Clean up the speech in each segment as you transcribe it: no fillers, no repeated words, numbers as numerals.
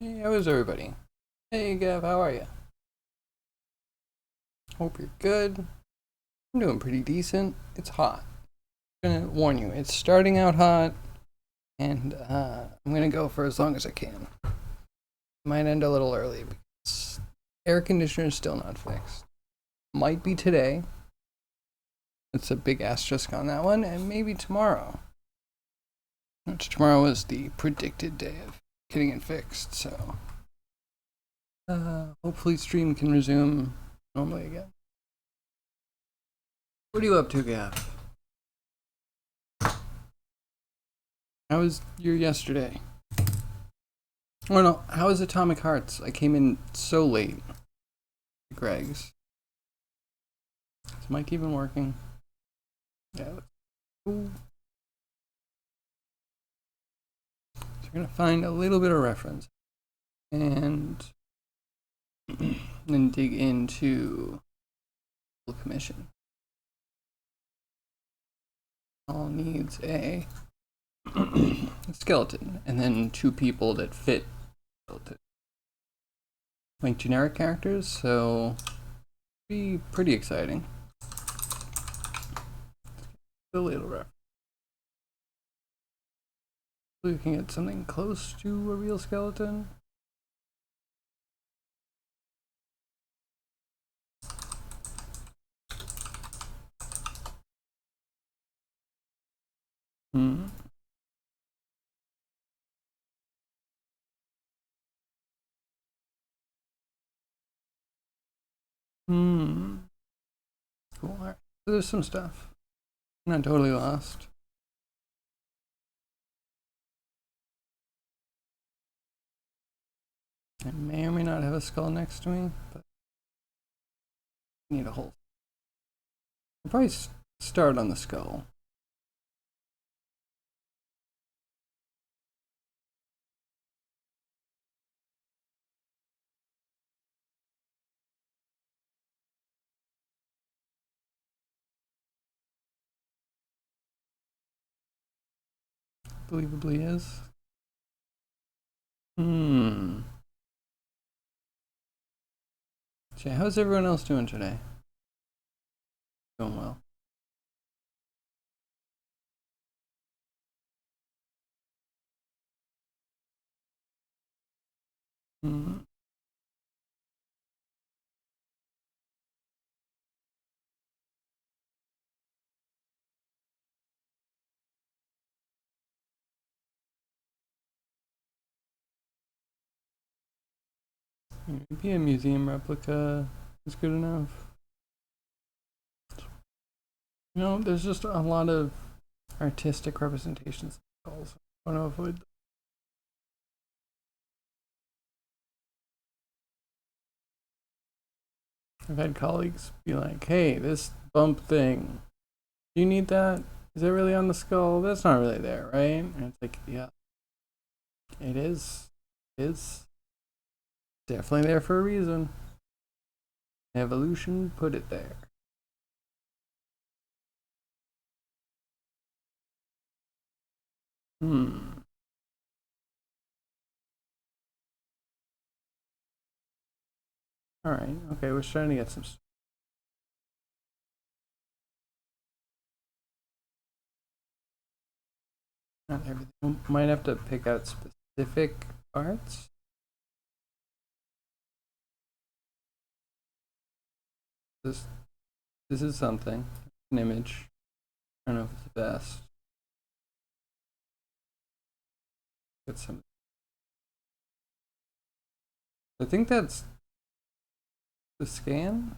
Hey, how is everybody? Hey, Gav, how are you? Hope you're good. I'm doing pretty decent. It's hot. I'm gonna warn you, it's starting out hot, and I'm gonna go for as long as I can. Might end a little early because air conditioner is still not fixed. Might be today. It's a big asterisk on that one, and maybe tomorrow. Which tomorrow is the predicted day of getting it fixed, so hopefully stream can resume normally again. What are you up to, Gav? How was your yesterday? Oh no, how was Atomic Hearts? I came in so late. Greg's. Is mic even working? Yeah. Ooh. So we're gonna find a little bit of reference and then dig into the commission. All needs a skeleton and then two people that fit skeleton. Like generic characters, so be pretty exciting. A little rough. We can get something close to a real skeleton. Hmm. Hmm. Cool. All right. So there's some stuff. I'm not totally lost. I may or may not have a skull next to me, but I need a hole. I'll probably start on the skull. Believably is. Hmm. So how's everyone else doing today? Doing well. Hmm. Maybe a museum replica is good enough. You know, there's just a lot of artistic representations of skulls. I want to avoid them. I've had colleagues be like, hey, this bump thing, do you need that? Is it really on the skull? That's not really there, right? And it's like, yeah, it is. It is definitely there for a reason. Evolution put it there. Hmm. Alright, okay, we're starting to get some. Not everything. We might have to pick out specific parts. This this is something. An image. I don't know if it's the best. Get some. I think that's the scan.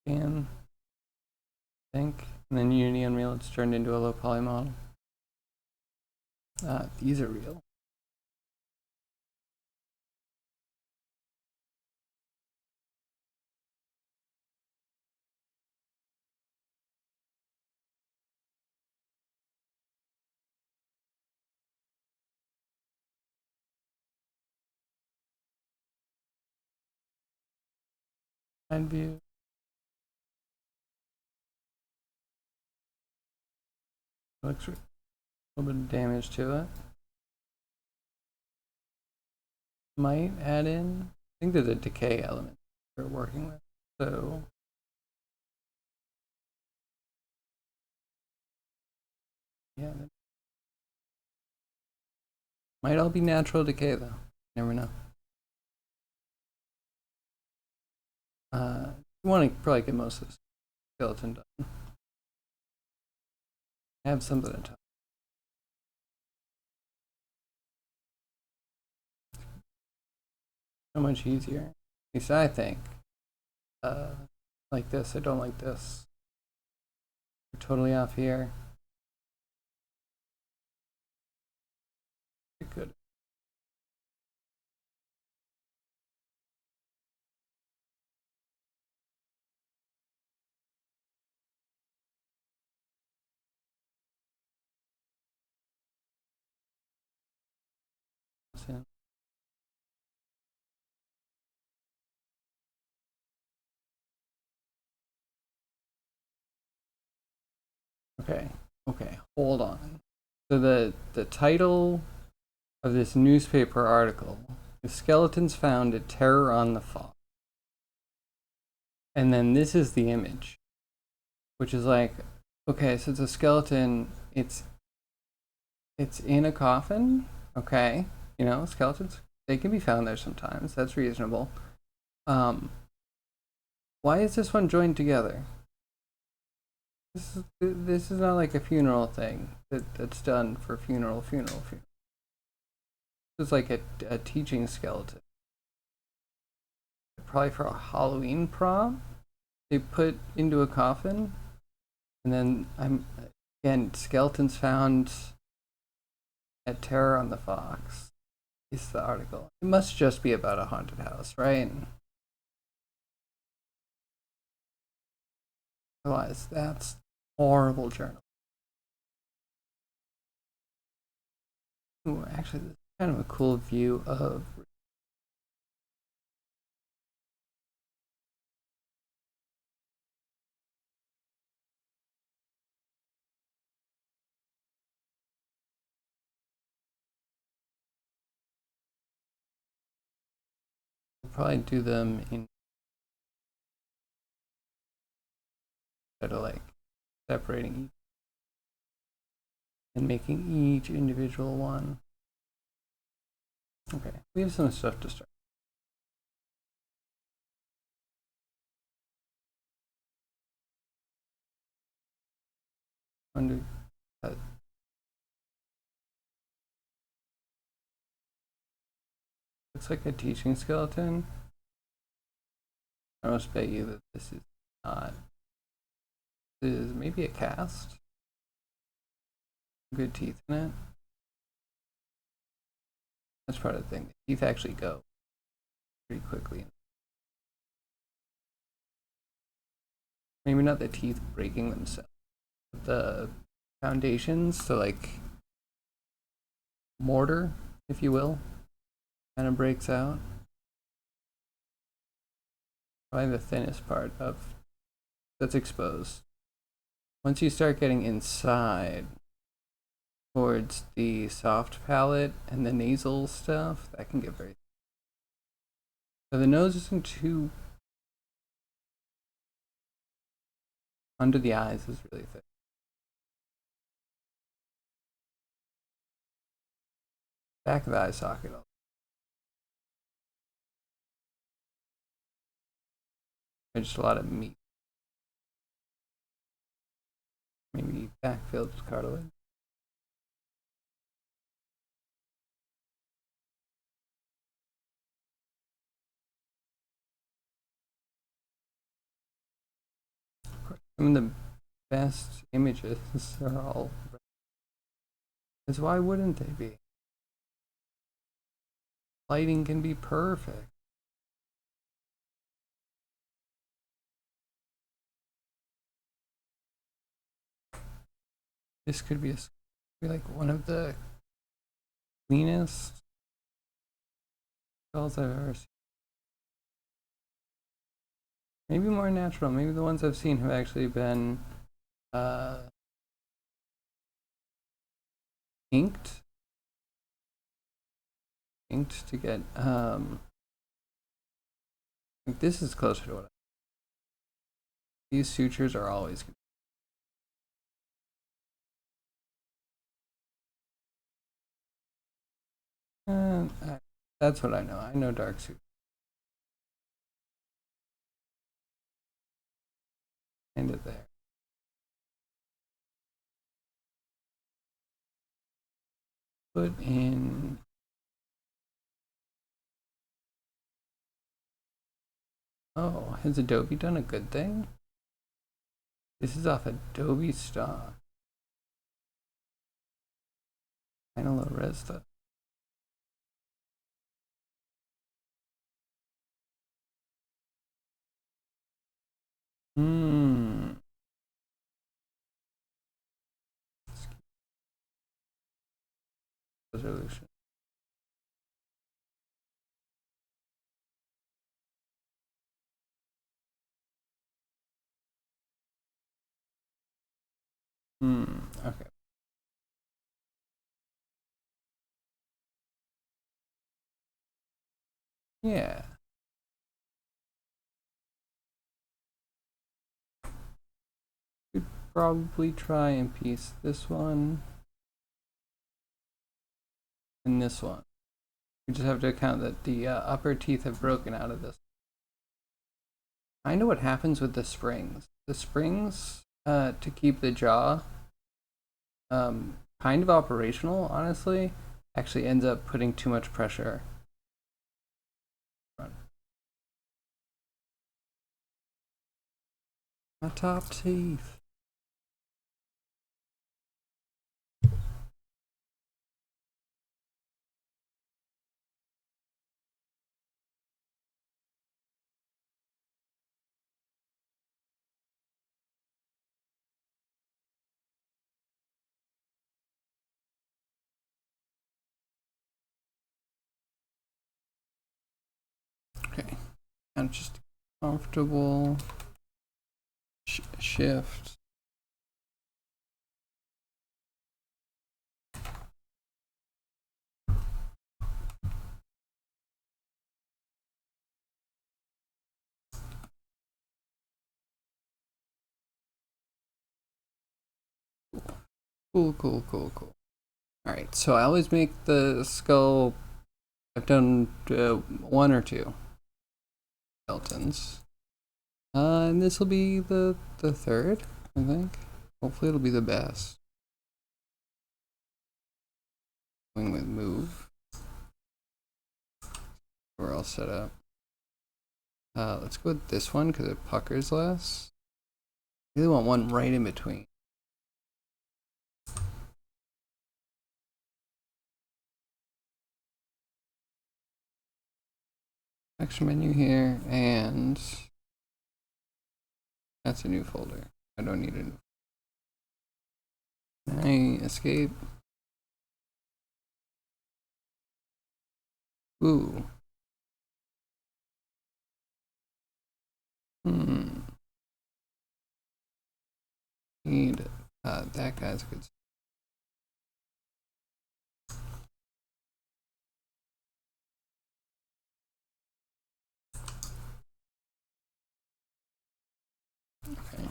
Scan. I think. And then Unity Unreal, it's turned into a low poly model. These are real. Side view. Looks little bit of damage to it. Might add in, I think there's a decay element we're working with, so yeah, might all be natural decay though. Never know. You want to probably get most of the skeleton done. Have something to talk. So much easier. At least I think. Like this, I don't like this. We're totally off here. Good. Yeah. Okay. Okay. Hold on. So the title of this newspaper article is "Skeletons Found at Terror on the Fall," and then this is the image, which is like, okay, so it's a skeleton. It's in a coffin. Okay, you know, skeletons, they can be found there sometimes. That's reasonable. Um, why is this one joined together? This is not like a funeral thing that's done for funeral. This is like a teaching skeleton. Probably for a Halloween prom. They put into a coffin, and then again, skeletons found at Terror on the Fox is the article. It must just be about a haunted house, right? Otherwise, that's horrible journal. Ooh, actually, this is kind of a cool view of. We'll probably do them in instead of like separating each and making each individual one. Okay, we have some stuff to start. Under looks like a teaching skeleton. I must bet you that this is not. This is maybe a cast. Good teeth in it. That's part of the thing. The teeth actually go pretty quickly. Maybe not the teeth breaking themselves, but the foundations, so like mortar, if you will, kind of breaks out. Probably the thinnest part of that's exposed. Once you start getting inside towards the soft palate and the nasal stuff, that can get very. So the nose isn't too. Under the eyes is really thick. Back of the eye socket. There's just a lot of meat. Maybe backfilled with cartilage. Some of the best images are all. Because why wouldn't they be? Lighting can be perfect. This could be like one of the cleanest skulls I've ever seen. Maybe more natural. Maybe the ones I've seen have actually been inked to get like this is closer to what these sutures are always that's what I know. I know dark sutures. Kind of there. Put in oh, has Adobe done a good thing? This is off Adobe stock. Kind of low res stuff. Resolution. Okay. Yeah. Could probably try and piece this one and this one. We just have to account that the upper teeth have broken out of this. I know what happens with the springs. The springs to keep the jaw kind of operational, honestly, actually ends up putting too much pressure. My top teeth. Okay, I'm just comfortable. Shift. Cool. All right, so I always make the skull. I've done one or two skeletons, and this will be the third, I think. Hopefully, it'll be the best. Going with move. We're all set up. Let's go with this one because it puckers less. I really want one right in between. Action menu here, and that's a new folder. I don't need a new. I escape. Ooh. Need that guy's a good. Okay.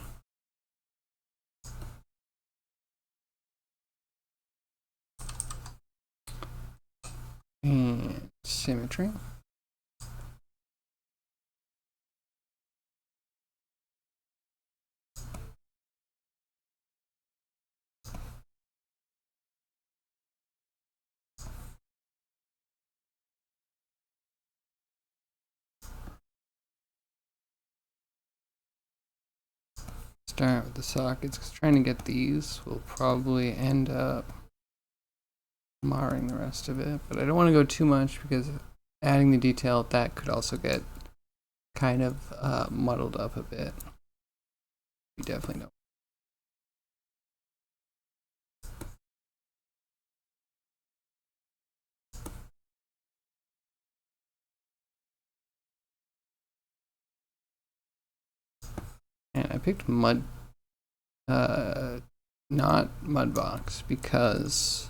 And symmetry. Start with the sockets, because trying to get these will probably end up marring the rest of it, but I don't want to go too much because adding the detail, that could also get kind of muddled up a bit. You definitely know. And I picked not Mudbox because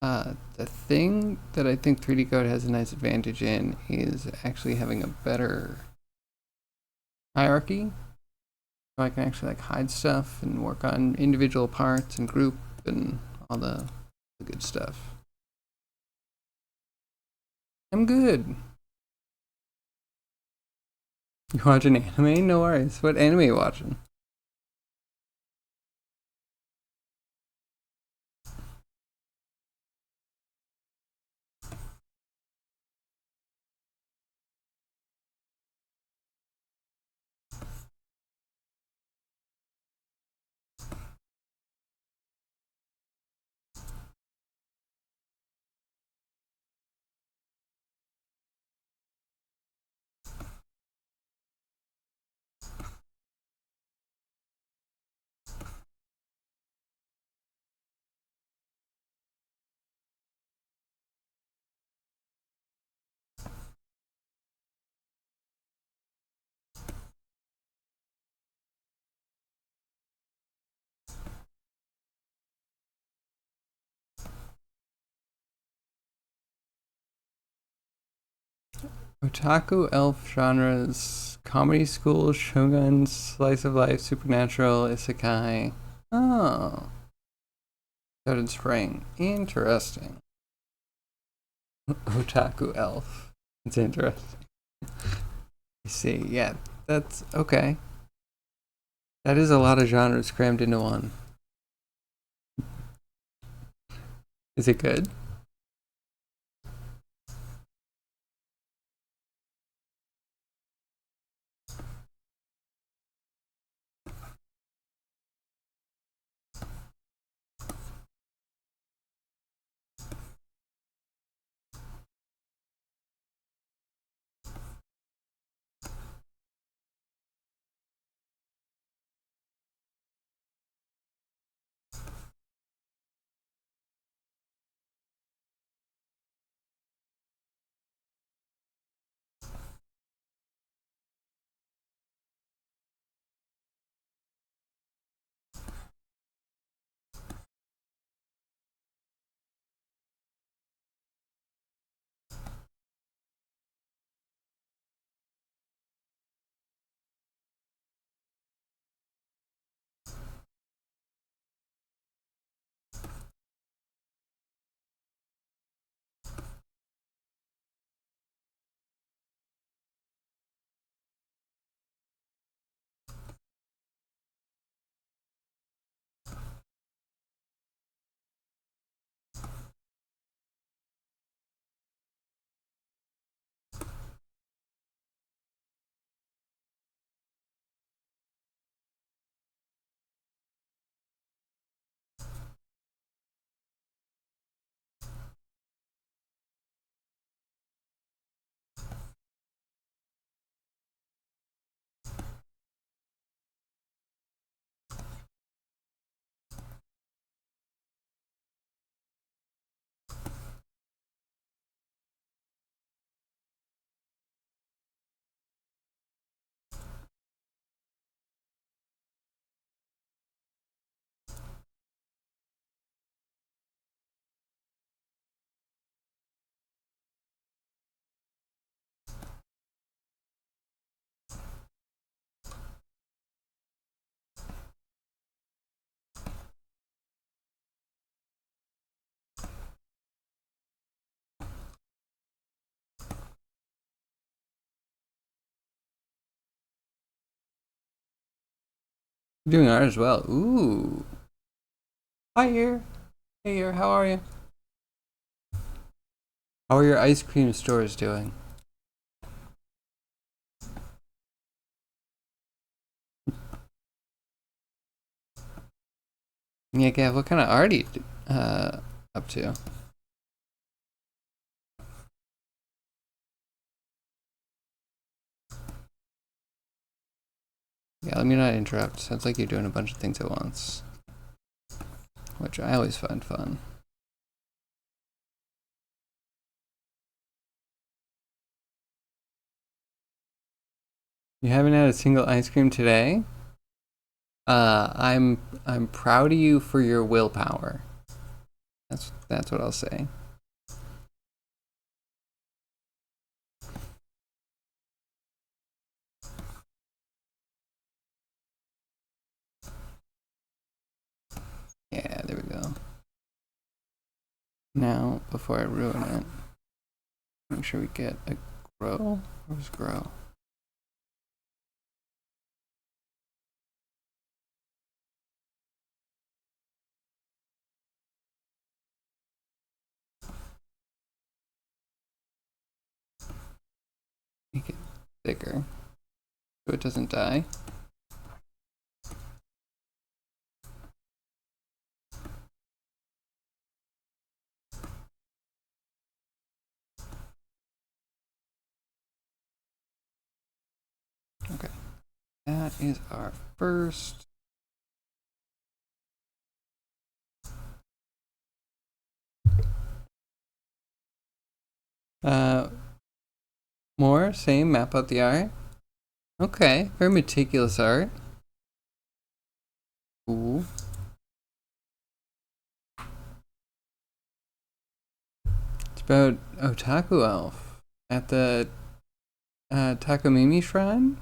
The thing that I think 3D Code has a nice advantage in is actually having a better hierarchy. So I can actually like hide stuff and work on individual parts and group and all the good stuff. I'm good. You watching anime? No worries. What anime are you watching? Otaku, elf genres, comedy school, shogun, slice of life, supernatural, isekai. Oh. Out in spring. Interesting. Otaku elf. It's interesting. I see. Yeah, that's okay. That is a lot of genres crammed into one. Is it good? Doing art as well. Ooh. Hi, here. Hey, here. How are you? How are your ice cream stores doing? Yeah, Gav, what kind of art are you up to? Yeah, let me not interrupt. Sounds like you're doing a bunch of things at once, which I always find fun. You haven't had a single ice cream today? I'm proud of you for your willpower. That's what I'll say. Yeah, there we go. Now, before I ruin it, make sure we get a grow. Where's grow? Make it bigger so it doesn't die. Okay, that is our first. More, same, map out the art. Okay, very meticulous art. Cool. It's about Otaku Elf at the Takamimi Shrine.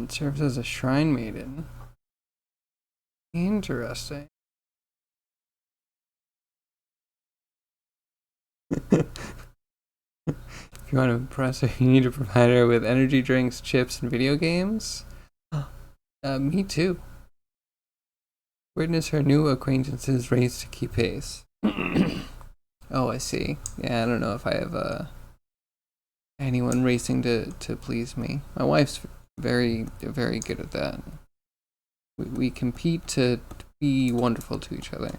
Serves as a shrine maiden. Interesting. If you want to impress her, you need to provide her with energy drinks, chips, and video games. Me too. Witness her new acquaintances race to keep pace. Oh, I see. Yeah, I don't know if I have anyone racing to please me. My wife's very good at that. We compete to be wonderful to each other.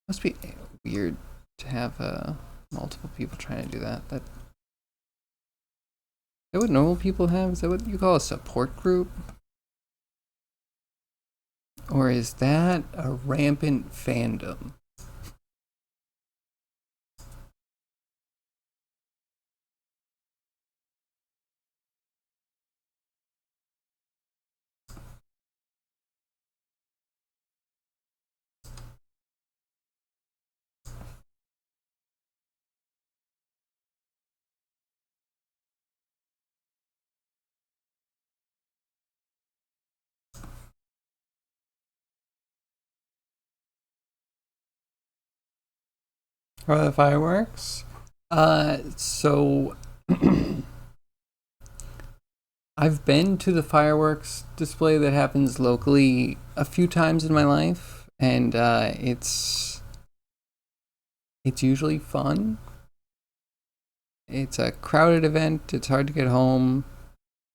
Must be weird to have multiple people trying to do that. Is that what normal people have? Is that what you call a support group? Or is that a rampant fandom? Or the fireworks? So I've been to the fireworks display that happens locally a few times in my life, and it's usually fun. It's a crowded event. It's hard to get home.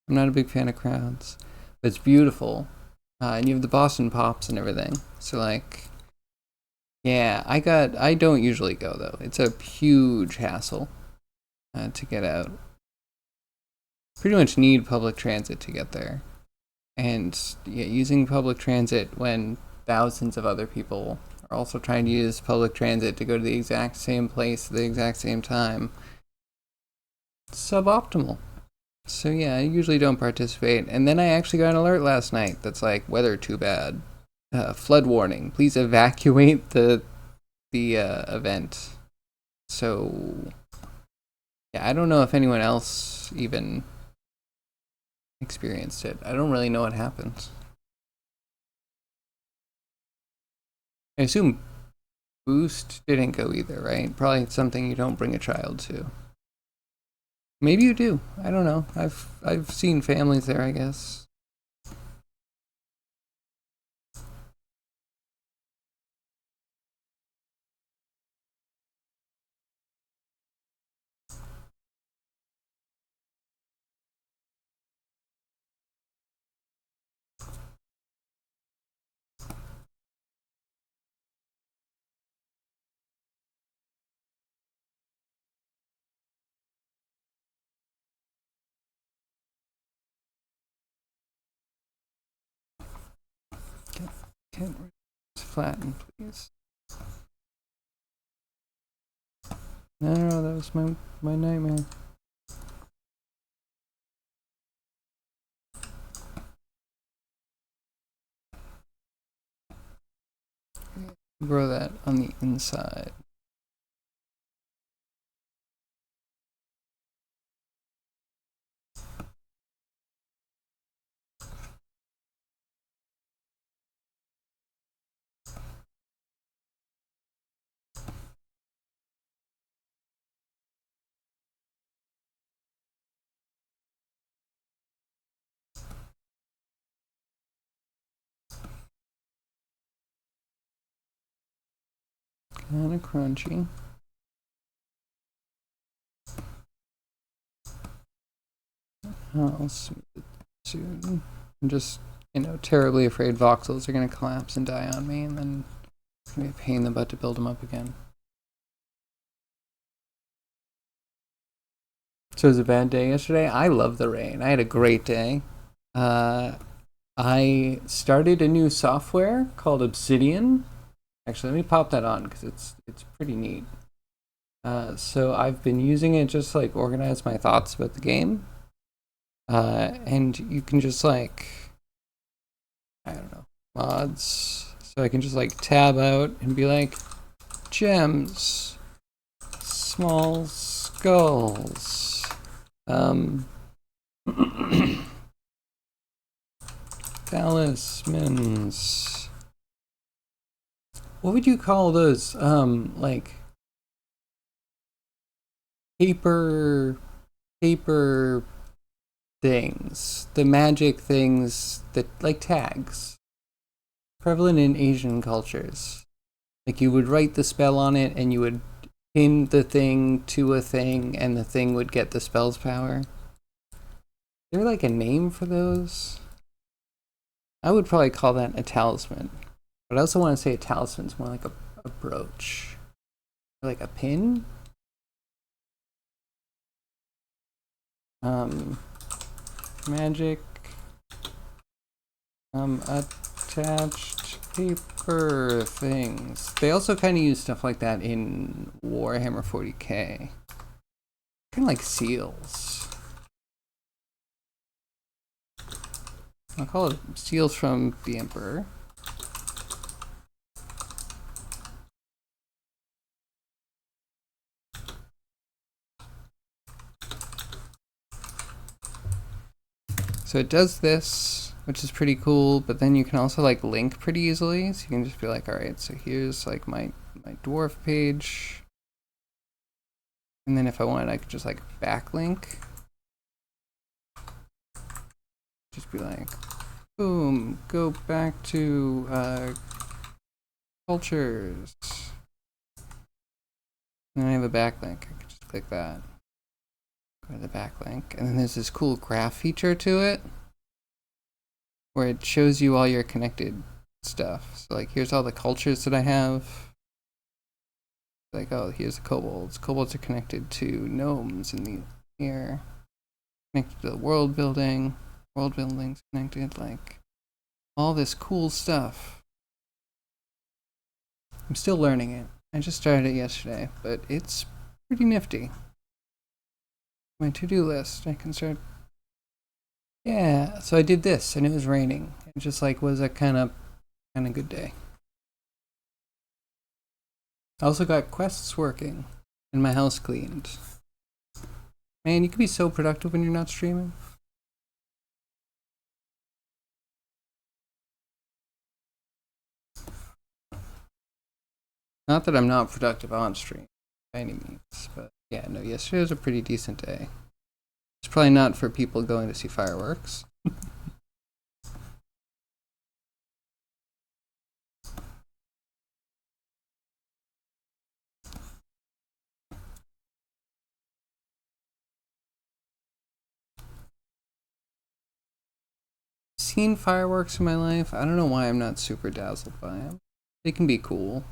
I'm not a big fan of crowds, but it's beautiful. And you have the Boston Pops and everything. So like, yeah, I don't usually go though. It's a huge hassle to get out. Pretty much need public transit to get there. And yeah, using public transit when thousands of other people are also trying to use public transit to go to the exact same place at the exact same time, suboptimal. So yeah, I usually don't participate. And then I actually got an alert last night that's like, weather too bad, flood warning. Please evacuate the event. So yeah, I don't know if anyone else even experienced it. I don't really know what happened. I assume Boost didn't go either, right? Probably something you don't bring a child to. Maybe you do. I don't know. I've seen families there, I guess. Can flatten, please. No, that was my nightmare. Grow that on the inside. Kind of crunchy. I'll smooth it soon. I'm just, terribly afraid voxels are going to collapse and die on me, and then it's going to be a pain in the butt to build them up again. So it was a bad day yesterday. I love the rain. I had a great day. I started a new software called Obsidian. Actually, let me pop that on because it's pretty neat. So I've been using it just like organize my thoughts about the game. And you can just like, I don't know, mods. So I can just like tab out and be like, gems, small skulls, talismans. What would you call those? Like paper things, the magic things that like tags, prevalent in Asian cultures. Like you would write the spell on it and you would pin the thing to a thing and the thing would get the spell's power. Is there like a name for those? I would probably call that a talisman. But I also want to say a talisman's more like a brooch. Or like a pin? Magic attached paper things. They also kind of use stuff like that in Warhammer 40k. Kind of like seals. I'll call it seals from the Emperor. So it does this, which is pretty cool, but then you can also like link pretty easily. So you can just be like, all right, so here's like my dwarf page. And then if I wanted, I could just like backlink. Just be like, boom, go back to cultures. And then I have a backlink. I can just click that. Go to the backlink. And then there's this cool graph feature to it where it shows you all your connected stuff. So like here's all the cultures that I have. Like, oh, here's the kobolds. Kobolds are connected to gnomes in the here. Connected to the world building. World building's connected, like all this cool stuff. I'm still learning it. I just started it yesterday, but it's pretty nifty. My to-do list. I can start. Yeah, so I did this, and it was raining. It just like was a kind of good day. I also got quests working, and my house cleaned. Man, you can be so productive when you're not streaming. Not that I'm not productive on stream by any means, but yeah, no, yesterday was a pretty decent day. It's probably not for people going to see fireworks. Seen fireworks in my life. I don't know why I'm not super dazzled by them. They can be cool.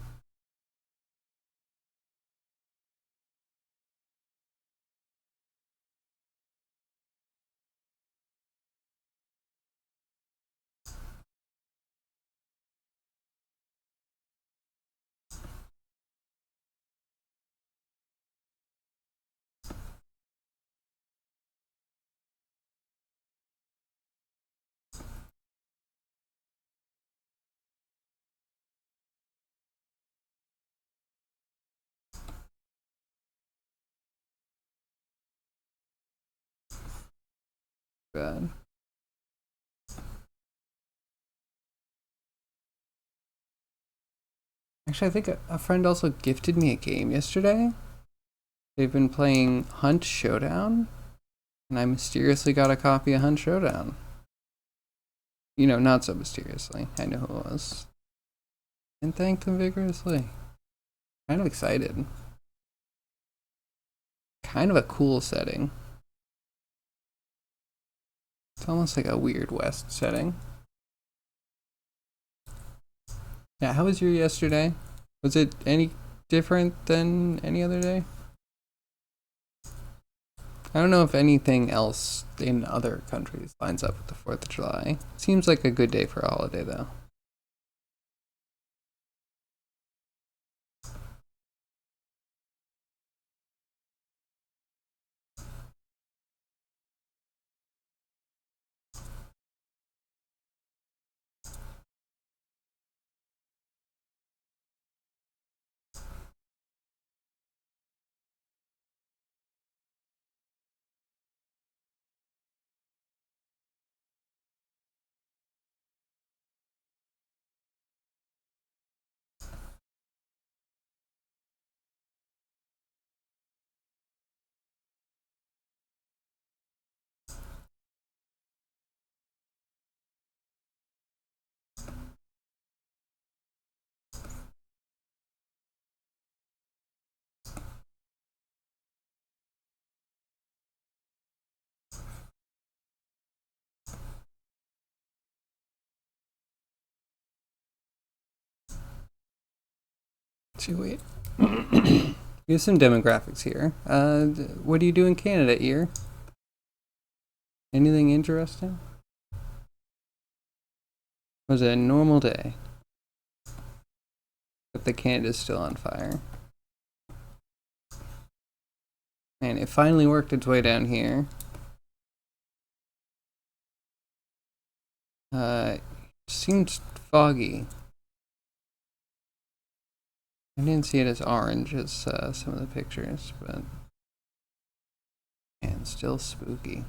bad. Actually, I think a friend also gifted me a game yesterday. They've been playing Hunt Showdown, and I mysteriously got a copy of Hunt Showdown. You know, not so mysteriously. I know who it was. And thanked them vigorously. Kind of excited. Kind of a cool setting. It's almost like a Weird West setting. Yeah, how was your yesterday? Was it any different than any other day? I don't know if anything else in other countries lines up with the 4th of July. Seems like a good day for a holiday, though. See, wait. We have some demographics here. What do you do in Canada, Ear? Anything interesting? Was it a normal day? But the Canada's still on fire. And it finally worked its way down here. Seems foggy. I didn't see it as orange as some of the pictures, but man, still spooky.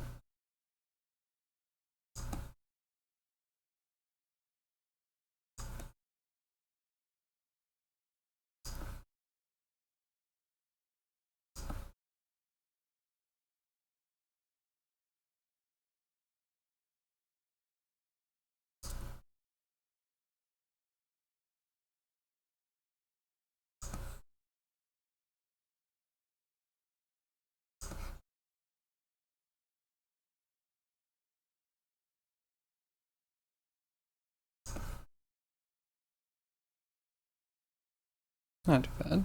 Not too bad.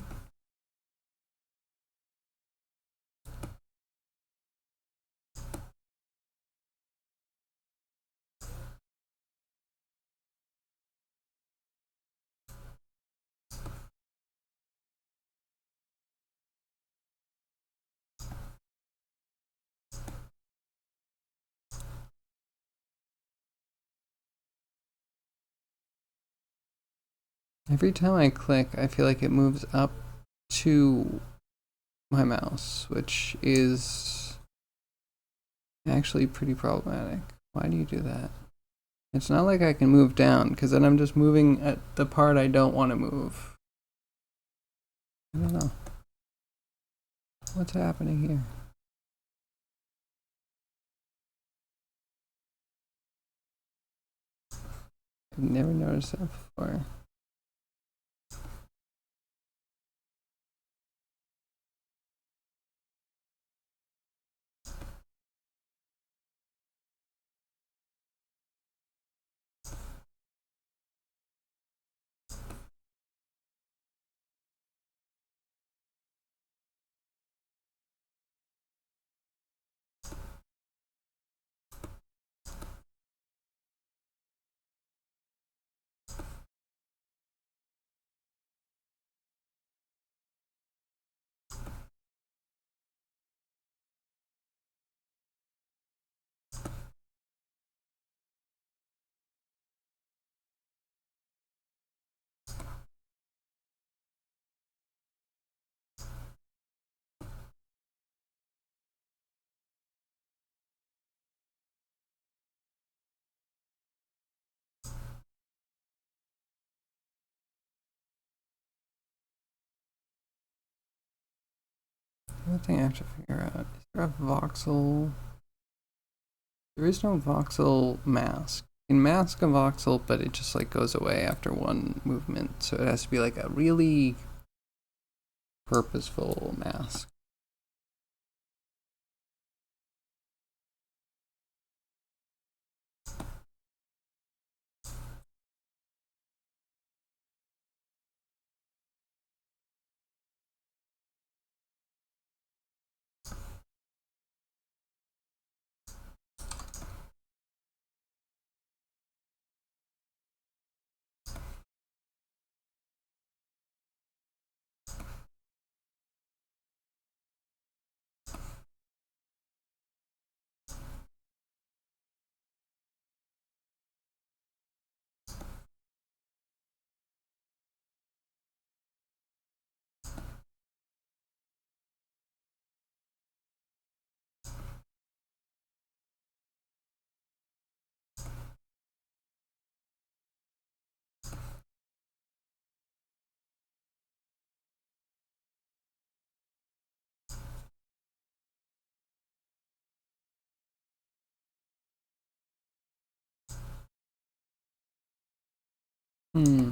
Every time I click, I feel like it moves up to my mouse, which is actually pretty problematic. Why do you do that? It's not like I can move down, because then I'm just moving at the part I don't want to move. I don't know. What's happening here? I've never noticed that before. Another thing I have to figure out, is there a voxel? There is no voxel mask. You can mask a voxel, but it just like goes away after one movement, so it has to be like a really purposeful mask. Hmm.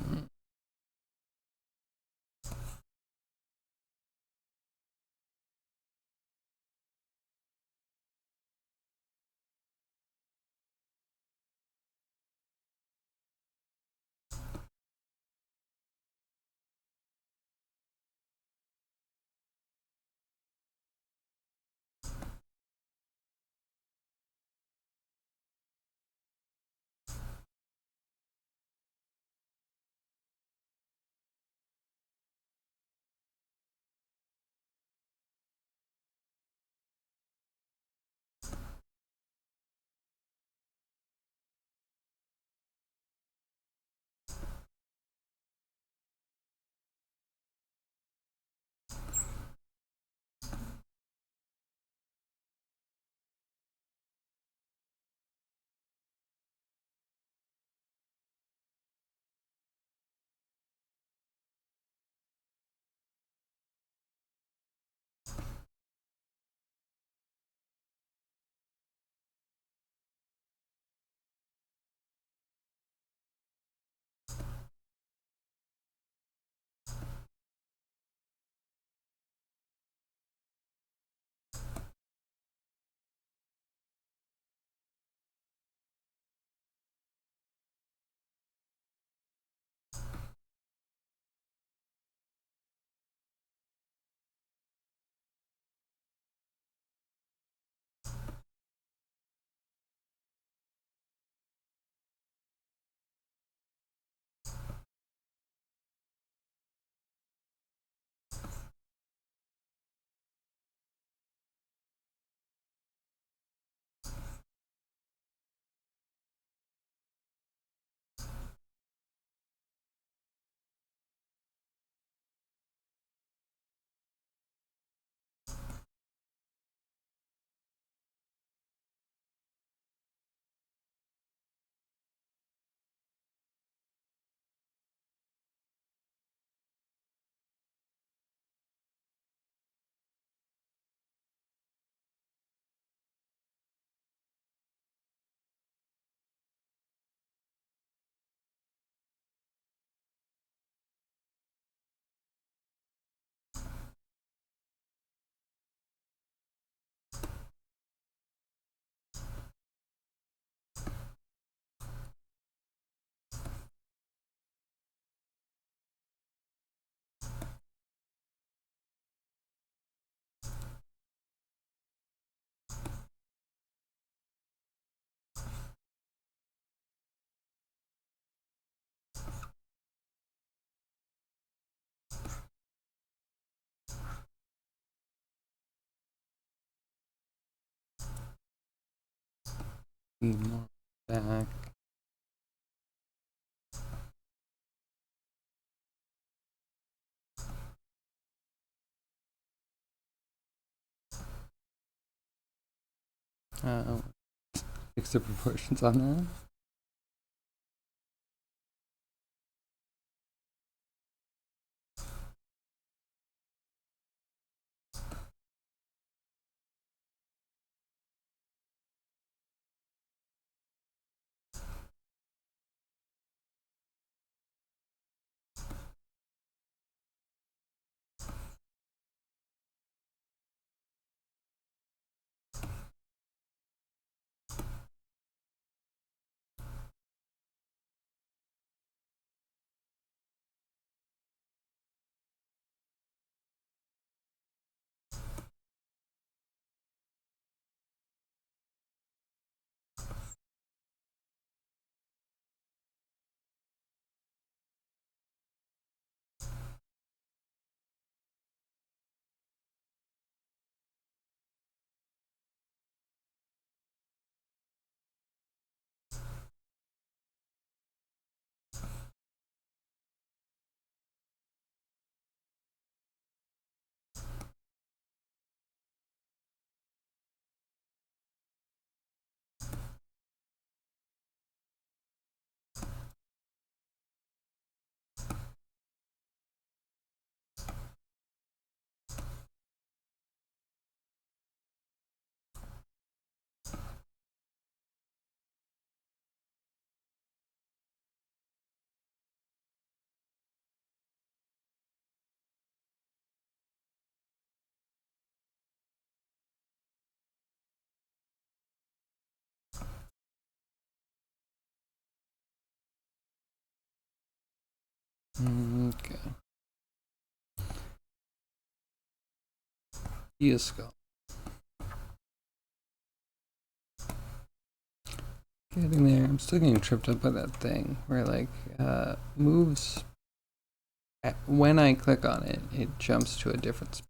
Back. Fix the proportions on that. Okay. Sculpt. Getting there. I'm still getting tripped up by that thing where like moves. When I click on it, it jumps to a different spot.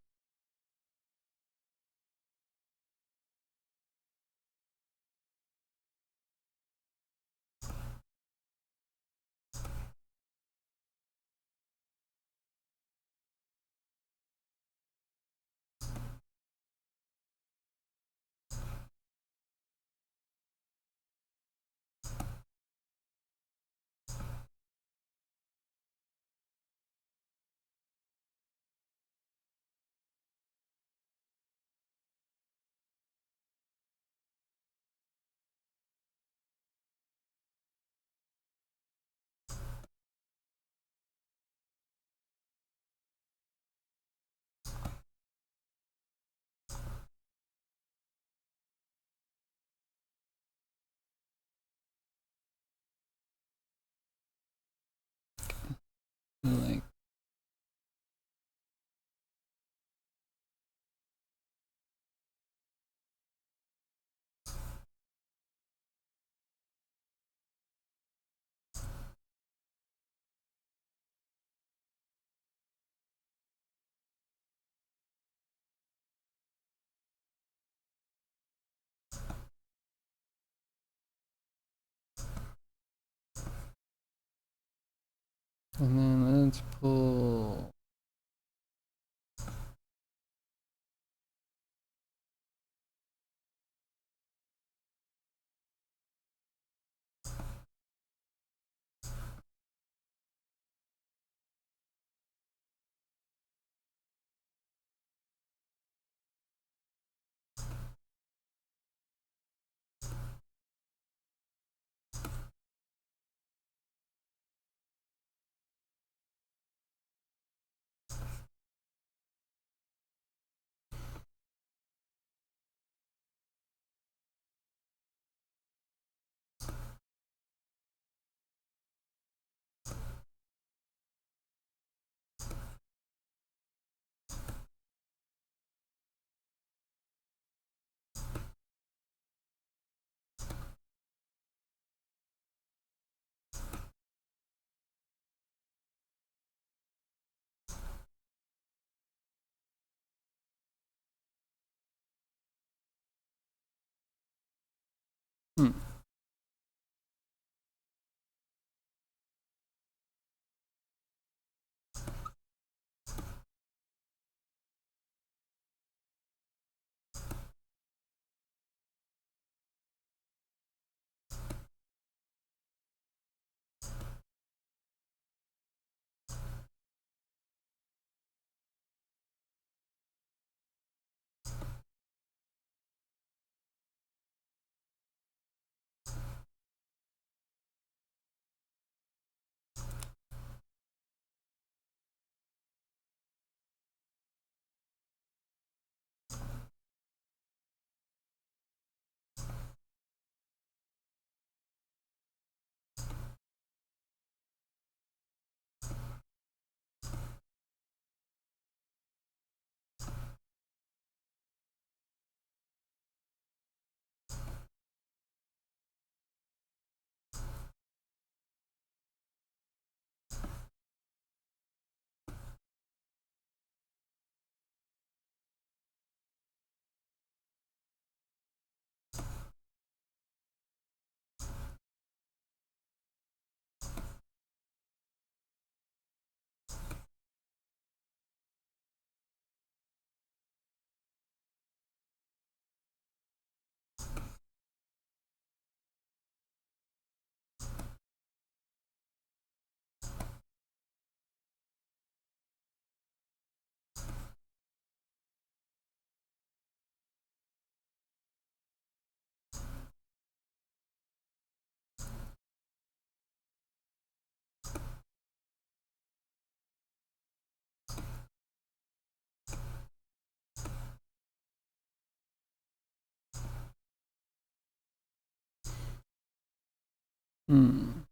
Like, and then let's pull. Hmm. Hmm.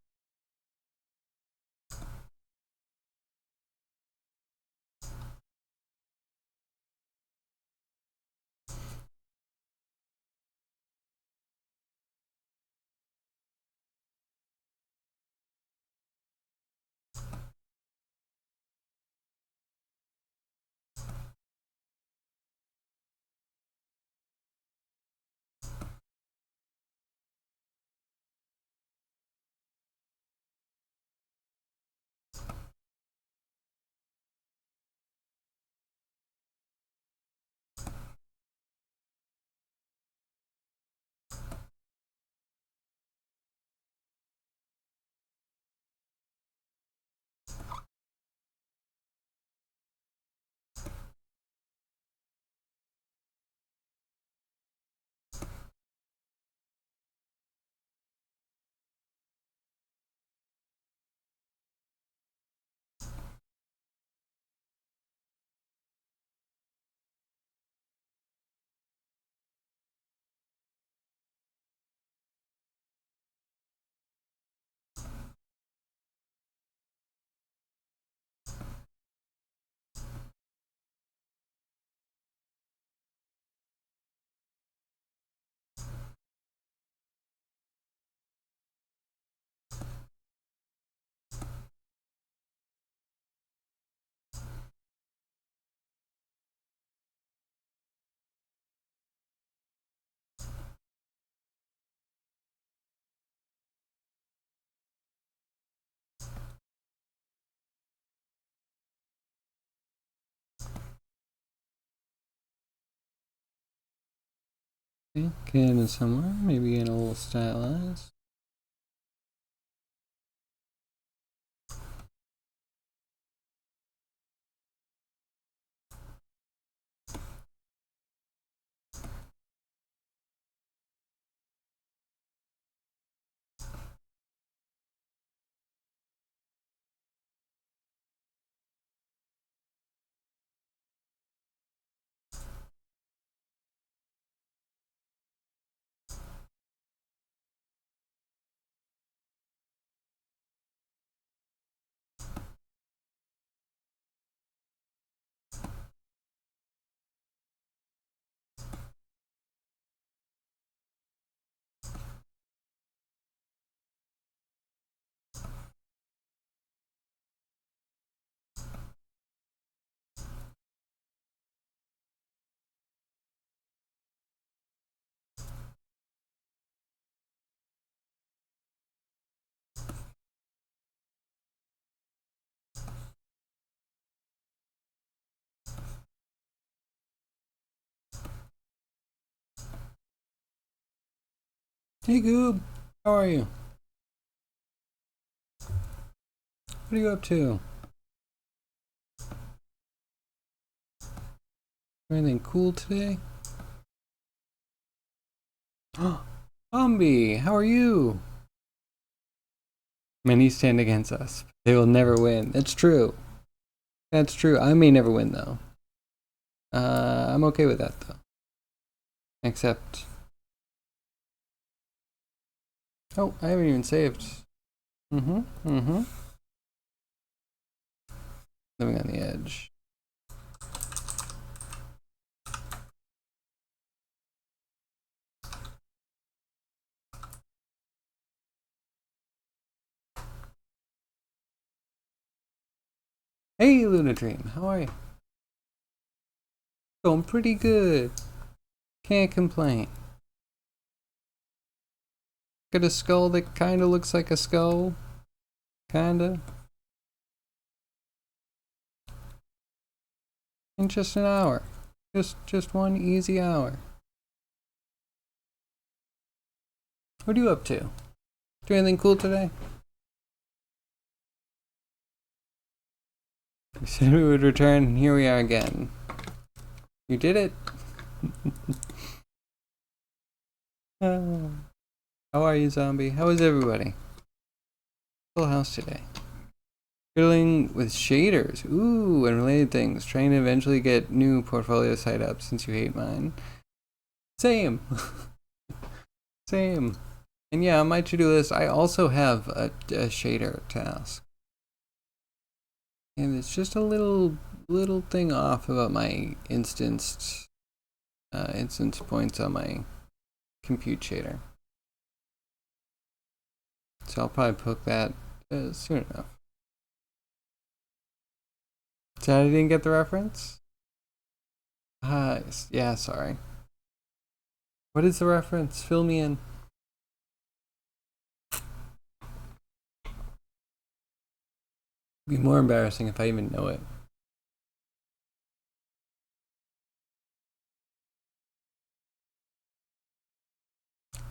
Okay, get in somewhere, maybe in a little stylized. Hey Goob, how are you? What are you up to? Anything cool today? Umbi, how are you? Many stand against us. They will never win. That's true. That's true. I may never win though. I'm okay with that though. Except, oh, I haven't even saved. Living on the edge. Hey, Luna Dream, how are you? Going pretty good. Can't complain. Got a skull that kinda looks like a skull. Kinda. In just an hour. Just one easy hour. What are you up to? Do anything cool today? We said we would return, and here we are again. You did it. How are you, zombie? How is everybody? Full house today. Fiddling with shaders. Ooh, and related things. Trying to eventually get new portfolio site up since you hate mine. Same. Same. And yeah, on my to-do list, I also have a shader task. And it's just a little thing off about my instance points on my compute shader. So I'll probably poke that soon enough. So I didn't get the reference? Yeah, sorry. What is the reference? Fill me in. It'd be more embarrassing if I even know it.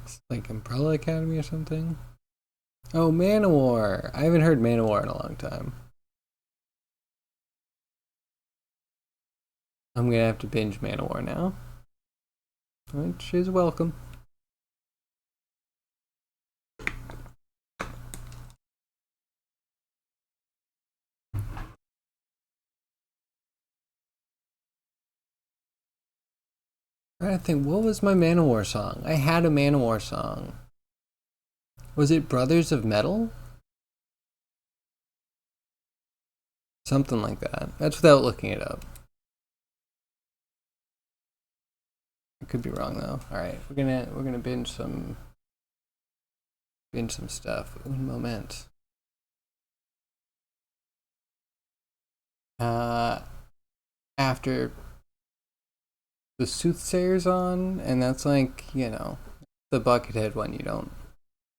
It's like Umbrella Academy or something? Oh, Manowar! I haven't heard Manowar in a long time. I'm gonna have to binge Manowar now. Which is welcome. I think, what was my Manowar song? I had a Manowar song. Was it Brothers of Metal? Something like that. That's without looking it up. I could be wrong though. All right, we're gonna binge some stuff. Un moment. After the Soothsayer's on, and that's like, you know, the Buckethead one. You don't.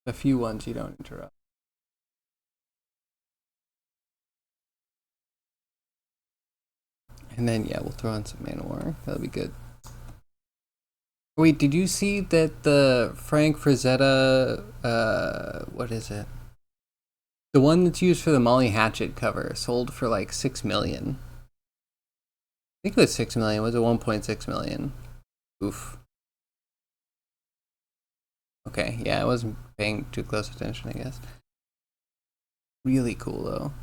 A few ones you don't interrupt. And then yeah, we'll throw on some Manowar. That'll be good. Wait, did you see that the Frank Frazetta, what is it? The one that's used for the Molly Hatchet cover sold for like 6 million. I think it was 6 million. Was it 1.6 million? Oof. Okay, yeah, I wasn't paying too close attention, I guess. Really cool though.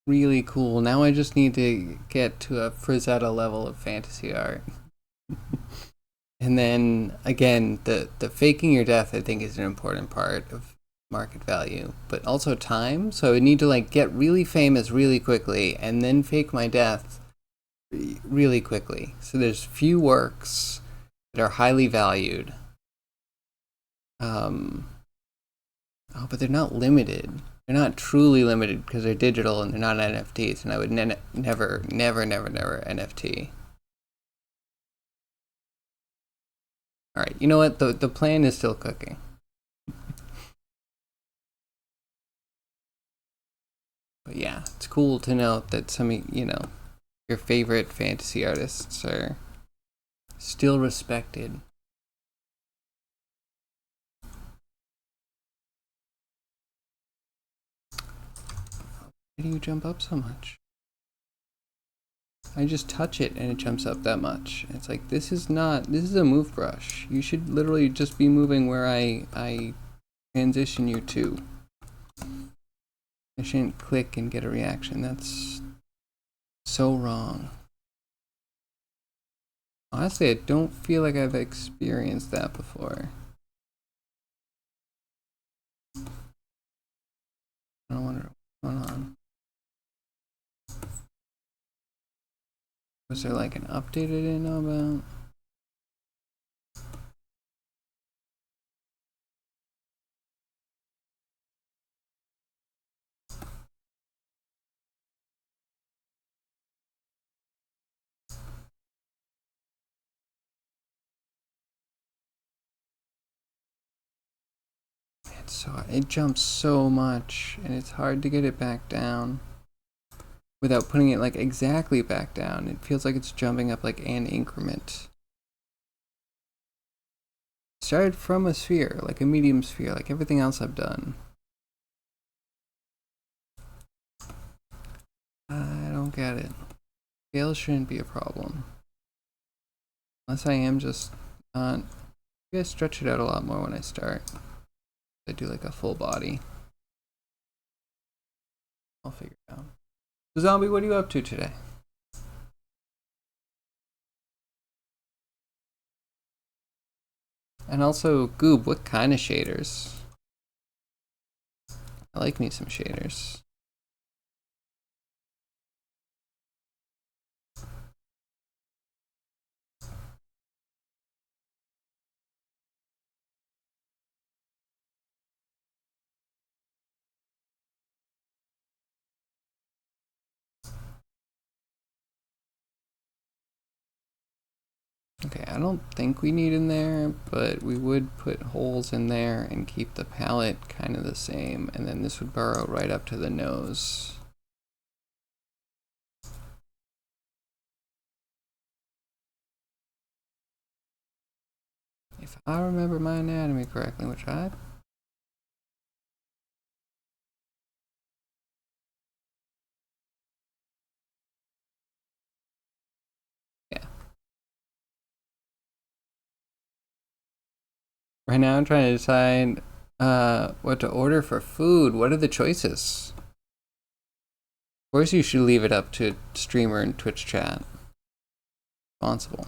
Really cool. Now I just need to get to a Frazetta level of fantasy art. And then again, the faking your death I think is an important part of market value, but also time. So I would need to like get really famous really quickly and then fake my death really quickly. So there's few works that are highly valued. Oh, but they're not limited. They're not truly limited because they're digital and they're not NFTs. And I would never NFT. All right, you know what? The plan is still cooking. But yeah, it's cool to note that some, your favorite fantasy artists are still respected. Why do you jump up so much? I just touch it and it jumps up that much. It's like, this is a move brush. You should literally just be moving where I transition you to. I shouldn't click and get a reaction. That's so wrong. Honestly, I don't feel like I've experienced that before. I don't wonder what's going on. Was there like an update I didn't know about? It jumps so much and it's hard to get it back down without putting it like exactly back down. It feels like it's jumping up like an increment. Started from a sphere, like a medium sphere, like everything else I've done. I don't get it. Scale shouldn't be a problem. Unless I am just not. Maybe I stretch it out a lot more when I start. I do like a full body. I'll figure it out. So Zombie, what are you up to today? And also, Goob, what kind of shaders? I like me some shaders. Okay, I don't think we need in there, but we would put holes in there and keep the palette kind of the same, and then this would burrow right up to the nose. If I remember my anatomy correctly, which I... Yeah. Right now I'm trying to decide what to order for food. What are the choices? Of course you should leave it up to streamer and Twitch chat. Responsible.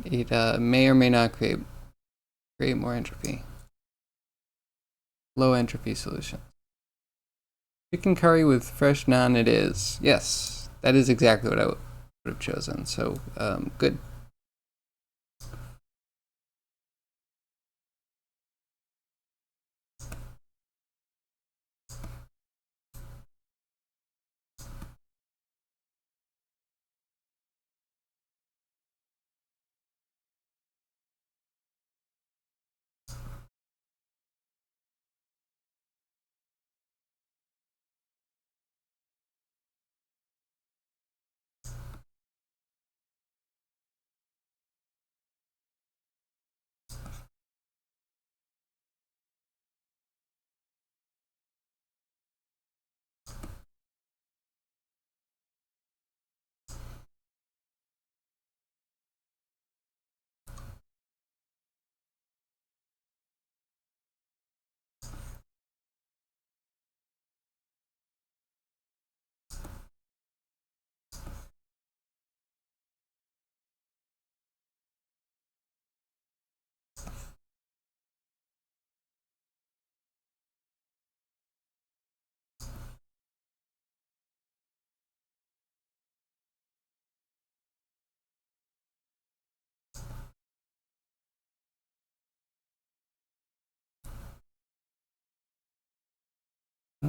It may or may not create more entropy. Low entropy solution. Chicken curry with fresh naan it is. Yes, that is exactly what I would have chosen. So, good.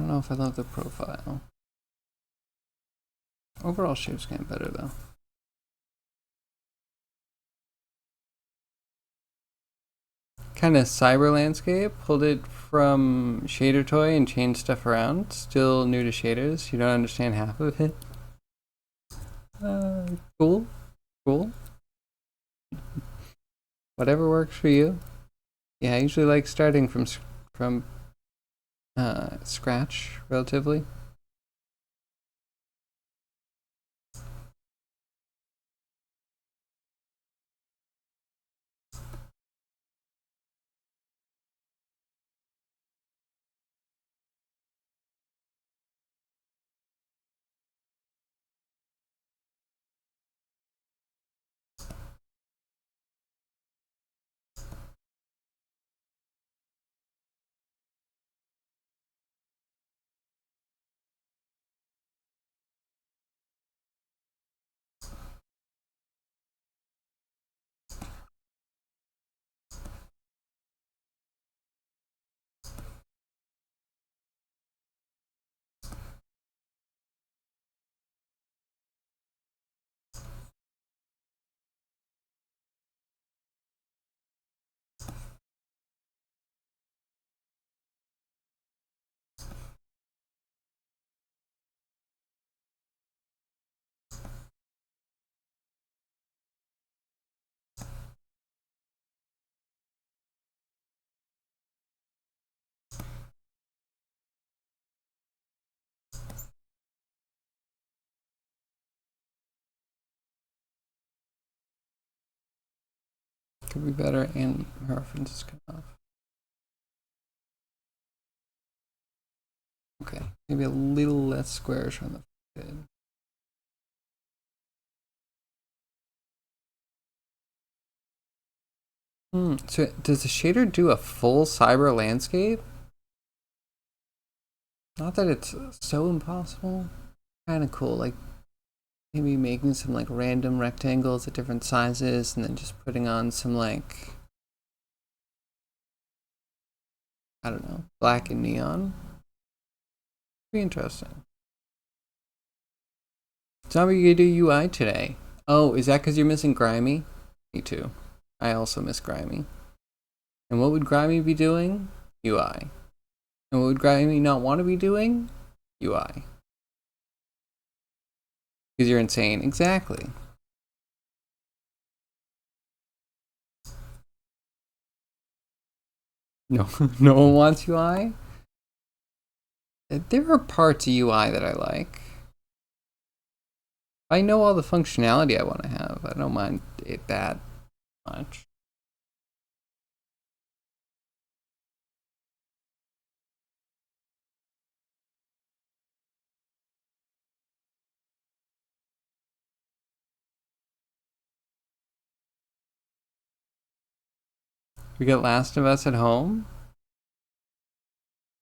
don't know if I love the profile. Overall shape's getting better though. Kind of cyber landscape. Pulled it from Shader Toy and changed stuff around. Still new to shaders. You don't understand half of it. Cool. Cool. Whatever works for you. Yeah, I usually like starting from scratch relatively. Could be better, and my reference is cut off. Okay, maybe a little less squarish on the head. So does the shader do a full cyber landscape? Not that it's so impossible. Kind of cool, like maybe making some like random rectangles at different sizes and then just putting on some like, I don't know, black and neon. Be interesting. Zombie, you do UI today. Oh, is that because you're missing Grimy? Me too. I also miss Grimy. And what would Grimy be doing? UI. And what would Grimy not want to be doing? UI. Because you're insane. Exactly. No, no one wants UI? There are parts of UI that I like. I know all the functionality I want to have. I don't mind it that much. We got Last of Us at home.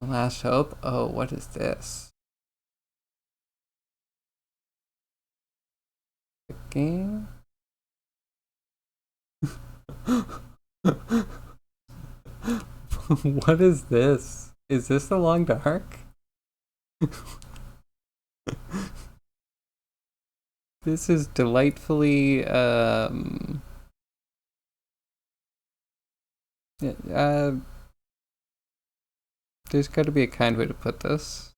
Last Hope. Oh, what is this? The game? What is this? Is this The Long Dark? This is delightfully there's got to be a kind way to put this.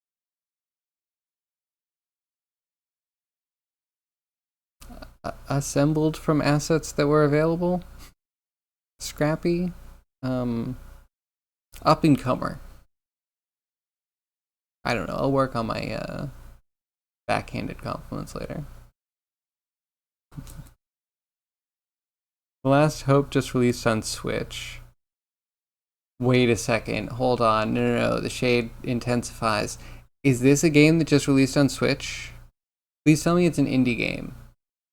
Assembled from assets that were available. Scrappy. Up and comer. I don't know. I'll work on my backhanded compliments later. The Last Hope just released on Switch. Wait a second. Hold on. No. The shade intensifies. Is this a game that just released on Switch? Please tell me it's an indie game.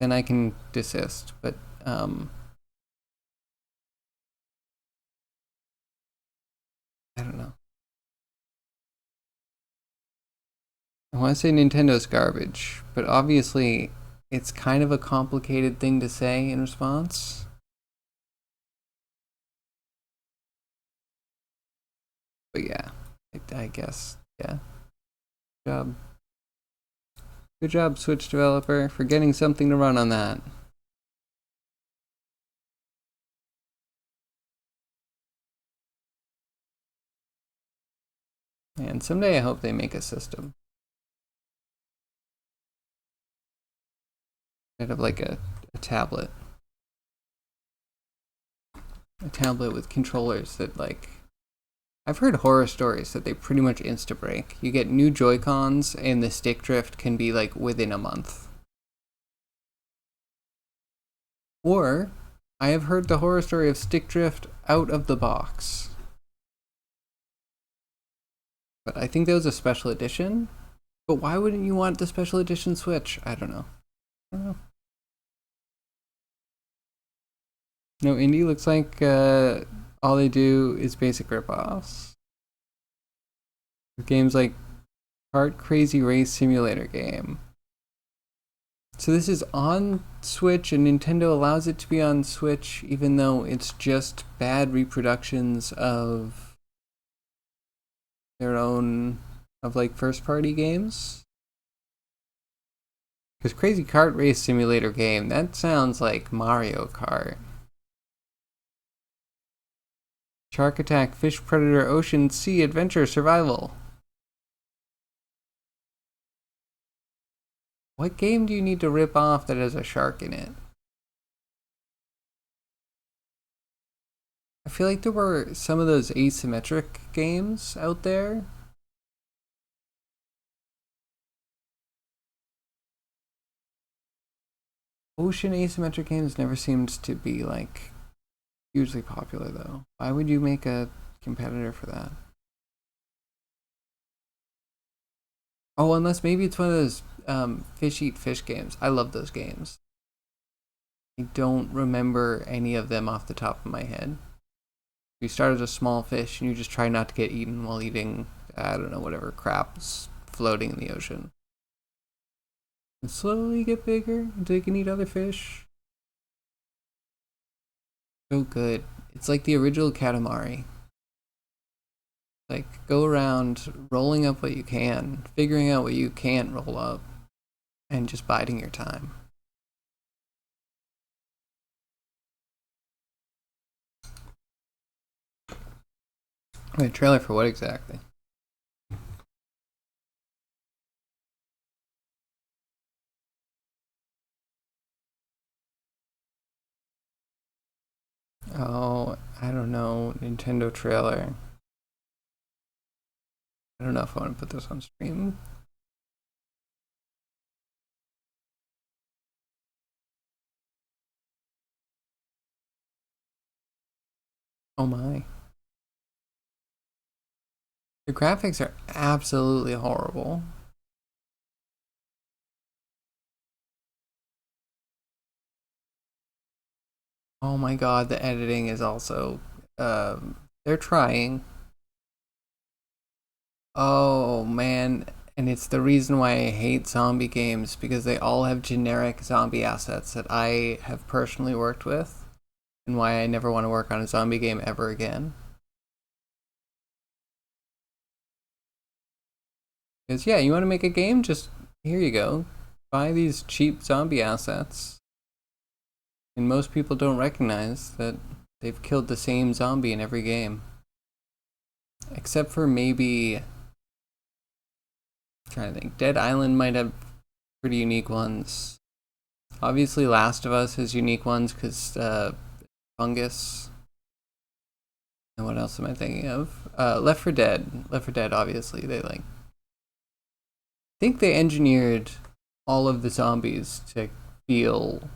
Then I can desist. But, I don't know. I want to say Nintendo's garbage, but obviously it's kind of a complicated thing to say in response. But yeah, I guess, yeah. Good job. Good job, Switch developer, for getting something to run on that. And someday I hope they make a system. Instead of like a tablet. A tablet with controllers that like... I've heard horror stories that they pretty much insta-break. You get new Joy-Cons and the stick drift can be like within a month. Or, I have heard the horror story of stick drift out of the box. But I think that was a special edition. But why wouldn't you want the special edition Switch? I don't know. No, indie looks like all they do is basic ripoffs. Games like Kart Crazy Race Simulator game. So this is on Switch, and Nintendo allows it to be on Switch even though it's just bad reproductions of their own, of like first party games. Because Crazy Kart Race Simulator game, that sounds like Mario Kart. Shark Attack, Fish Predator, Ocean, Sea, Adventure, Survival. What game do you need to rip off that has a shark in it? I feel like there were some of those asymmetric games out there. Ocean asymmetric games never seemed to be like hugely popular though. Why would you make a competitor for that? Oh, unless maybe it's one of those fish eat fish games. I love those games. I don't remember any of them off the top of my head. You start as a small fish and you just try not to get eaten while eating, I don't know, whatever crap's floating in the ocean. And slowly get bigger until you can eat other fish. So good. It's like the original Katamari. Like, go around rolling up what you can, figuring out what you can't roll up, and just biding your time. Wait, trailer for what exactly? Oh, I don't know. Nintendo trailer. I don't know if I want to put this on stream. Oh my. The graphics are absolutely horrible. Oh my god, the editing is also... they're trying. Oh man, and it's the reason why I hate zombie games, because they all have generic zombie assets that I have personally worked with, and why I never want to work on a zombie game ever again. Because yeah, you want to make a game? Just, here you go. Buy these cheap zombie assets. And most people don't recognize that they've killed the same zombie in every game. Except for maybe... I'm trying to think. Dead Island might have pretty unique ones. Obviously Last of Us has unique ones because fungus. And what else am I thinking of? Left 4 Dead. Left 4 Dead, obviously, they like... I think they engineered all of the zombies to feel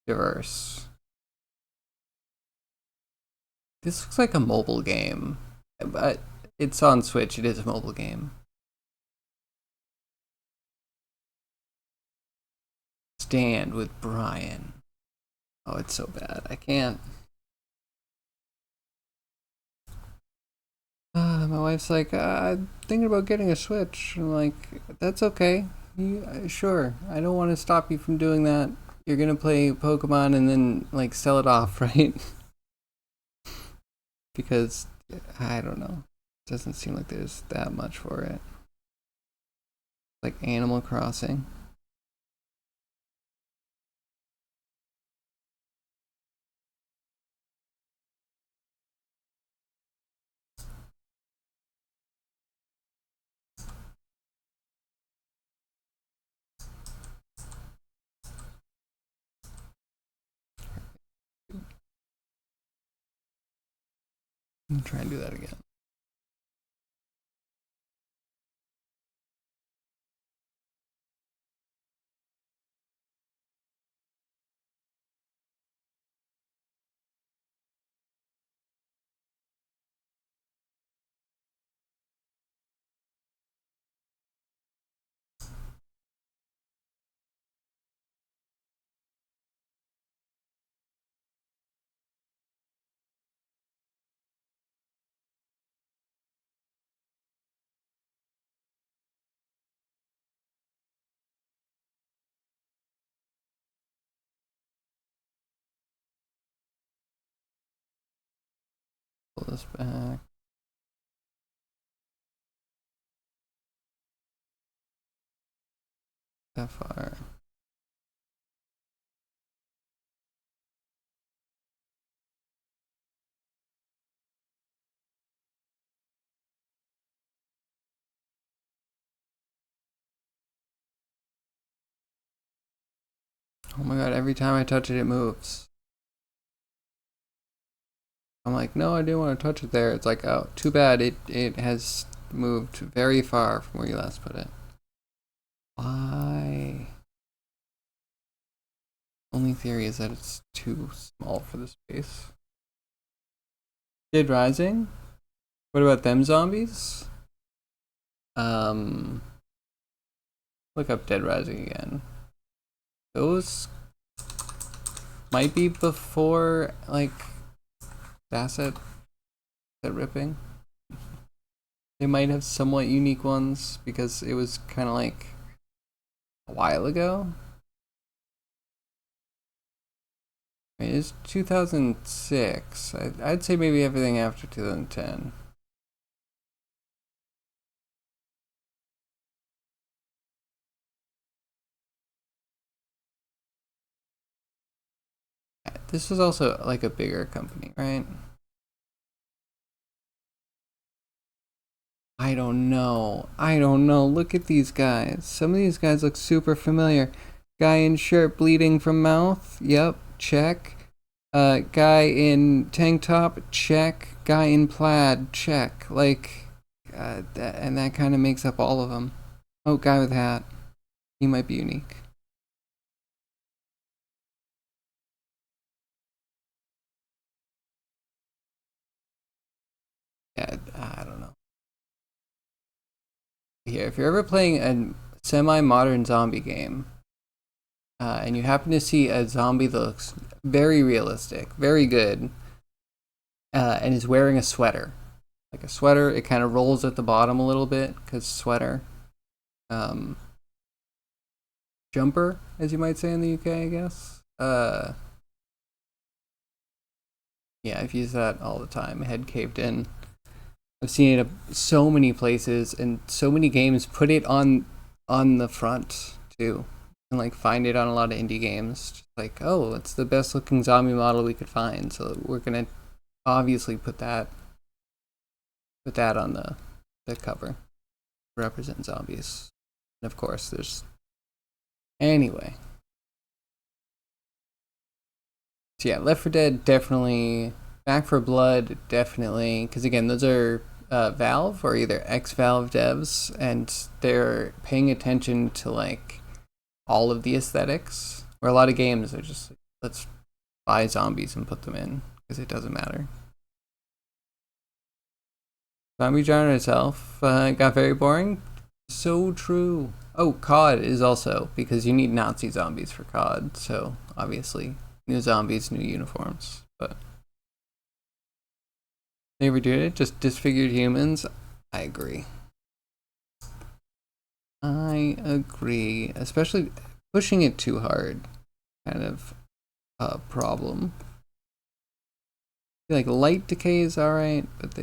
diverse. This looks like a mobile game, but it's on Switch. It is a mobile game. Stand with Brian. Oh, it's so bad. I can't. My wife's like, I'm thinking about getting a Switch. I'm like, that's okay. Sure. I don't want to stop you from doing that. You're gonna play Pokemon and then like sell it off, right? Because I don't know. It doesn't seem like there's that much for it. Like Animal Crossing. Let me try and do that again. Pull this back. That far. Oh my god, every time I touch it, it moves. I'm like, no, I didn't want to touch it there. It's like, oh, too bad. It has moved very far from where you last put it. Why? Only theory is that it's too small for the space. Dead Rising? What about them zombies? Look up Dead Rising again. Those might be before, like, asset ripping. They might have somewhat unique ones because it was kind of like a while ago. I mean, it's 2006. I'd say maybe everything after 2010. This was also like a bigger company, right? I don't know. I don't know. Look at these guys. Some of these guys look super familiar. Guy in shirt bleeding from mouth. Yep, check. Guy in tank top. Check. Guy in plaid. Check. Like, that kind of makes up all of them. Oh, guy with hat. He might be unique. Yeah, I don't know. Here, if you're ever playing a semi-modern zombie game, and you happen to see a zombie that looks very realistic, very good, and is wearing a sweater, like a sweater, it kind of rolls at the bottom a little bit because sweater, um, jumper, as you might say in the UK, I guess. Yeah, I've used that all the time. Head caved in. I've seen it so many places and so many games put it on the front too, and like find it on a lot of indie games. Just like, oh, it's the best looking zombie model we could find, so we're gonna obviously put that on the cover, represent zombies. And of course, there's anyway. So yeah, Left 4 Dead definitely. Back for Blood definitely, because again, those are Valve or either ex-Valve devs, and they're paying attention to like all of the aesthetics. Where a lot of games are just like, let's buy zombies and put them in because it doesn't matter. Zombie genre itself got very boring. So true. Oh, COD is also because you need Nazi zombies for COD, so obviously new zombies, new uniforms, but. They redoing it, just disfigured humans. I agree. I agree. Especially pushing it too hard. Kind of a problem. I feel like light decay is alright, but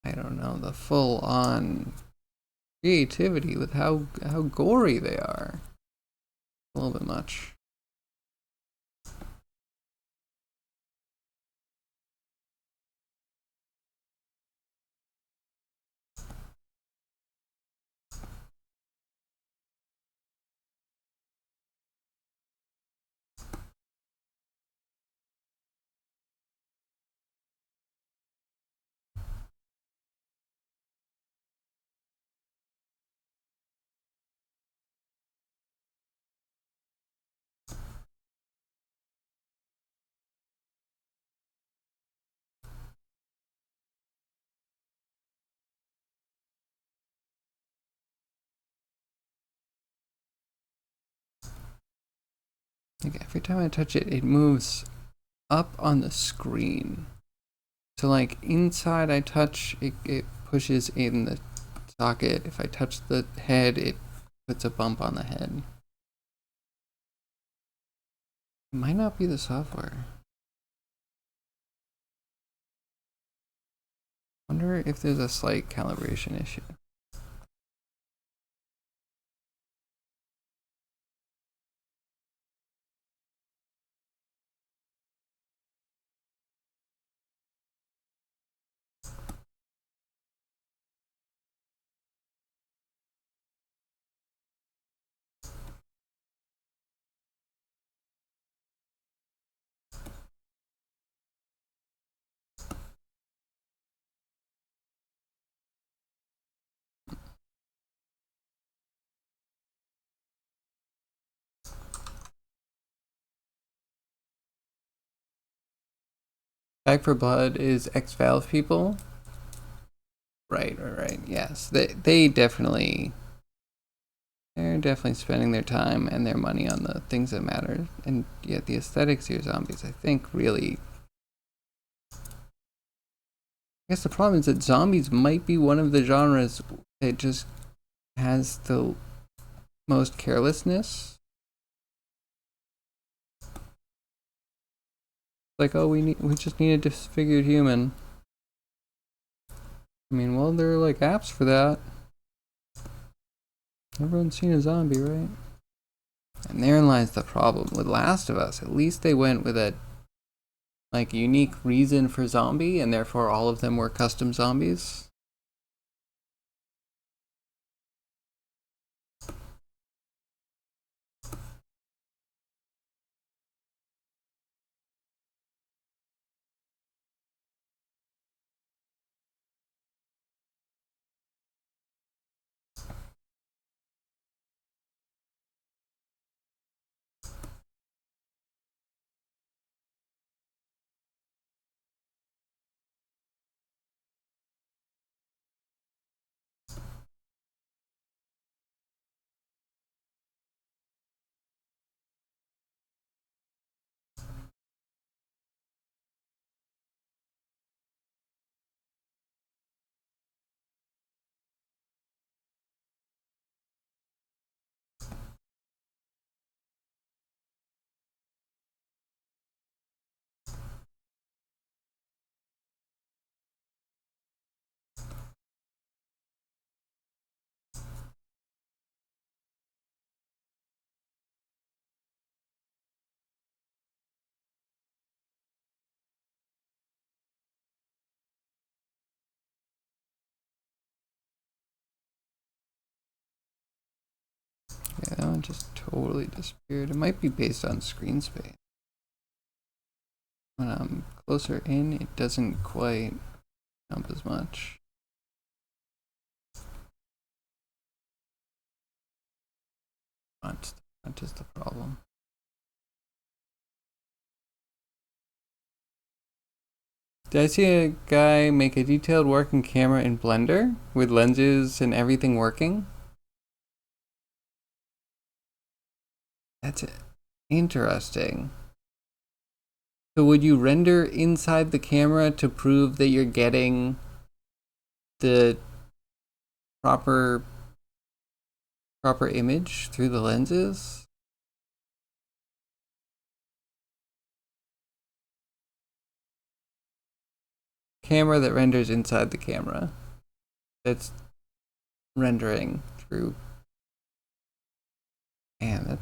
I don't know, the full on creativity with how gory they are. A little bit much. Like every time I touch it, it moves up on the screen. So like inside I touch, it pushes in the socket. If I touch the head, it puts a bump on the head. It might not be the software. Wonder if there's a slight calibration issue. Back for Blood is X-Valve people. Right. Yes, they're definitely spending their time and their money on the things that matter. And yet the aesthetics of your zombies, I think, really. I guess the problem is that zombies might be one of the genres that just has the most carelessness. Like, oh, we just need a disfigured human. I mean, well, there are like apps for that. Everyone's seen a zombie, right? And therein lies the problem with Last of Us. At least they went with a like unique reason for zombie, and therefore all of them were custom zombies. Yeah, that one just totally disappeared. It might be based on screen space. When I'm closer in, it doesn't quite jump as much. Front is the problem. Did I see a guy make a detailed working camera in Blender with lenses and everything working? That's interesting. So would you render inside the camera to prove that you're getting the proper image through the lenses? Camera that renders inside the camera. That's rendering through. Man,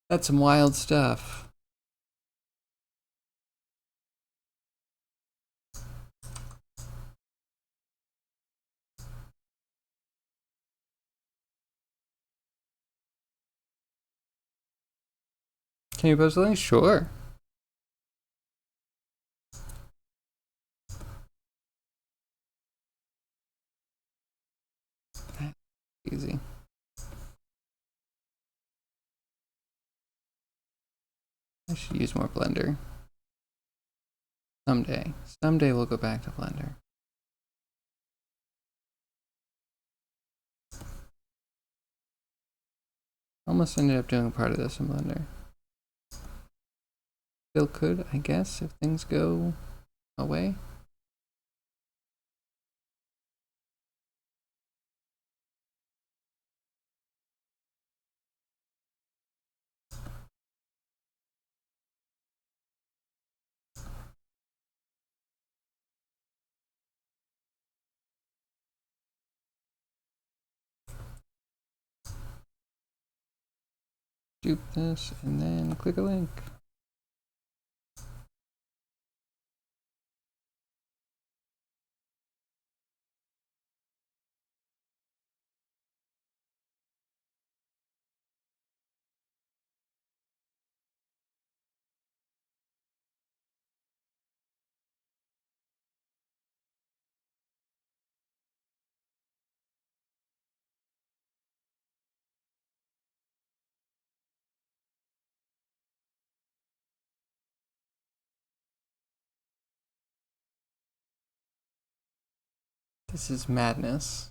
that's some wild stuff. Can you post a link? Sure. That's easy. I should use more Blender. Someday. Someday we'll go back to Blender. Almost ended up doing part of this in Blender. Still could, I guess, if things go away. Dupe this and then click a link. This is madness.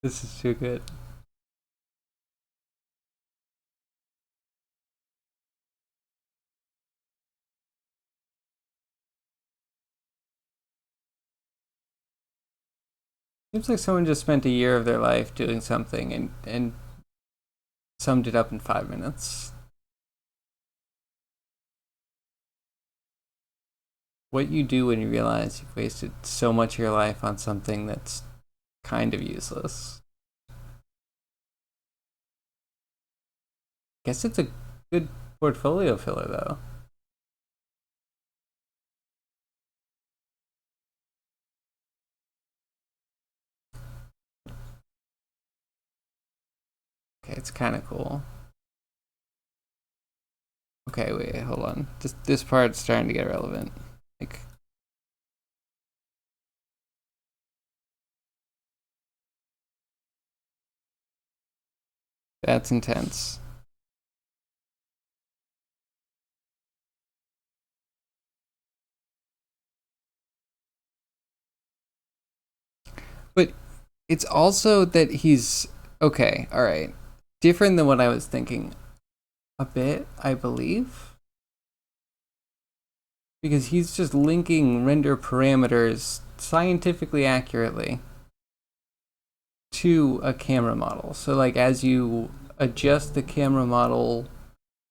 This is too good. Seems like someone just spent a year of their life doing something and summed it up in 5 minutes. What you do when you realize you've wasted so much of your life on something that's kind of useless. Guess it's a good portfolio filler, though. Okay, it's kind of cool. Okay, wait, hold on. This part's starting to get relevant. Like, that's intense. But it's also that he's okay, all right. Different than what I was thinking a bit, I believe. Because he's just linking render parameters scientifically accurately to a camera model. So like as you adjust the camera model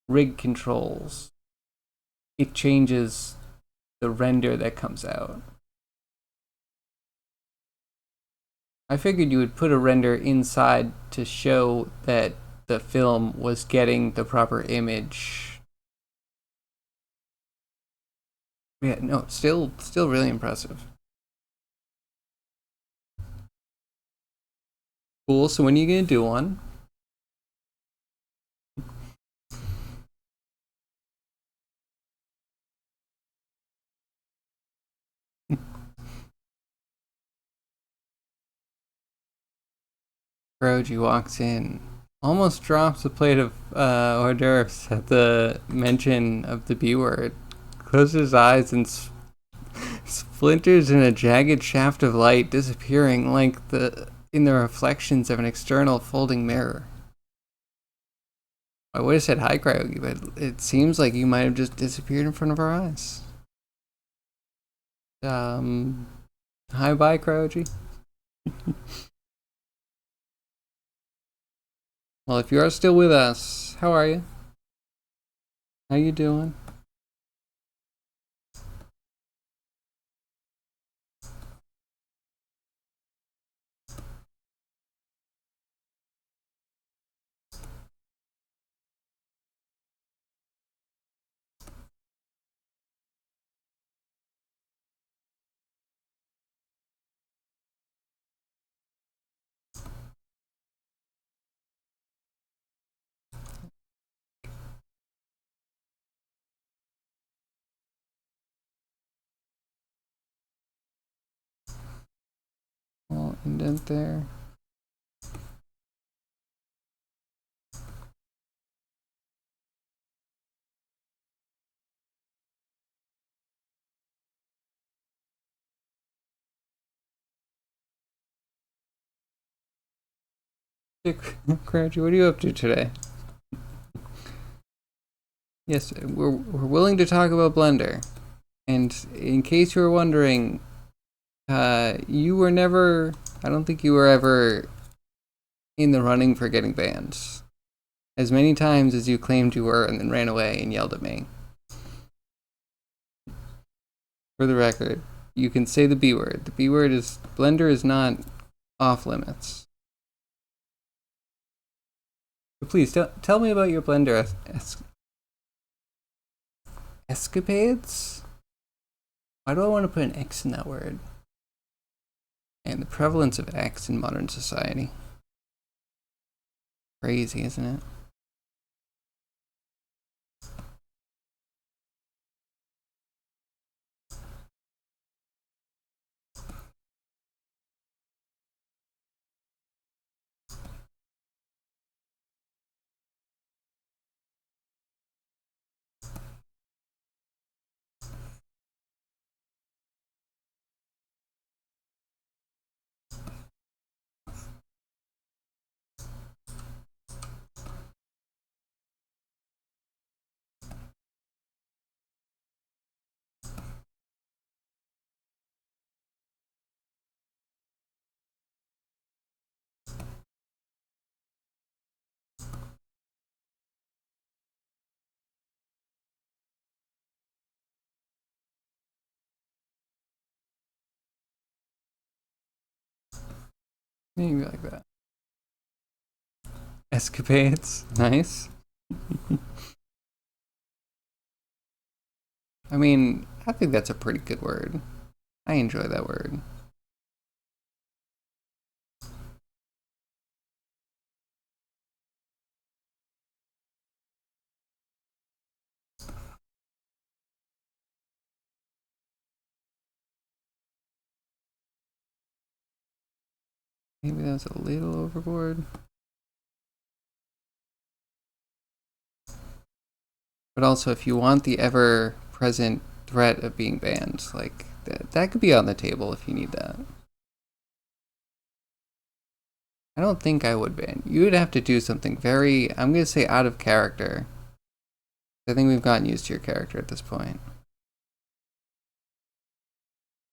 rig controls, it changes the render that comes out. I figured you would put a render inside to show that the film was getting the proper image. Yeah, no, still really impressive. Cool, so when are you gonna do one? Roji walks in, almost drops a plate of hors d'oeuvres at the mention of the B word, closes his eyes and splinters in a jagged shaft of light, disappearing like in the reflections of an external folding mirror. I would have said hi, Cryogi, but it seems like you might have just disappeared in front of our eyes. Hi, bye, Cryogy. Well, if you are still with us, how are you? How you doing? Small indent there. Cryogy, what are you up to today? Yes, we're willing to talk about Blender. And in case you were wondering, you were never, I don't think you were ever in the running for getting banned. As many times as you claimed you were and then ran away and yelled at me. For the record, you can say the B word. The B word is, Blender is not off limits. But please, tell me about your Blender escapades? Why do I want to put an X in that word? And the prevalence of X in modern society. Crazy, isn't it? Maybe like that. Escapades. Nice. I mean, I think that's a pretty good word. I enjoy that word. Maybe that's a little overboard. But also, if you want the ever present threat of being banned, like, that could be on the table if you need that. I don't think I would ban. You would have to do something very, I'm going to say, out of character. I think we've gotten used to your character at this point.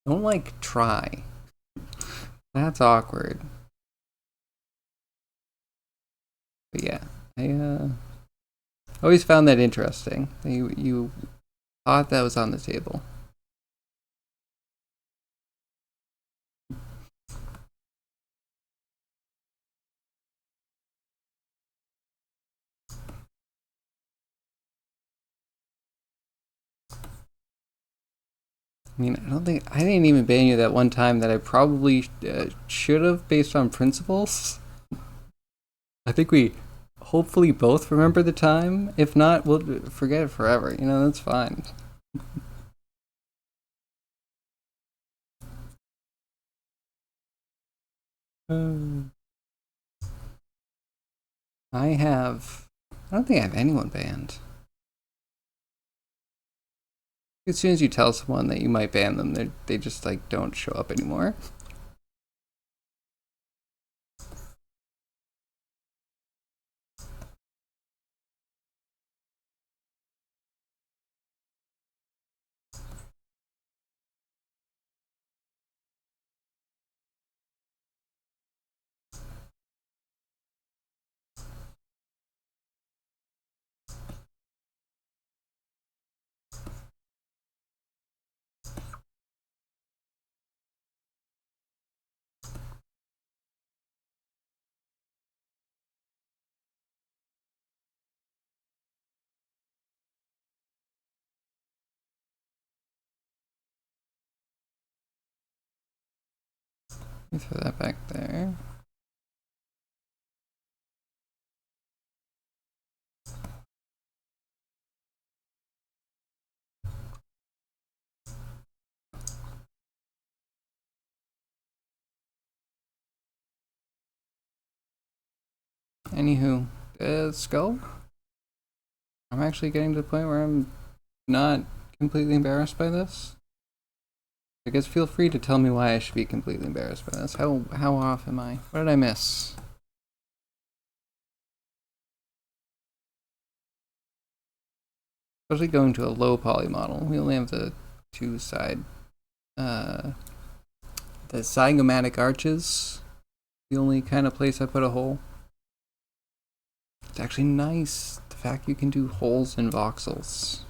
Don't, like, try. That's awkward. But yeah, I always found that interesting. You thought that was on the table. I mean, I didn't even ban you that one time that I probably should have based on principles. I think we hopefully both remember the time. If not, we'll forget it forever. You know, that's fine. Um, I don't think I have anyone banned. As soon as you tell someone that you might ban them, they just like don't show up anymore. me throw that back there. Anywho, Sculpt. I'm actually getting to the point where I'm not completely embarrassed by this. I guess feel free to tell me why I should be completely embarrassed by this. How off am I? What did I miss? Especially going to a low poly model. We only have the two side, the zygomatic arches. The only kind of place I put a hole. It's actually nice, the fact you can do holes in voxels.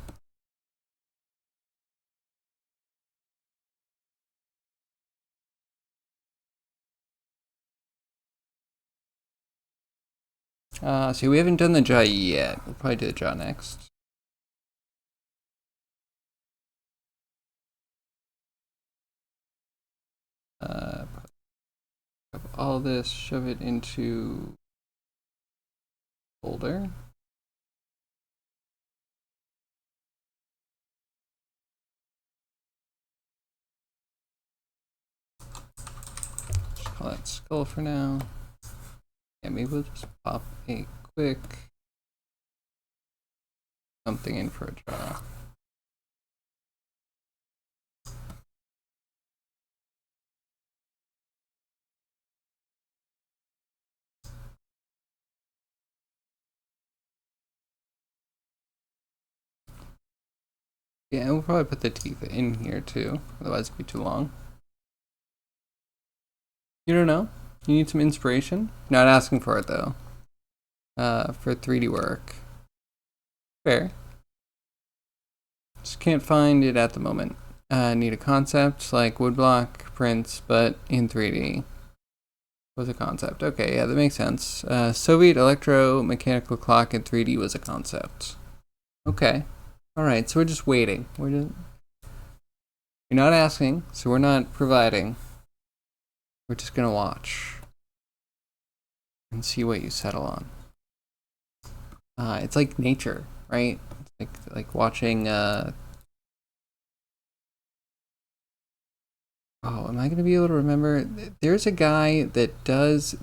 So we haven't done the jaw yet. We'll probably do the jaw next. All this, shove it into folder. Just call that skull for now. Yeah, maybe we'll just pop a quick something in for a draw. Yeah, and we'll probably put the teeth in here too, otherwise it'd be too long. You don't know? You need some inspiration? Not asking for it though. For 3D work. Fair. Just can't find it at the moment. Need a concept like woodblock prints, but in 3D. Was a concept. Okay, yeah, that makes sense. Soviet electromechanical clock in 3D was a concept. Okay. Alright, so we're just waiting. You're not asking, so we're not providing. We're just gonna watch. And see what you settle on. It's like nature, right? It's like watching oh, am I gonna be able to remember? There's a guy that does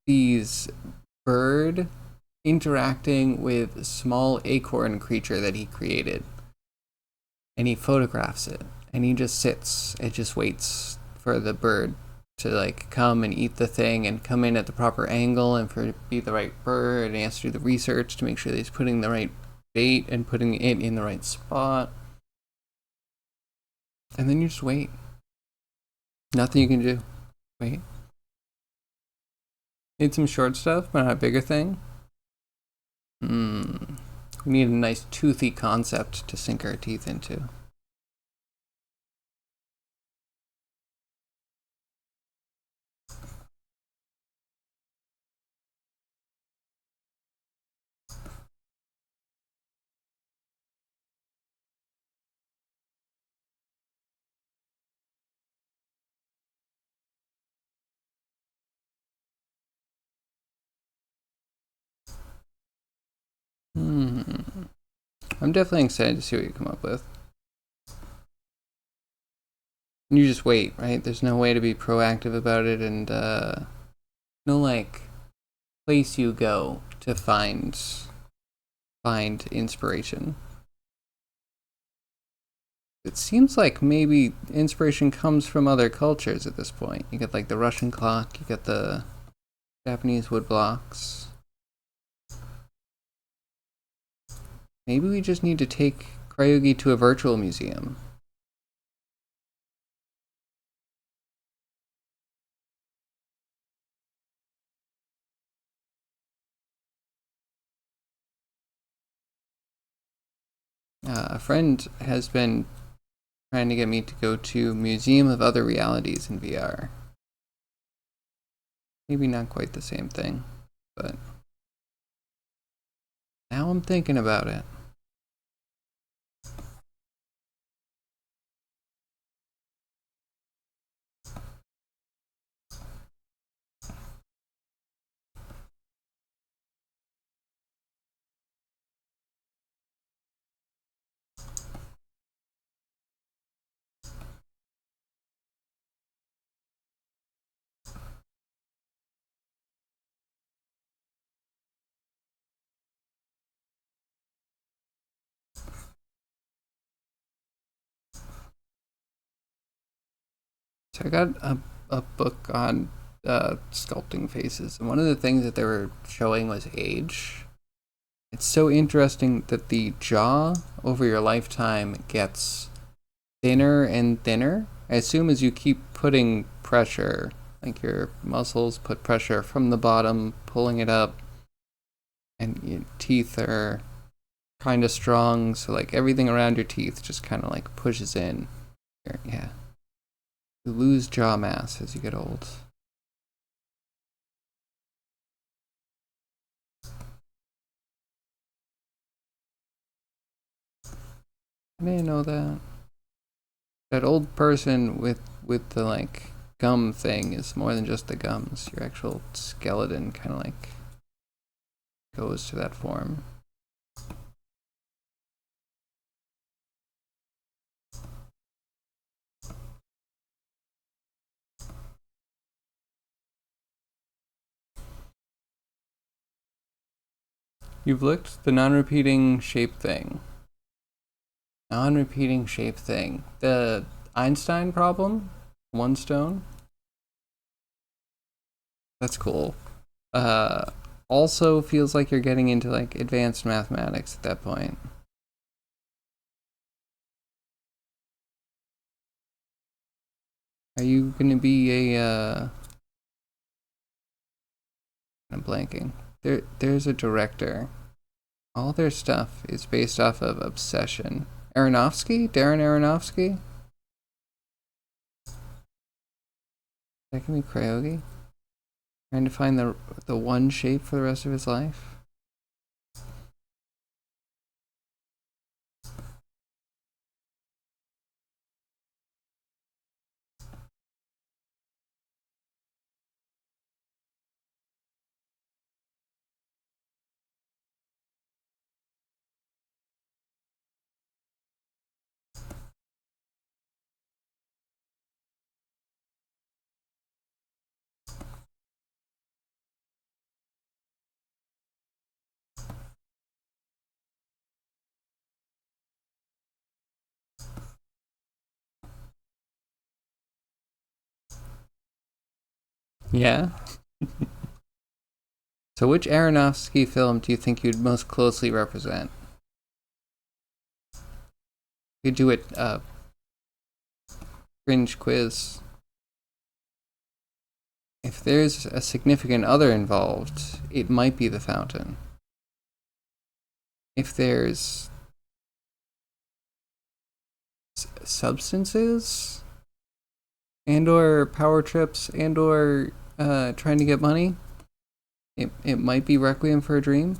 these bird interacting with a small acorn creature that he created. And he photographs it. And he just sits and just waits for the bird to like come and eat the thing and come in at the proper angle and for it to be the right bird, and he has to do the research to make sure that he's putting the right bait and putting it in the right spot. And then you just wait. Nothing you can do. Wait. Need some short stuff, but not a bigger thing. We need a nice toothy concept to sink our teeth into. I'm definitely excited to see what you come up with. You just wait, right? There's no way to be proactive about it, and no like place you go to find inspiration. It seems like maybe inspiration comes from other cultures at this point. You get like the Russian clock, you get the Japanese wood blocks. Maybe we just need to take Cryugi to a virtual museum. A friend has been trying to get me to go to Museum of Other Realities in VR. Maybe not quite the same thing, but now I'm thinking about it. So I got a book on sculpting faces, and one of the things that they were showing was age. It's so interesting that the jaw over your lifetime gets thinner and thinner. I assume as you keep putting pressure, like your muscles put pressure from the bottom, pulling it up, and your teeth are kind of strong, so like everything around your teeth just kind of like pushes in. Yeah. You lose jaw mass as you get old. I didn't know that. That old person with the like gum thing is more than just the gums. Your actual skeleton kind of like goes to that form. You've looked the non-repeating shape thing. Non-repeating shape thing. The Einstein problem? One stone? That's cool. Uh, Also feels like you're getting into like advanced mathematics at that point. Are you gonna be I'm blanking. There's a director. All their stuff is based off of Obsession. Aronofsky? Darren Aronofsky? That can be Craigie. Trying to find the one shape for the rest of his life. Yeah. So which Aronofsky film do you think you'd most closely represent? You do it cringe quiz. If there's a significant other involved, it might be the fountain. If there's substances and or power trips and or trying to get money, it might be Requiem for a Dream.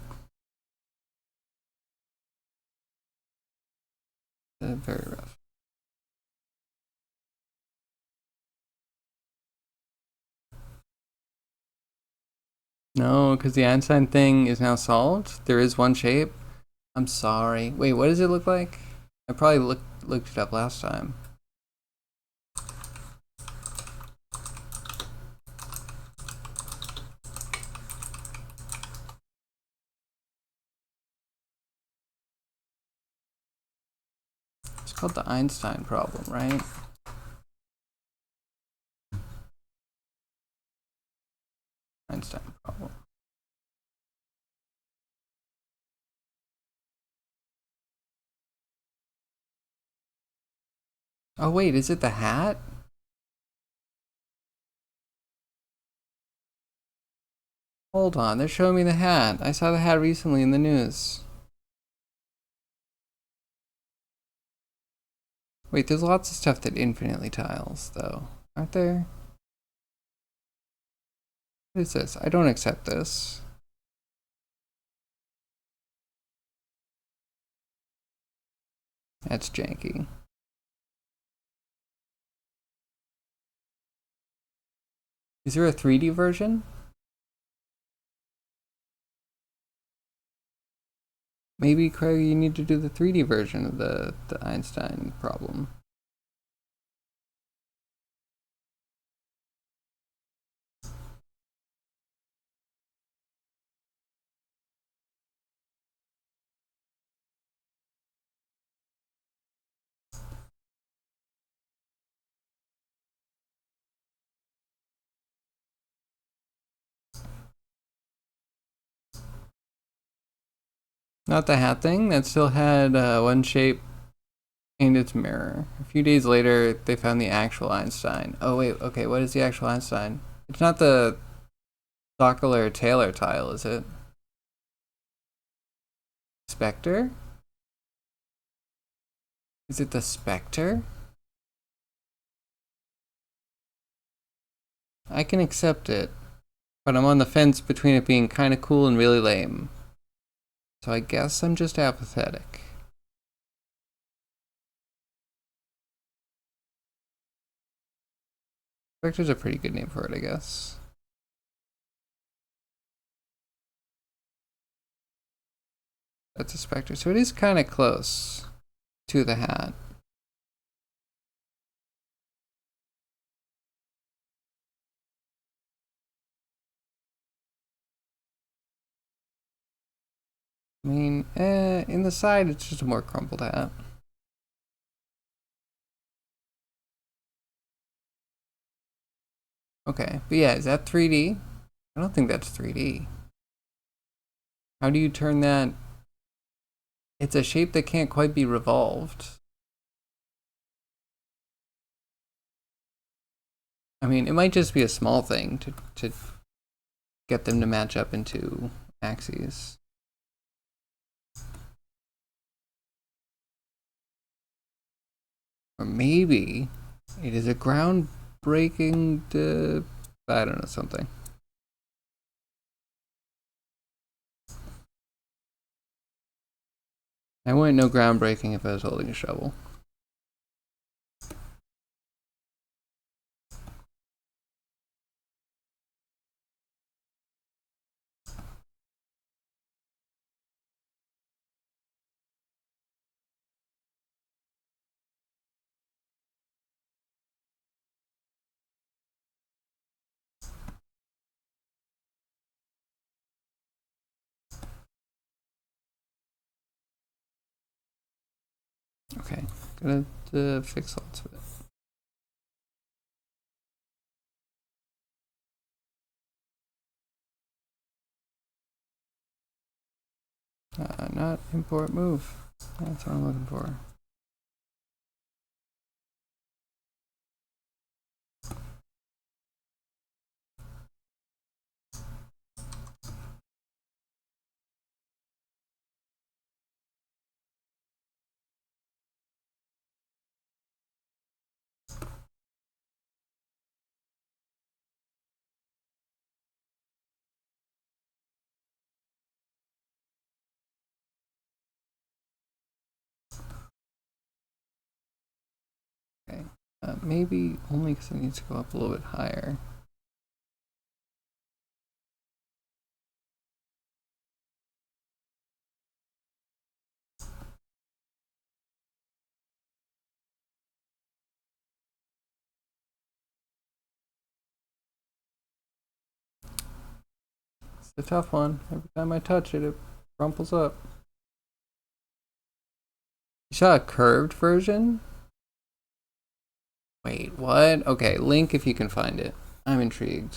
Very rough. No, because the Einstein thing is now solved. There is one shape. I'm sorry. Wait, what does it look like? I probably looked it up last time. It's called the Einstein problem, right? Einstein problem. Oh wait, is it the hat? Hold on, they're showing me the hat. I saw the hat recently in the news. Wait, there's lots of stuff that infinitely tiles, though. Aren't there? What is this? I don't accept this. That's janky. Is there a 3D version? Maybe, Craig, you need to do the 3D version of the Einstein problem. Not the hat thing. That still had one shape and its mirror. A few days later, they found the actual Einstein. Oh wait, okay, what is the actual Einstein? It's not the Sockler-Taylor tile, is it? Spectre? Is it the Spectre? I can accept it, but I'm on the fence between it being kind of cool and really lame. So I guess I'm just apathetic. Spectre's a pretty good name for it, I guess. That's a Spectre, so it is kind of close to the hat. I mean, in the side, it's just a more crumpled hat. Okay, but yeah, is that 3D? I don't think that's 3D. How do you turn that? It's a shape that can't quite be revolved. I mean, it might just be a small thing to get them to match up into axes. Or maybe it is a groundbreaking, I don't know, something. I wouldn't know groundbreaking if I was holding a shovel. Okay, gonna fix lots of it. Not import move. That's what I'm looking for. Okay, maybe only because it needs to go up a little bit higher. It's a tough one. Every time I touch it, it crumples up. You saw a curved version? Wait, what? Okay, link if you can find it. I'm intrigued.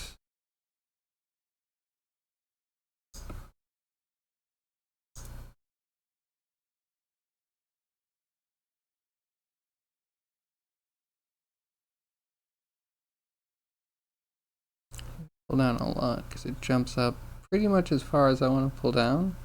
Pull down a lot because it jumps up pretty much as far as I want to pull down.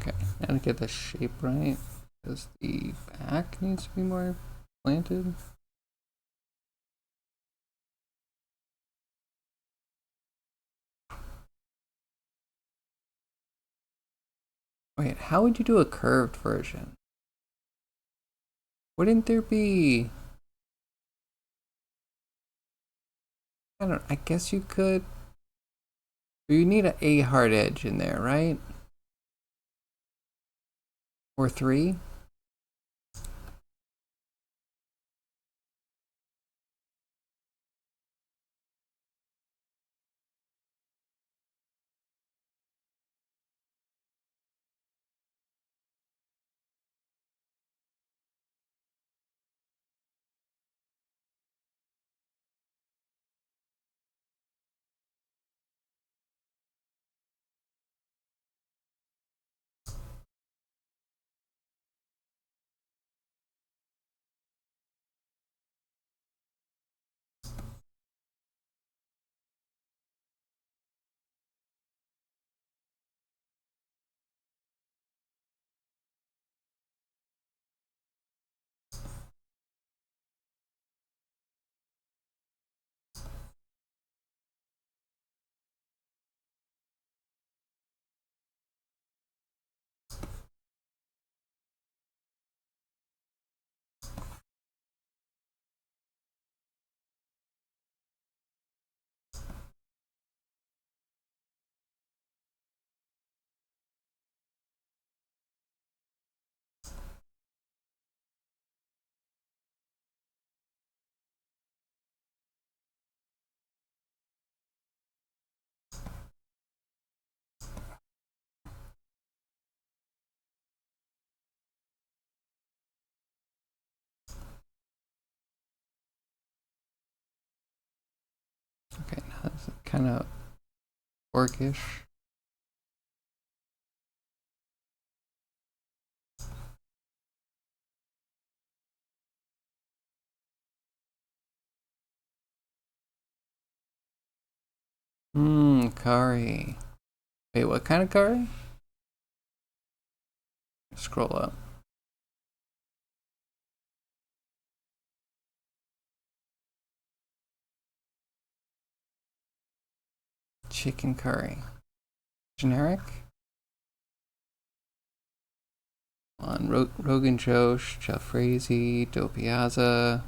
Okay, now to get the shape right, because the back needs to be more planted. Wait, how would you do a curved version? Wouldn't there be... I guess you could. You need a hard edge in there, right? Or three? Okay, now that's kind of orcish. Curry. Wait, what kind of curry? Scroll up. Chicken curry. Generic? On Rogan Josh, Jalfrezi, Dopiazza.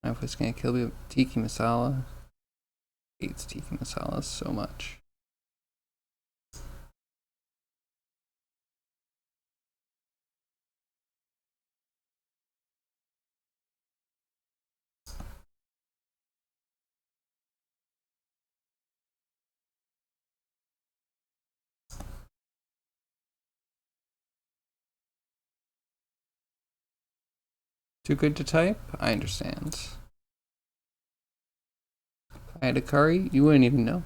I was gonna kill me with tiki masala. Hates tiki masala so much. Too good to type? I understand. If I had a curry, you wouldn't even know.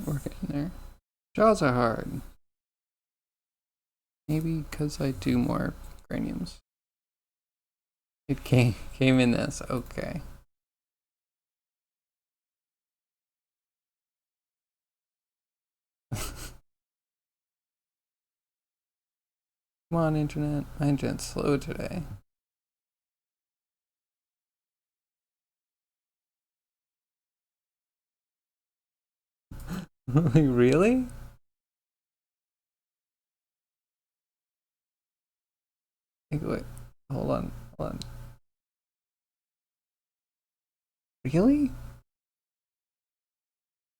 We're getting there. Jaws are hard. Maybe because I do more craniums. It came in this. Okay. Come on, internet. My internet's slow today. Really? Wait, hold on. Really?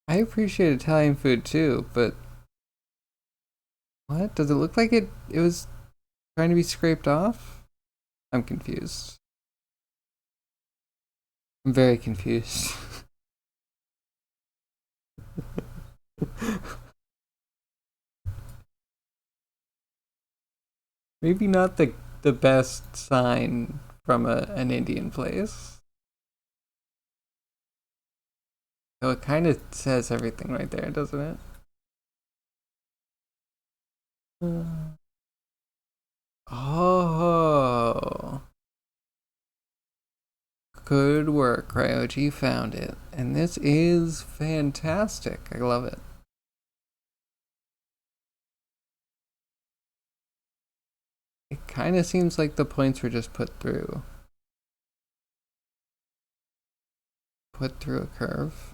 I appreciate Italian food too, but what? Does it look like it was trying to be scraped off? I'm confused. I'm very confused. Maybe not the best sign from an Indian place. So it kind of says everything right there, doesn't it? Oh. Good work, Ryoji found it. And this is fantastic. I love it. It kind of seems like the points were just put through. Put through a curve.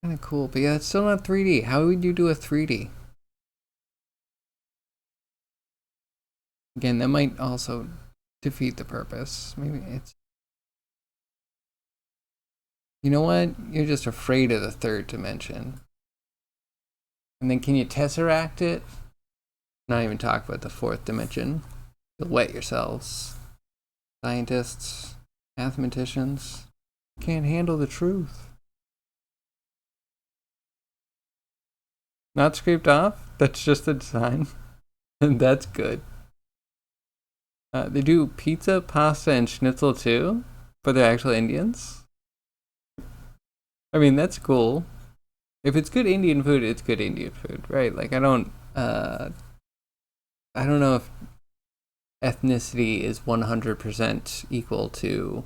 Kind of cool, but yeah, it's still not 3D. How would you do a 3D? Again, that might also defeat the purpose. Maybe it's... You know what? You're just afraid of the third dimension. And then can you tesseract it? Not even talk about the fourth dimension. You'll wet yourselves. Scientists, mathematicians can't handle the truth. Not scraped off? That's just the design. And that's good. They do pizza, pasta, and schnitzel too, but they're actual Indians. I mean, that's cool. If it's good Indian food, it's good Indian food, right? Like I don't know if ethnicity is 100% equal to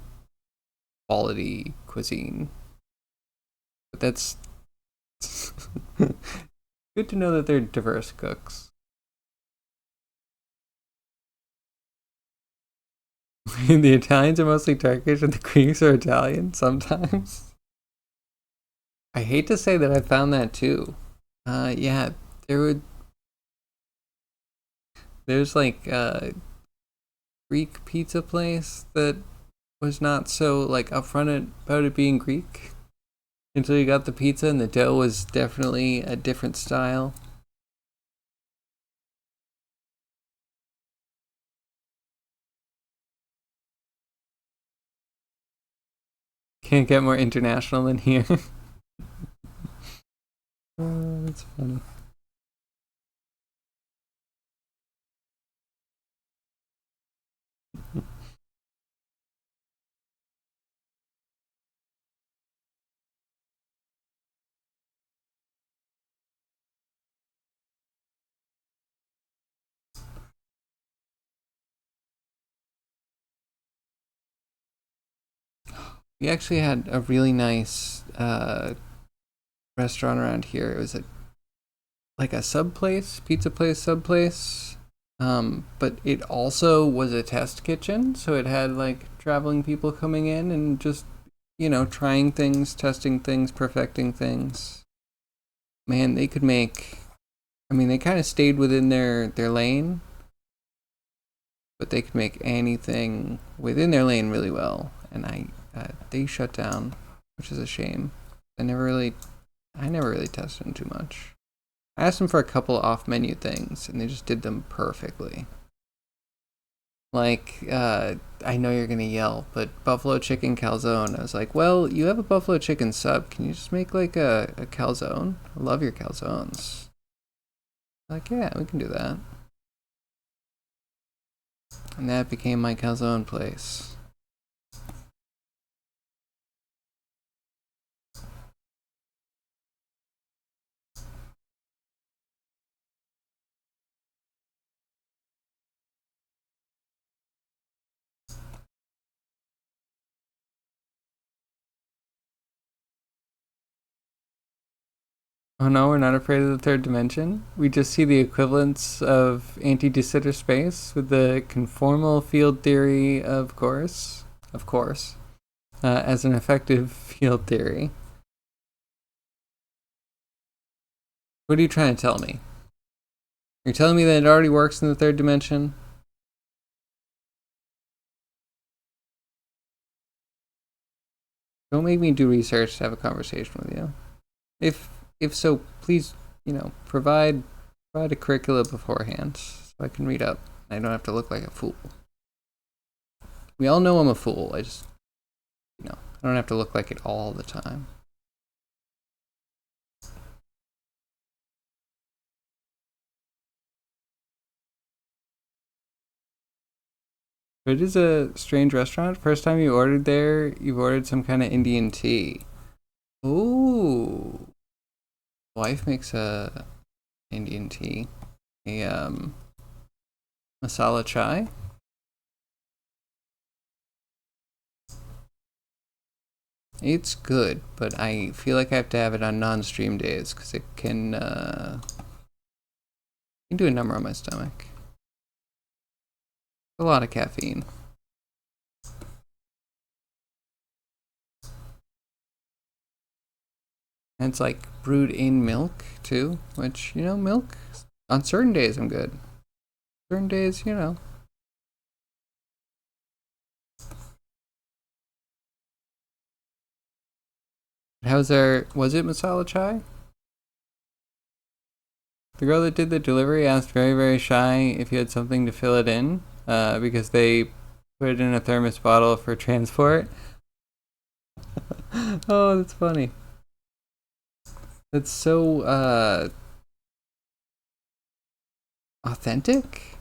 quality cuisine, but that's good to know that they're diverse cooks. The Italians are mostly Turkish and the Greeks are Italian sometimes. I hate to say that I found that too. Yeah, there's like a Greek pizza place that was not so like upfront about it being Greek until you got the pizza and the dough was definitely a different style. Can't get more international than here. Oh, that's funny. We actually had a really nice restaurant around here. It was like a sub place, pizza place, sub place. But it also was a test kitchen, so it had like traveling people coming in and just trying things, testing things, perfecting things. Man, they could make. I mean, they kind of stayed within their lane, but they could make anything within their lane really well. And they shut down, which is a shame. I never really tested them too much. I asked them for a couple off menu things, and they just did them perfectly. Like, I know you're gonna yell, but buffalo chicken calzone. I was like, well, you have a buffalo chicken sub. Can you just make like a calzone? I love your calzones. Like, yeah, we can do that. And that became my calzone place. Oh no, we're not afraid of the third dimension. We just see the equivalence of anti-de Sitter space with the conformal field theory, of course, as an effective field theory. What are you trying to tell me? You're telling me that it already works in the third dimension? Don't make me do research to have a conversation with you. If so, please, provide a curricula beforehand so I can read up. I don't have to look like a fool. We all know I'm a fool. I just, I don't have to look like it all the time. But it is a strange restaurant. First time you ordered there, you've ordered some kind of Indian tea. Ooh. Wife makes a Indian tea. A masala chai. It's good, but I feel like I have to have it on non-stream days because it can do a number on my stomach. A lot of caffeine. And it's like brewed in milk too, which, milk on certain days I'm good. Certain days, was it masala chai? The girl that did the delivery asked very, very shy if you had something to fill it in, because they put it in a thermos bottle for transport. Oh, that's funny. That's so, authentic?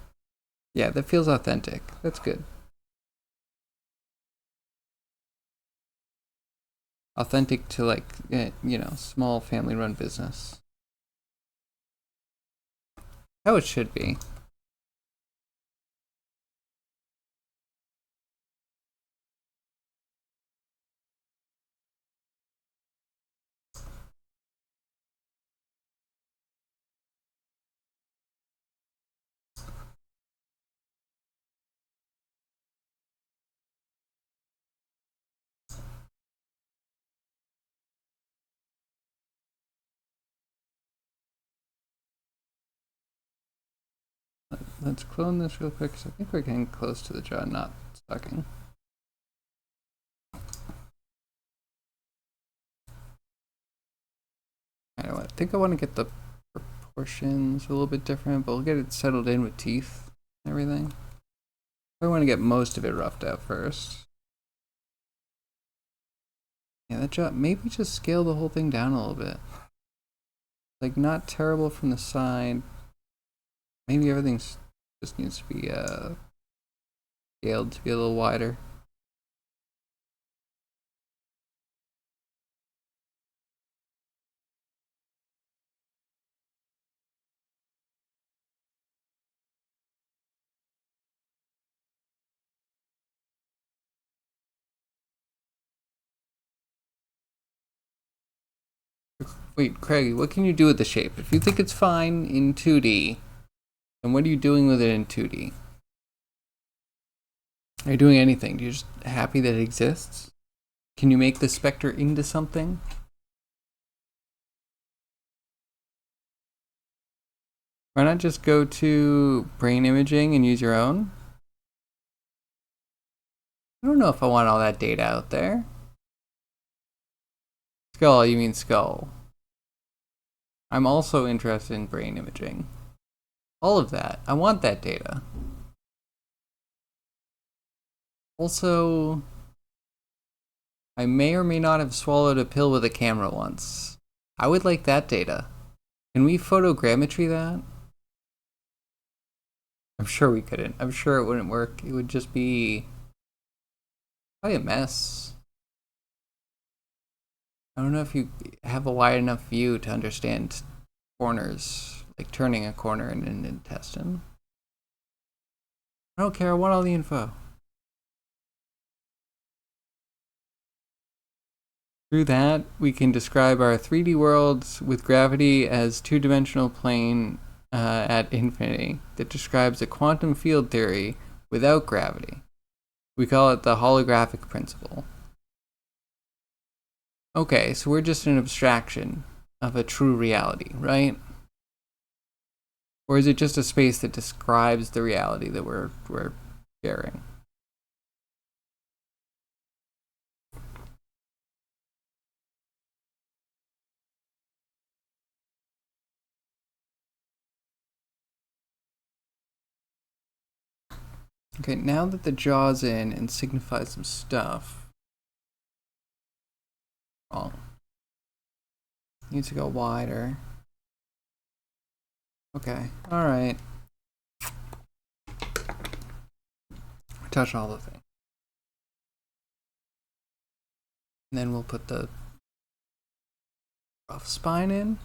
Yeah, that feels authentic. That's good. Authentic to, like, small family-run business. How it should be. Let's clone this real quick, because I think we're getting close to the jaw not sucking. I think I want to get the proportions a little bit different, but we'll get it settled in with teeth and everything. I want to get most of it roughed out first. Yeah, that jaw, maybe just scale the whole thing down a little bit. Like, not terrible from the side. Maybe everything just needs to be scaled to be a little wider. Wait, Craig, what can you do with the shape? If you think it's fine in 2D, then what are you doing with it in 2D? Are you doing anything? Are you just happy that it exists? Can you make the specter into something? Why not just go to brain imaging and use your own? I don't know if I want all that data out there. Skull, you mean skull. I'm also interested in brain imaging. All of that. I want that data. Also, I may or may not have swallowed a pill with a camera once. I would like that data. Can we photogrammetry that? I'm sure we couldn't. I'm sure it wouldn't work. It would just be probably a mess. I don't know if you have a wide enough view to understand corners, like turning a corner in an intestine. I don't care. I want all the info. Through that, we can describe our 3D worlds with gravity as two-dimensional plane at infinity that describes a quantum field theory without gravity. We call it the holographic principle. Okay, so we're just an abstraction of a true reality, right? Or is it just a space that describes the reality that we're sharing? Okay, now that the jaw's in and signifies some stuff. Wrong. Needs to go wider. Okay, alright. Touch all the things. And then we'll put the rough spine in.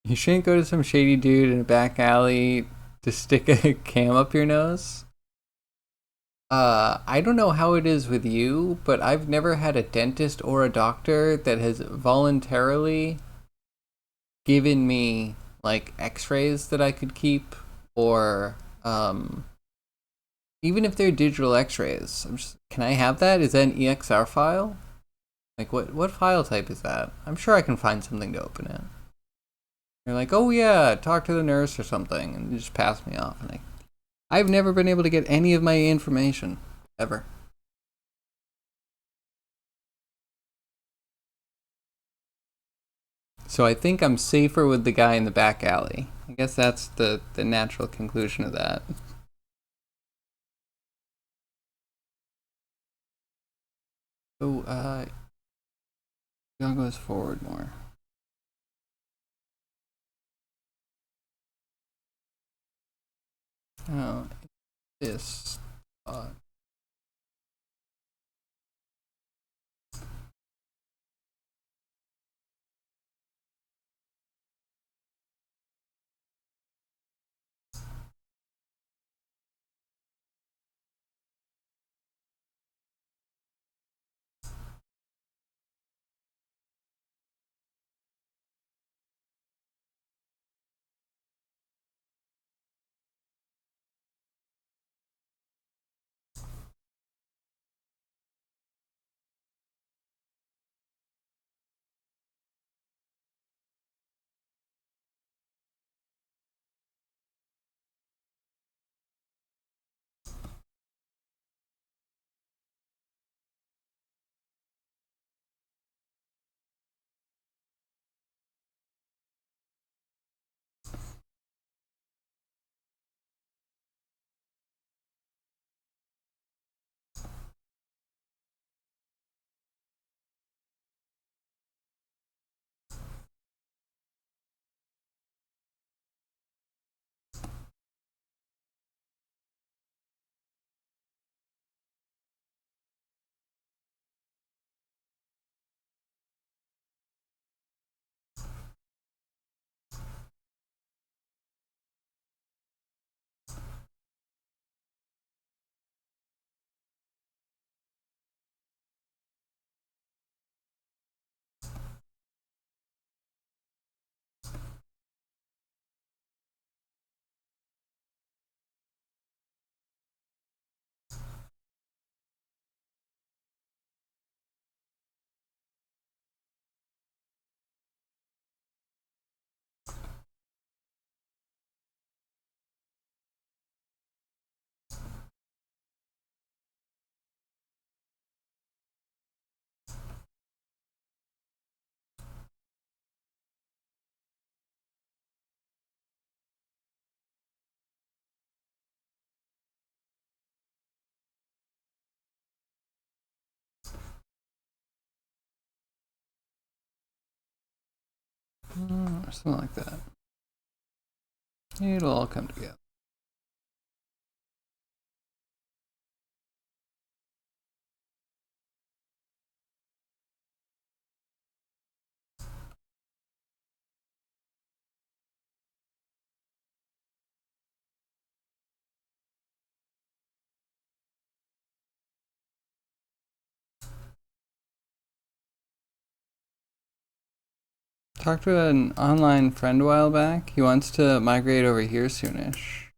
You shouldn't go to some shady dude in a back alley to stick a cam up your nose. I don't know how it is with you, but I've never had a dentist or a doctor that has voluntarily given me like x-rays that I could keep, or even if they're digital x-rays. Can I have that? Is that an EXR file? Like what file type is that? I'm sure I can find something to open it. You're like, oh yeah, talk to the nurse or something, and you just pass me off, and I've never been able to get any of my information, ever. So I think I'm safer with the guy in the back alley. I guess that's the natural conclusion of that. Oh, John goes forward more. Oh, this. Something like that. It'll all come together. Talked to an online friend a while back. He wants to migrate over here soonish.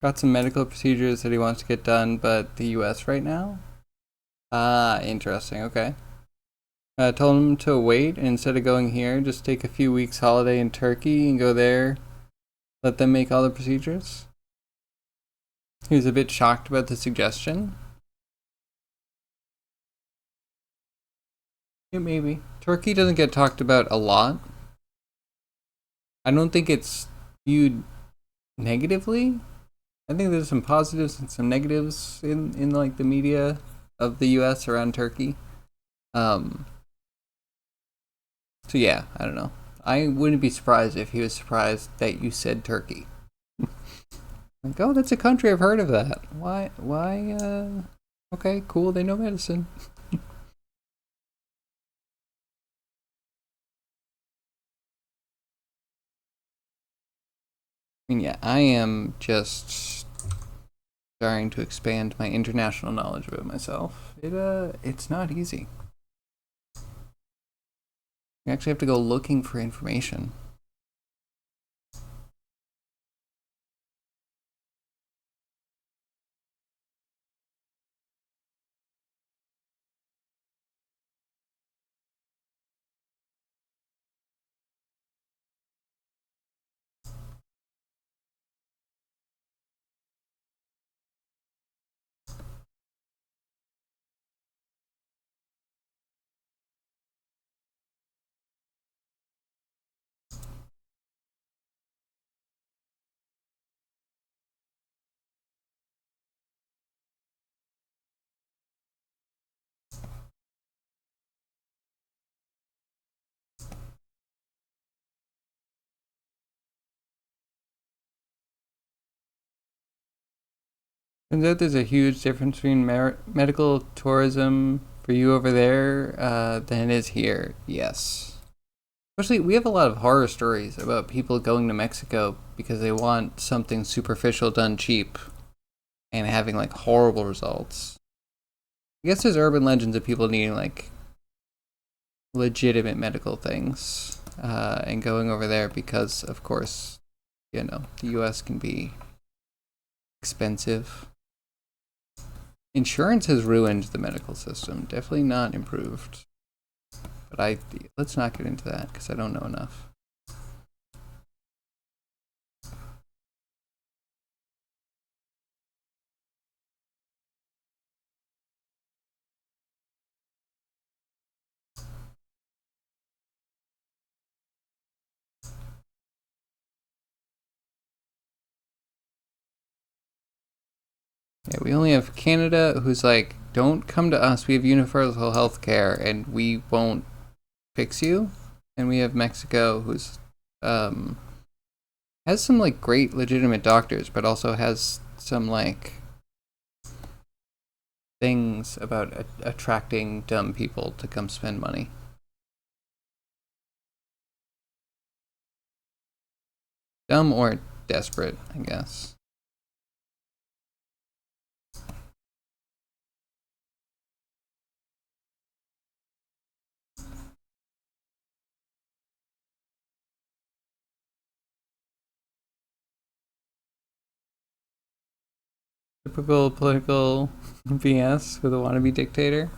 Got some medical procedures that he wants to get done, but the US right now? Ah, interesting. Okay. Told him to wait, and instead of going here, just take a few weeks holiday in Turkey and go there. Let them make all the procedures. He was a bit shocked about the suggestion. Yeah, maybe. Turkey doesn't get talked about a lot. I don't think it's viewed negatively. I think there's some positives and some negatives in like the media of the U.S. around Turkey. Um, so yeah, I don't know. I wouldn't be surprised if he was surprised that you said Turkey. Like, oh, that's a country. I've heard of that. Why? Why? Okay, cool. They know medicine. I mean, yeah, I am just starting to expand my international knowledge about myself. It's not easy. You actually have to go looking for information. Turns out there's a huge difference between medical tourism for you over there than it is here. Yes. Especially, we have a lot of horror stories about people going to Mexico because they want something superficial done cheap and having like horrible results. I guess there's urban legends of people needing like legitimate medical things and going over there because, of course, the U.S. can be expensive. Insurance has ruined the medical system. Definitely not improved. But let's not get into that because I don't know enough. Yeah, we only have Canada, who's like, don't come to us. We have universal health care, and we won't fix you. And we have Mexico, who's has some like great legitimate doctors, but also has some like things about attracting dumb people to come spend money. Dumb or desperate, I guess. Typical political BS with a wannabe dictator.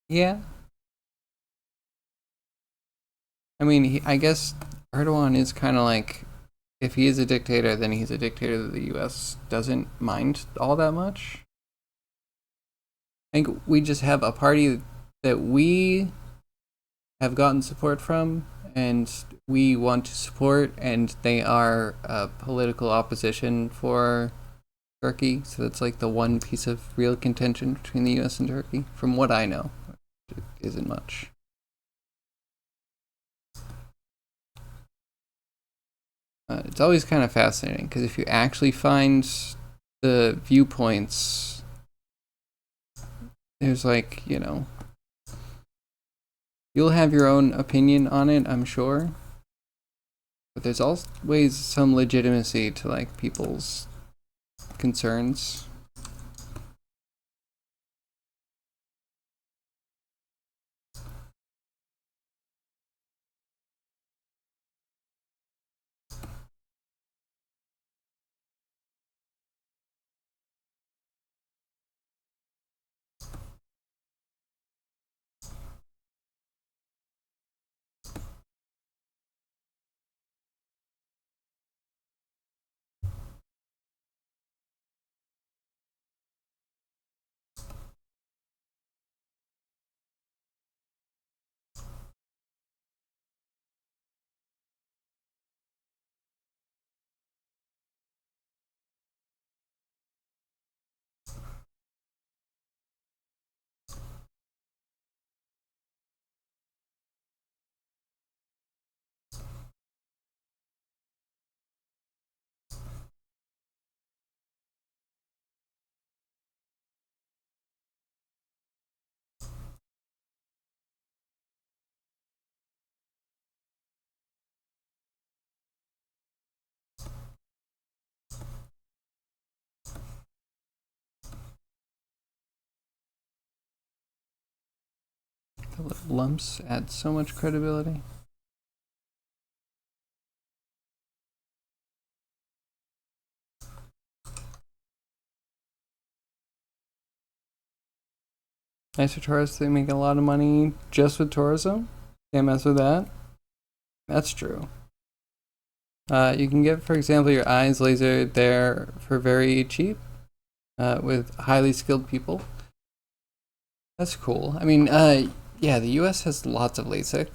Yeah, I mean, I guess Erdogan is kind of like, if he is a dictator, then he's a dictator that the U.S. doesn't mind all that much. I think we just have a party that we have gotten support from, and we want to support, and they are a political opposition for Turkey. So that's like the one piece of real contention between the U.S. and Turkey, from what I know. It isn't much. It's always kind of fascinating because if you actually find the viewpoints, there's like, you'll have your own opinion on it, I'm sure. But there's always some legitimacy to like people's concerns. The little lumps add so much credibility. Nice for tourists. They make a lot of money just with tourism. Can't mess with that. That's true. You can get, for example, your eyes lasered there for very cheap with highly skilled people. That's cool. I mean, yeah, the US has lots of LASIK.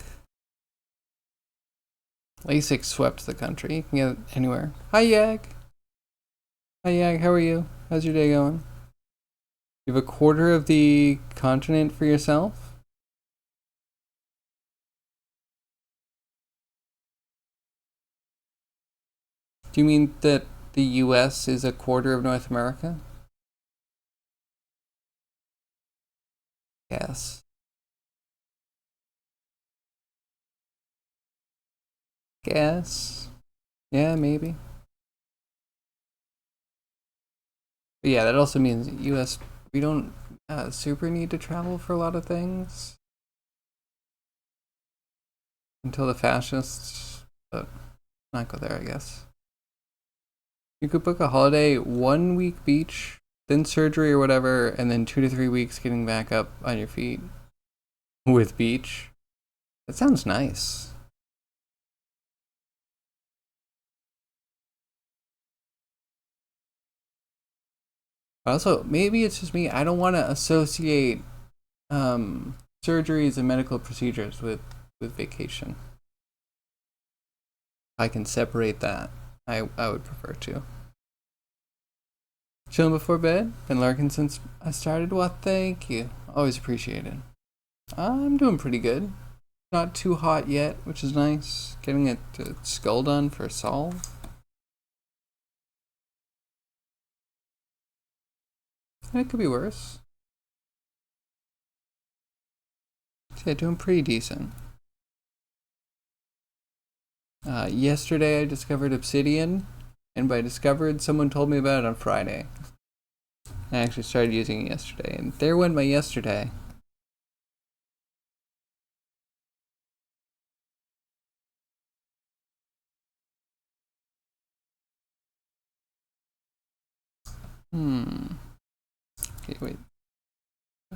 LASIK swept the country. You can get it anywhere. Hi, Yag. Hi, Yag. How are you? How's your day going? You have a quarter of the continent for yourself? Do you mean that the US is a quarter of North America? Yes. Guess. Yeah, maybe. But yeah, that also means US, we don't super need to travel for a lot of things until the fascists, but not go there, I guess. You could book a holiday, 1 week beach, then surgery or whatever, and then 2 to 3 weeks getting back up on your feet with beach. That sounds nice. Also, maybe it's just me. I don't want to associate surgeries and medical procedures with vacation. I can separate that. I would prefer to. Chilling before bed? Been lurking since I started? Well, thank you. Always appreciate it. I'm doing pretty good. Not too hot yet, which is nice. Getting a skull done for Sol. It could be worse. Yeah, doing pretty decent. Yesterday I discovered Obsidian, and by discovered, someone told me about it on Friday. I actually started using it yesterday, and there went my yesterday. Okay, wait.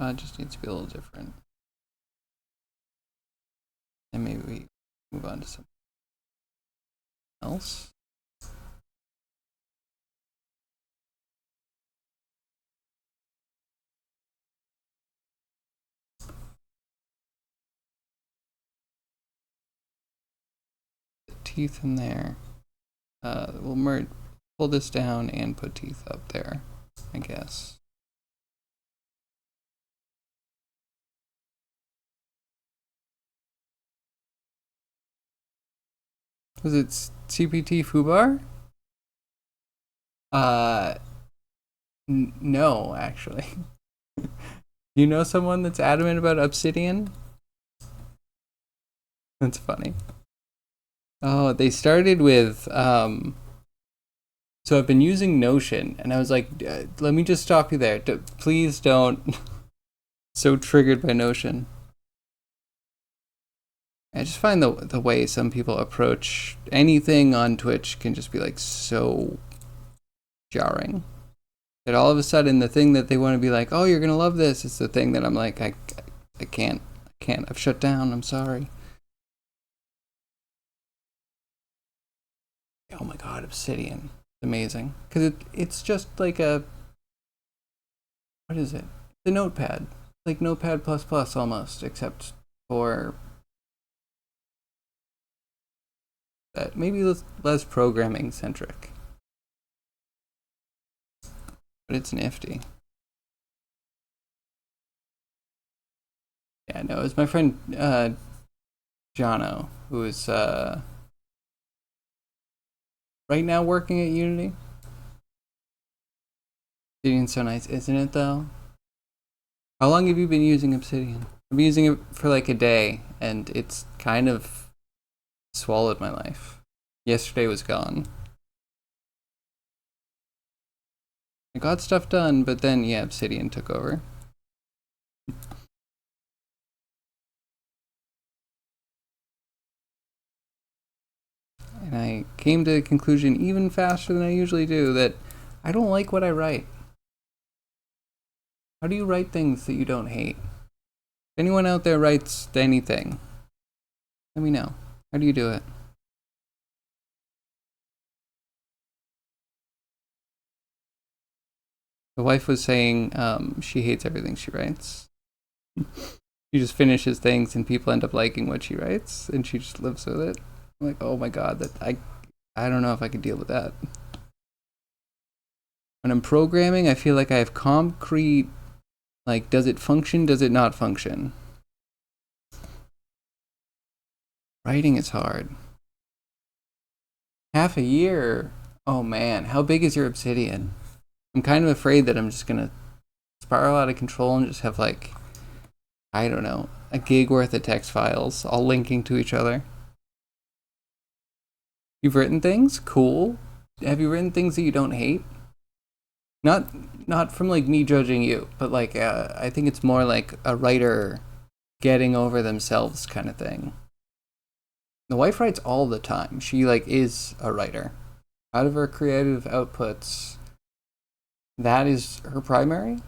It just needs to be a little different. And maybe we move on to something else. The teeth in there. We'll pull this down and put teeth up there, I guess. Was it CPT Fubar? No, actually. You know someone that's adamant about Obsidian? That's funny. Oh, they started with so I've been using Notion, and I was like, let me just stop you there. Please don't. So triggered by Notion. I just find the way some people approach anything on Twitch can just be like so jarring. That all of a sudden the thing that they want to be like, oh, you're gonna love this, is the thing that I'm like, I can't. I've shut down. I'm sorry. Oh my god, Obsidian, amazing, because it's just like a, what is it? The Notepad, like Notepad plus plus almost, except for that maybe less programming centric, but it's nifty. Yeah, no, it was my friend Jono, who is right now working at Unity. Obsidian's so nice, isn't it though? How long have you been using Obsidian? I've been using it for like a day, and it's kind of swallowed my life. Yesterday was gone. I got stuff done, but then, yeah, Obsidian took over. and I came to the conclusion even faster than I usually do that I don't like what I write. How do you write things that you don't hate? If anyone out there writes anything, let me know. How do you do it? The wife was saying she hates everything she writes. She just finishes things and people end up liking what she writes, and she just lives with it. I'm like, oh my god, that I don't know if I could deal with that. When I'm programming, I feel like I have concrete, like, does it function, does it not function? Writing is hard. Half a year? Oh man, how big is your Obsidian? I'm kind of afraid that I'm just gonna spiral out of control and just have, like, I don't know, a gig worth of text files all linking to each other. You've written things? Cool. Have you written things that you don't hate? Not from, like, me judging you, but, like, I think it's more like a writer getting over themselves kind of thing. The wife writes all the time. She, like, is a writer. Out of her creative outputs, that is her primary.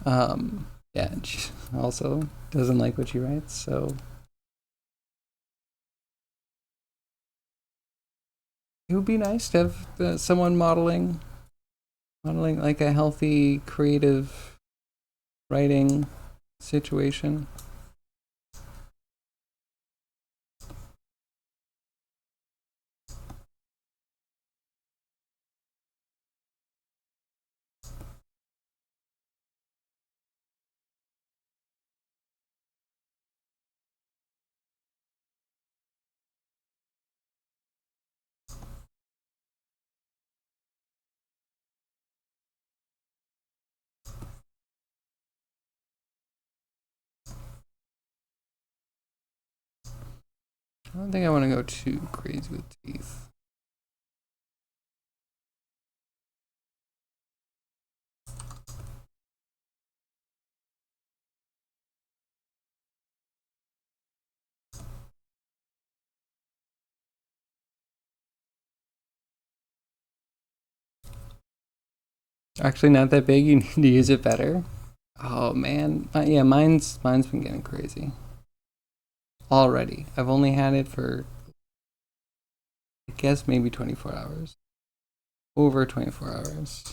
Yeah, and she also doesn't like what she writes, so it would be nice to have someone modeling like a healthy, creative writing situation. I don't think I want to go too crazy with teeth. Actually, not that big. You need to use it better. Oh man, yeah, mine's been getting crazy already. I've only had it for, I guess, maybe 24 hours. Over 24 hours.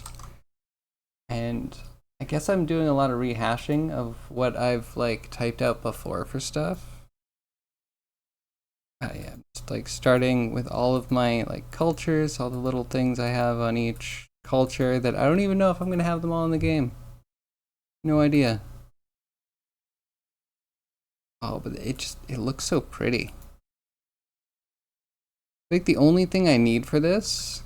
And I guess I'm doing a lot of rehashing of what I've, like, typed out before for stuff. I am just, like, starting with all of my, like, cultures, all the little things I have on each culture that I don't even know if I'm gonna have them all in the game. No idea. Oh, but it looks so pretty. I think the only thing I need for this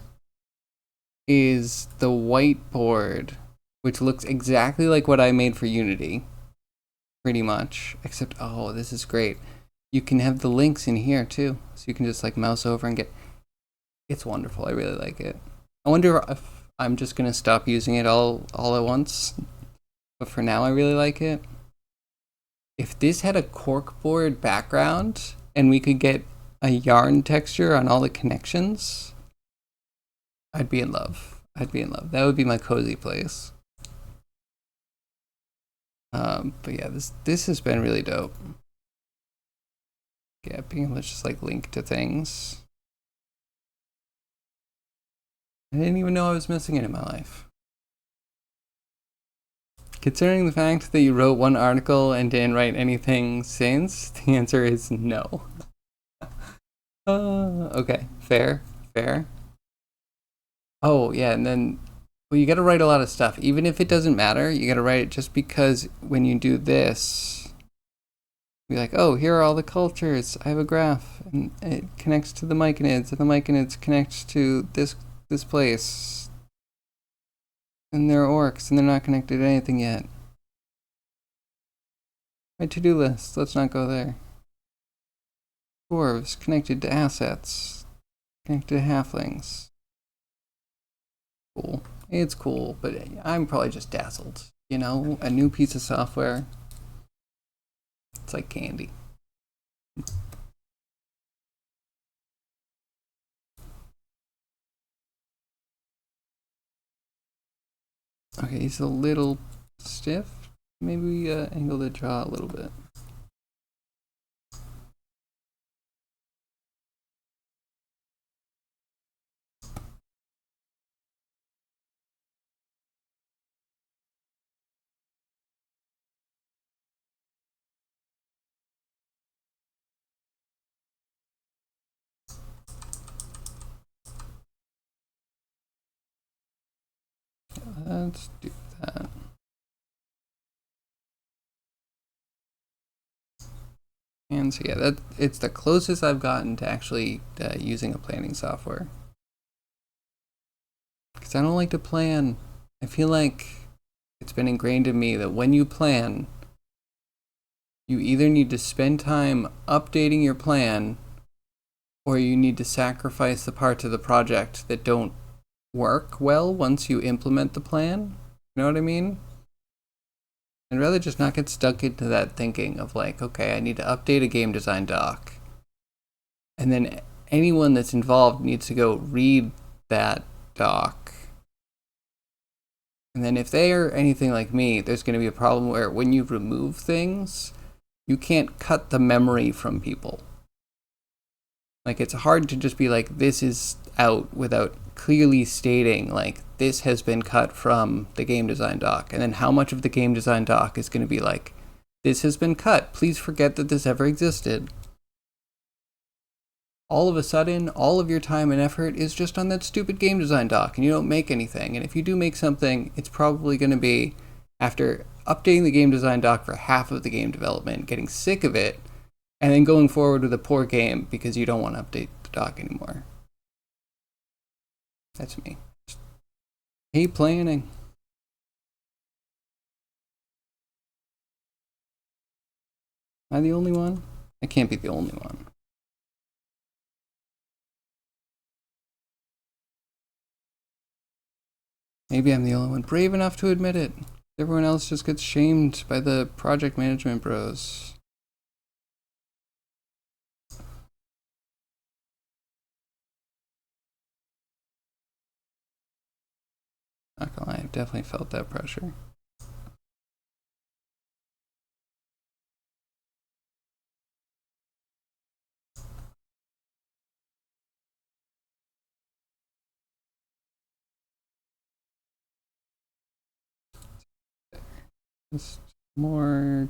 is the whiteboard, which looks exactly like what I made for Unity, pretty much. Except, oh, this is great. You can have the links in here too, so you can just, like, mouse over and get. It's wonderful. I really like it. I wonder if I'm just gonna stop using it all at once, but for now I really like it. If this had a corkboard background and we could get a yarn texture on all the connections, I'd be in love. I'd be in love. That would be my cozy place. But yeah, this has been really dope. Yeah, being able to just, like, link to things. I didn't even know I was missing it in my life. Considering the fact that you wrote one article and didn't write anything since, the answer is no. Okay, fair. Oh, yeah, and then, well, you gotta write a lot of stuff. Even if it doesn't matter, you gotta write it just because when you do this, be like, oh, here are all the cultures. I have a graph, and it connects to the myconids, and the myconids connects to this place. And they're orcs, and they're not connected to anything yet. My to-do list, let's not go there. Dwarves, connected to assets, connected to halflings. Cool. It's cool, but I'm probably just dazzled. You know, a new piece of software, it's like candy. Okay, he's a little stiff. Maybe we angle the jaw a little bit. Let's do that. And so yeah, it's the closest I've gotten to actually using a planning software. Because I don't like to plan. I feel like it's been ingrained in me that when you plan, you either need to spend time updating your plan, or you need to sacrifice the parts of the project that don't work well once you implement the plan. You know what I mean? I'd rather just not get stuck into that thinking of like, okay, I need to update a game design doc. And then anyone that's involved needs to go read that doc. And then if they are anything like me, there's going to be a problem where when you remove things, you can't cut the memory from people. Like, it's hard to just be like, this is out without clearly stating, like, this has been cut from the game design doc. And then how much of the game design doc is going to be like, this has been cut. Please forget that this ever existed. All of a sudden, all of your time and effort is just on that stupid game design doc, and you don't make anything. And if you do make something, it's probably going to be after updating the game design doc for half of the game development, getting sick of it, and then going forward with a poor game because you don't want to update the doc anymore. That's me. Just hate planning. Am I the only one? I can't be the only one. Maybe I'm the only one brave enough to admit it. Everyone else just gets shamed by the project management bros. Not gonna lie, I've definitely felt that pressure. Just more.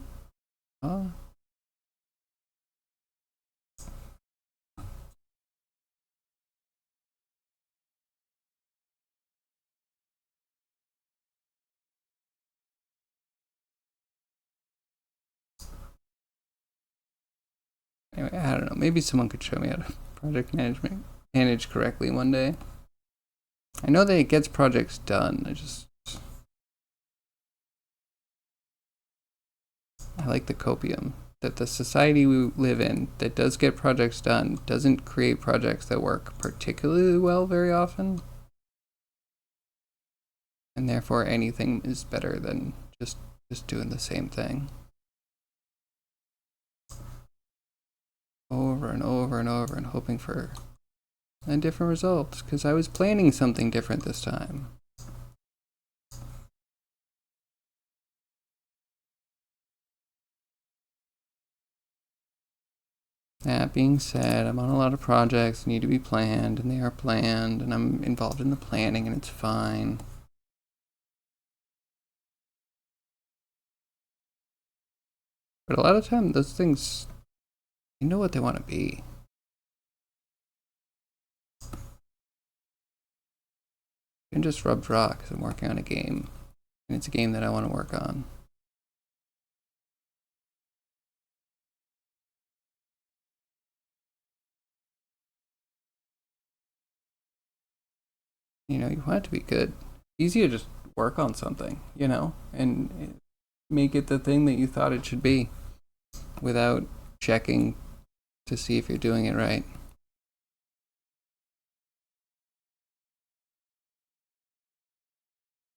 Anyway, I don't know. Maybe someone could show me how to project manage correctly one day. I know that it gets projects done. I like the copium that the society we live in that does get projects done doesn't create projects that work particularly well very often. And therefore anything is better than just doing the same thing over and over and over and hoping for a different result because I was planning something different this time. That being said, I'm on a lot of projects that need to be planned, and they are planned, and I'm involved in the planning, and it's fine. But a lot of time, those things, you know what they want to be. I can just rub draw because I'm working on a game, and it's a game that I want to work on. You know, you want it to be good. Easy to just work on something, you know, and make it the thing that you thought it should be without checking to see if you're doing it right.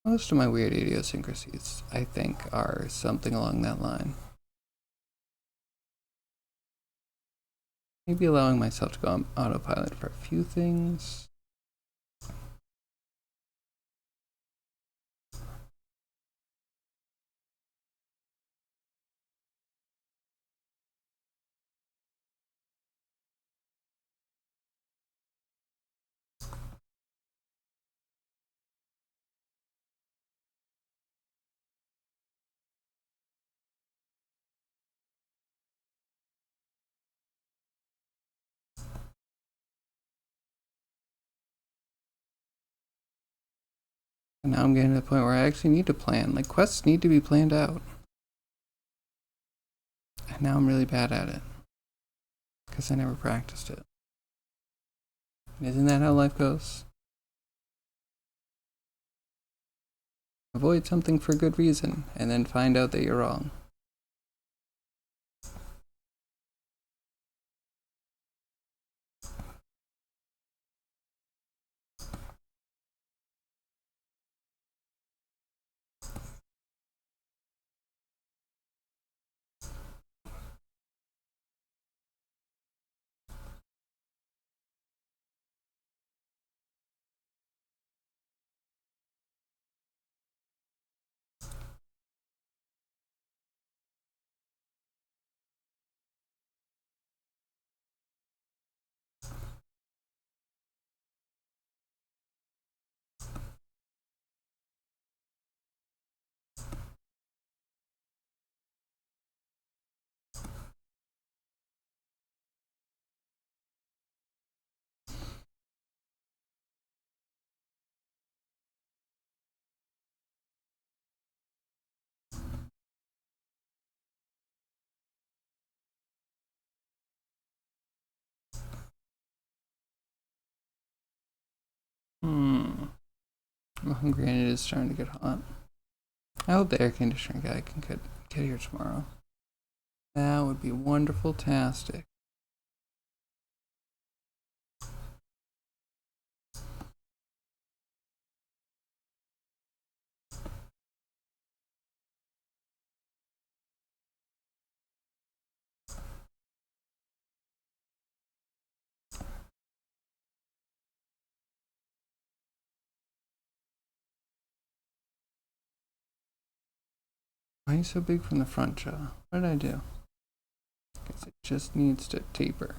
Most of my weird idiosyncrasies, I think, are something along that line. Maybe allowing myself to go on autopilot for a few things. And now I'm getting to the point where I actually need to plan. Like, quests need to be planned out. And now I'm really bad at it. Because I never practiced it. And isn't that how life goes? Avoid something for good reason, and then find out that you're wrong. I'm hungry and it is starting to get hot. I hope the air conditioner guy can get here tomorrow. That would be wonderful-tastic. Why are you so big from the front jaw? What did I do? Guess it just needs to taper.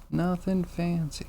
Nothing fancy.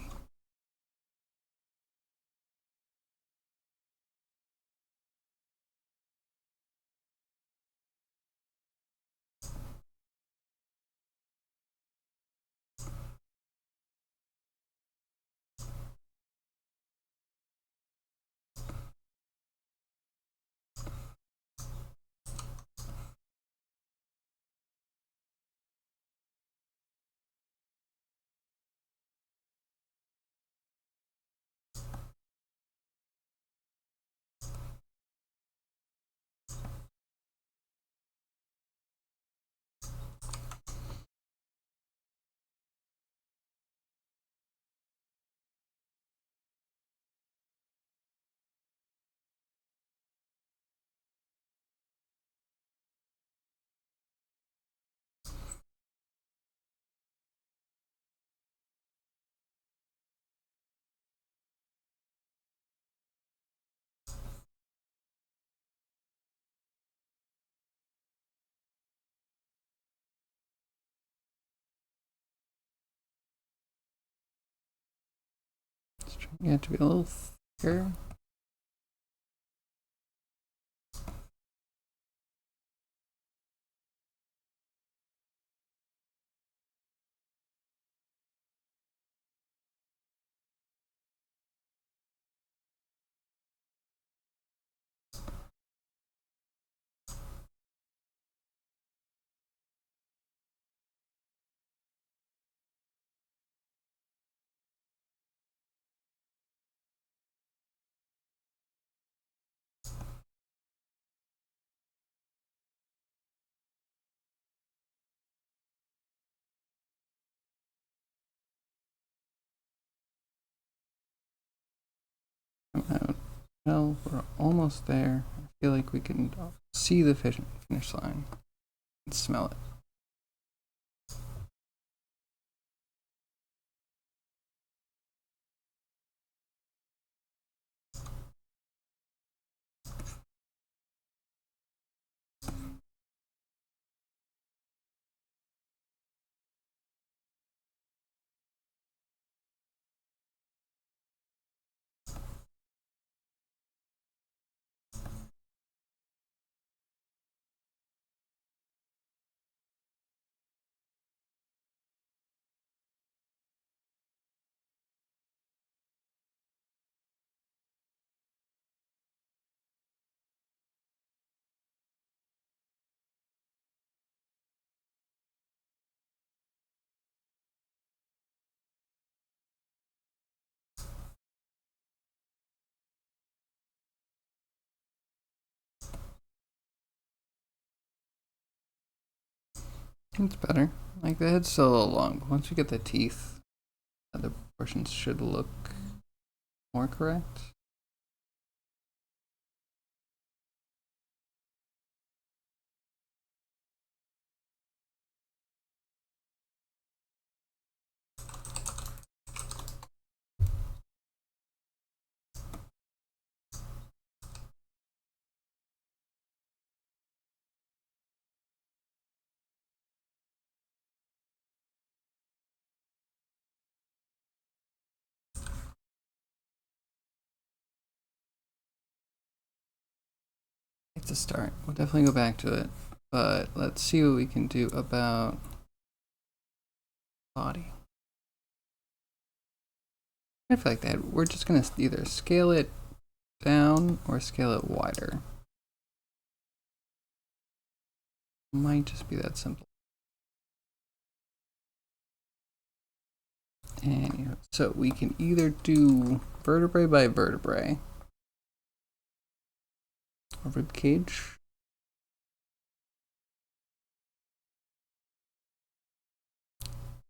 It's trying to get it to be a little thicker. Well, we're almost there. I feel like we can see the finish line and smell it. It's better. Like the head's still a little long, but once we get the teeth, the proportions should look more correct. To start. We'll definitely go back to it, but let's see what we can do about body. I feel like that we're just gonna either scale it down or scale it wider. Might just be that simple. And so we can either do vertebrae by vertebrae. A rib cage.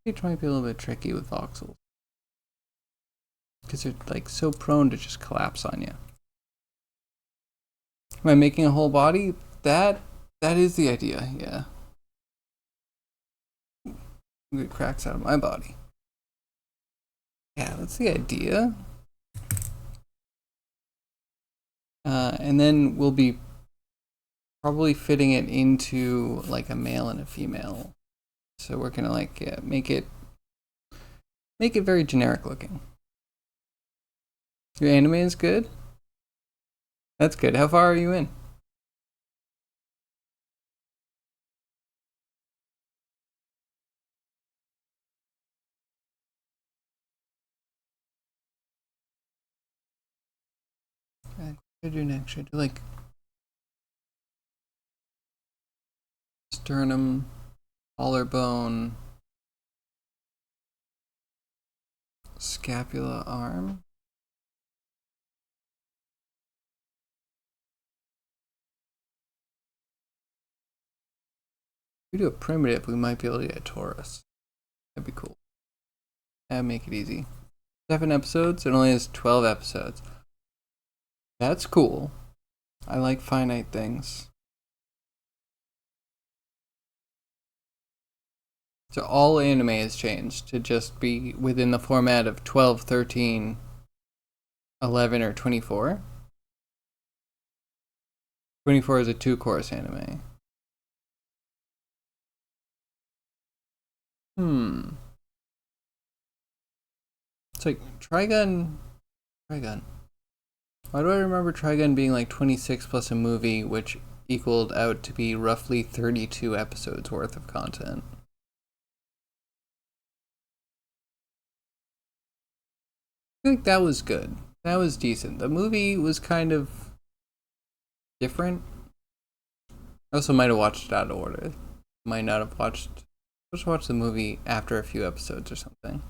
Cage might be a little bit tricky with voxels because they're like so prone to just collapse on you. Am I making a whole body? That is the idea. Yeah. Get cracks out of my body. Yeah, that's the idea. And then we'll be probably fitting it into like a male and a female. So we're gonna like make it very generic looking. Your anime is good? That's good. How far are you in? What should I do next? Should I do like sternum, collarbone, scapula, arm? If we do a primitive, we might be able to get a torus. That'd be cool. That'd make it easy. 7 episodes? It only has 12 episodes. That's cool. I like finite things. So all anime has changed to just be within the format of 12, 13, 11, or 24. 24 is a 2-course anime. It's like Trigun. Why do I remember Trigun being like 26 plus a movie, which equaled out to be roughly 32 episodes worth of content? I think that was good. That was decent. The movie was kind of different. I also might have watched it out of order. Might not have watched. Just watch the movie after a few episodes or something.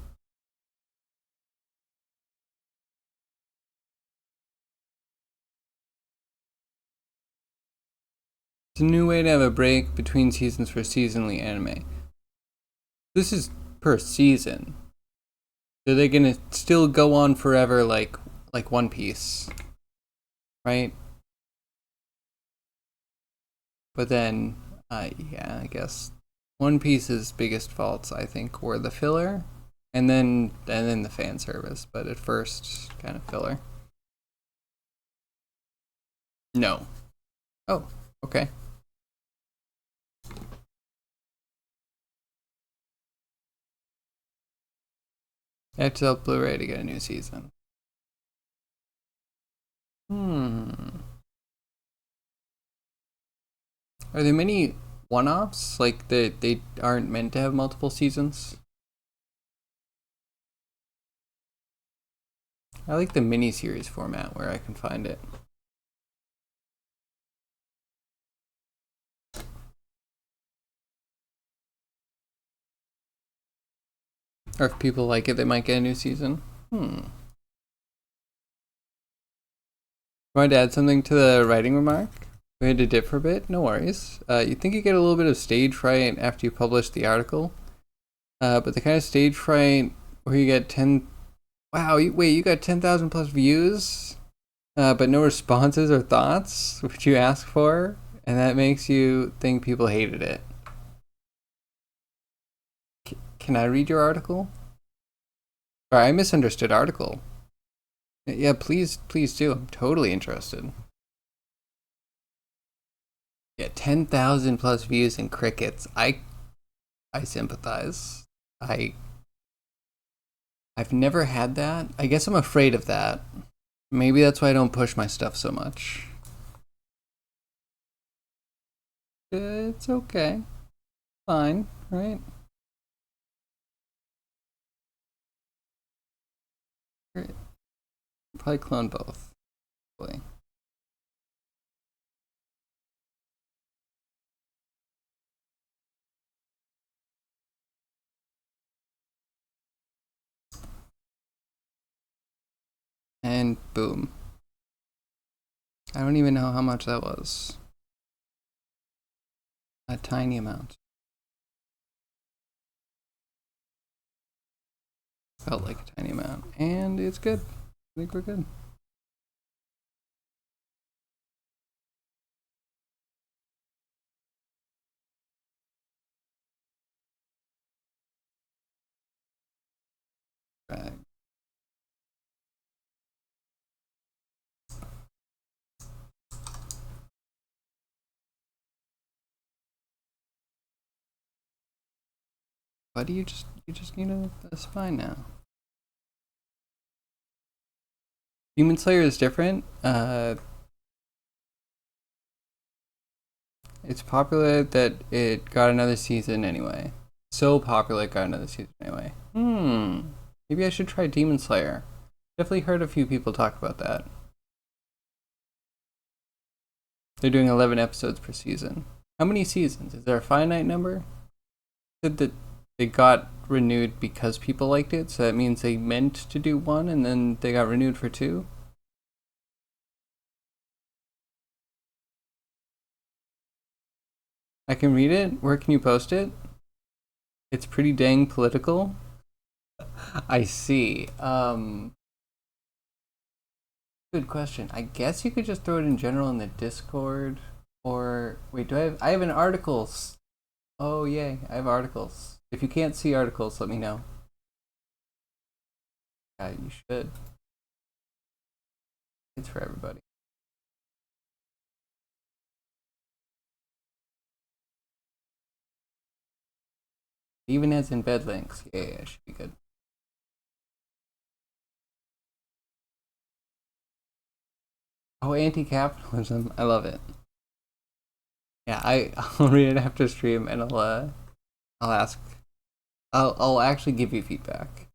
It's a new way to have a break between seasons for seasonally anime. This is per season. So they're gonna still go on forever like One Piece. Right? But then, yeah, I guess One Piece's biggest faults, I think, were the filler, and then the fan service. But at first, kind of filler. No. Oh, okay. I have to sell Blu-ray to get a new season. Are there many one-offs? Like they aren't meant to have multiple seasons? I like the mini-series format where I can find it. Or if people like it, they might get a new season. Want to add something to the writing remark? We had to dip for a bit. No worries. You think you get a little bit of stage fright after you publish the article, but the kind of stage fright where you get 10. Wow, wait, you got 10,000 plus views, but no responses or thoughts, which you ask for, and that makes you think people hated it. Can I read your article? Or I misunderstood article. Yeah, please do. I'm totally interested. Yeah, 10,000 plus views and crickets. I sympathize. I've never had that. I guess I'm afraid of that. Maybe that's why I don't push my stuff so much. It's okay. Fine, right? Great. Probably clone both. Probably. And boom. I don't even know how much that was. A tiny amount. Felt like a tiny amount. And it's good. I think we're good. Drag. Buddy, you just need a spine now. Demon Slayer is different. It's popular that it got another season anyway. So popular it got another season anyway. Maybe I should try Demon Slayer. Definitely heard a few people talk about that. They're doing 11 episodes per season. How many seasons? Is there a finite number? Said that they got renewed because people liked it, so that means they meant to do one and then they got renewed for two? I can read it. Where can you post it? It's pretty dang political. I see. Good question. I guess you could just throw it in general in the Discord. Or wait, I have an articles. Oh yay, I have articles. If you can't see articles, let me know. Yeah, you should. It's for everybody. Even as embed links. Yeah, should be good. Oh, anti-capitalism. I love it. Yeah, I'll read it after stream and I'll ask. I'll actually give you feedback.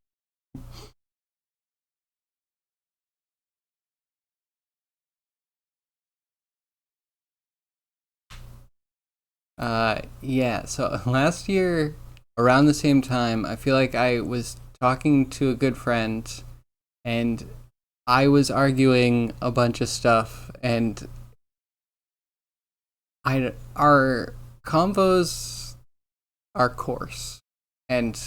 Yeah, so last year around the same time, I feel like I was talking to a good friend and I was arguing a bunch of stuff and our convos are coarse and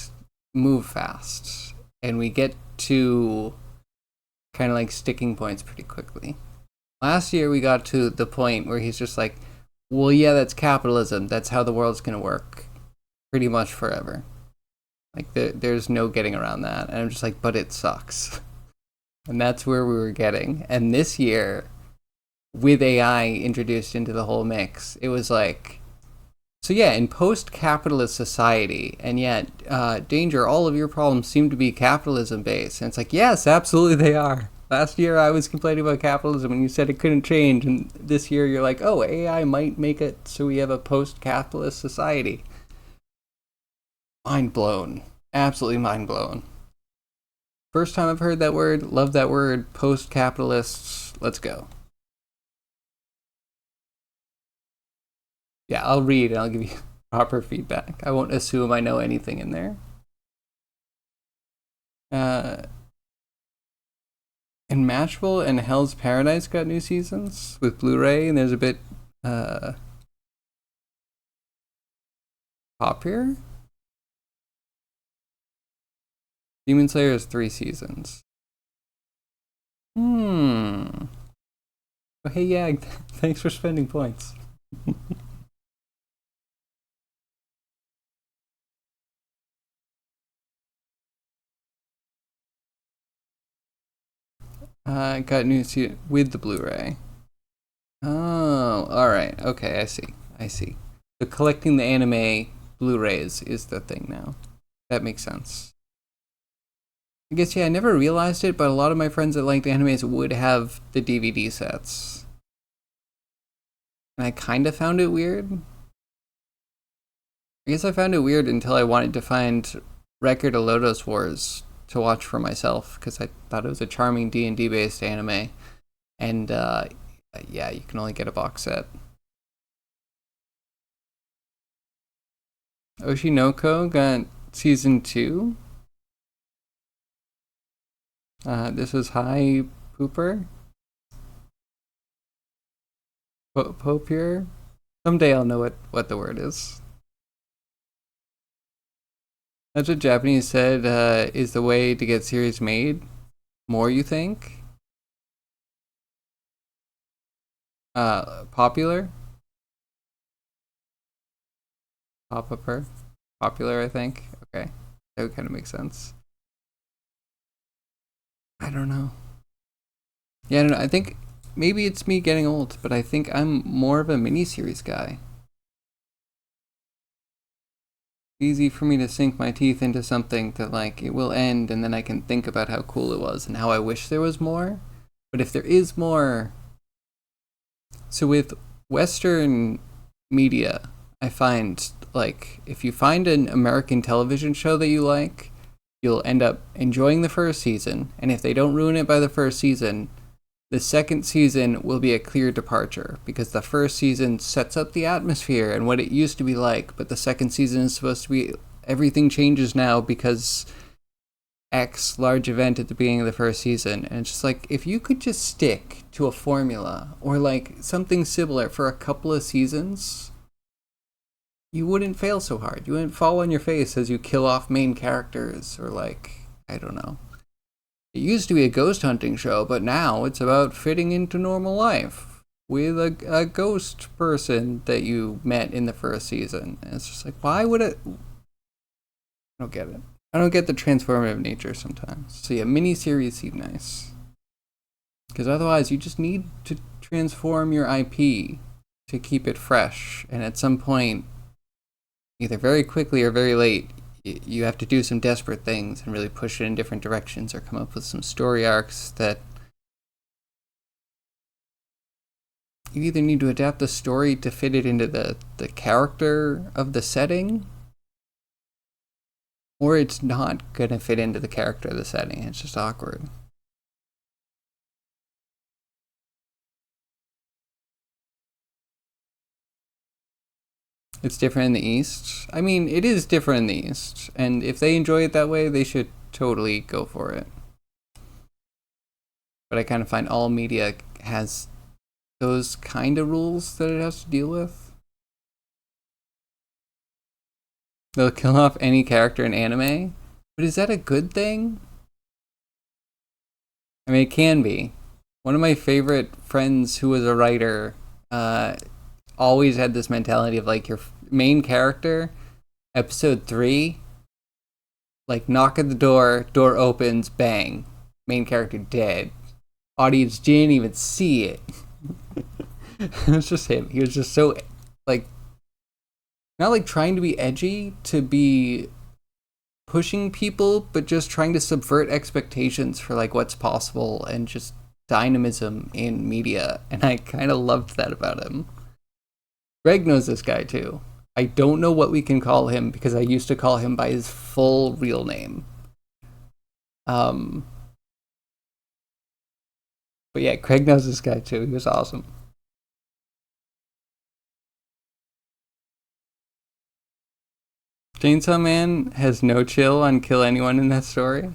move fast and we get to kind of like sticking points pretty quickly. Last year we got to the point where he's just like, well, yeah, that's capitalism. That's how the world's going to work pretty much forever. Like, there's no getting around that. And I'm just like, but it sucks. And that's where we were getting. And this year, with AI introduced into the whole mix, it was like, so yeah, in post-capitalist society, and yet, danger, all of your problems seem to be capitalism-based. And it's like, yes, absolutely they are. Last year I was complaining about capitalism and you said it couldn't change, and this year you're like, oh, AI might make it so we have a post-capitalist society. Mind blown. Absolutely mind blown. First time I've heard that word, love that word, post-capitalists, let's go. Yeah, I'll read and I'll give you proper feedback. I won't assume I know anything in there. And Matchable and Hell's Paradise got new seasons with Blu-ray, and there's a bit Uh, Popular? Demon Slayer is 3 seasons. Oh, hey, yeah, thanks for spending points. I got new with the Blu-ray. Oh, all right. Okay, I see. I see. So collecting the anime Blu-rays is the thing now. That makes sense. I guess, yeah, I never realized it, but a lot of my friends that liked animes would have the DVD sets. And I kind of found it weird. I guess I found it weird until I wanted to find Record of Lodoss Wars to watch for myself because I thought it was a charming D&D based anime. And yeah, you can only get a box set. Oshinoko got season 2. This was High Pooper. Popier. Someday I'll know what the word is. That's what Japanese said is the way to get series made. More, you think? Popular? Pop-upper? Popular, I think. Okay. That would kind of make sense. I don't know. Yeah, I don't know. I think maybe it's me getting old, but I think I'm more of a miniseries guy. Easy for me to sink my teeth into something that like it will end and then I can think about how cool it was and how I wish there was more. But if there is more, so with Western media, I find like if you find an American television show that you like, you'll end up enjoying the first season, and if they don't ruin it by the first season, the second season will be a clear departure because the first season sets up the atmosphere and what it used to be like, but the second season is supposed to be everything changes now because X large event at the beginning of the first season. And it's just like if you could just stick to a formula or like something similar for a couple of seasons, you wouldn't fail so hard. You wouldn't fall on your face as you kill off main characters or like, I don't know. It used to be a ghost hunting show, but now it's about fitting into normal life with a ghost person that you met in the first season. And it's just like, why would it? I don't get it. I don't get the transformative nature sometimes. So yeah, miniseries seem nice. Because otherwise, you just need to transform your IP to keep it fresh. And at some point, either very quickly or very late, you have to do some desperate things and really push it in different directions or come up with some story arcs that you either need to adapt the story to fit it into the character of the setting, or it's not going to fit into the character of the setting. It's just awkward. It's different in the East. I mean, it is different in the East, and if they enjoy it that way, they should totally go for it. But I kind of find all media has those kind of rules that it has to deal with. They'll kill off any character in anime, but is that a good thing? I mean, it can be. One of my favorite friends who was a writer always had this mentality of like your main character, episode 3, like knock at the door, door opens, bang, main character dead. Audience didn't even see it. It was just him. He was just so like not like trying to be edgy to be pushing people, but just trying to subvert expectations for like what's possible and just dynamism in media. And I kind of loved that about him. Greg knows this guy too. I don't know what we can call him because I used to call him by his full real name. But yeah, Craig knows this guy too. He was awesome. Chainsaw Man has no chill on kill anyone in that story.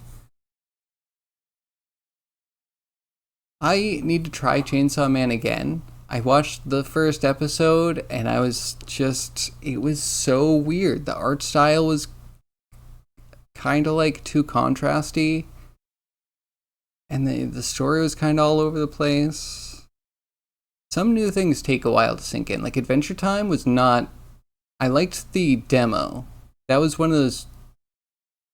I need to try Chainsaw Man again. I watched the first episode and I was just, it was so weird. The art style was kind of like too contrasty, and the story was kind of all over the place. Some new things take a while to sink in. Like Adventure Time was not. I liked the demo. That was one of those,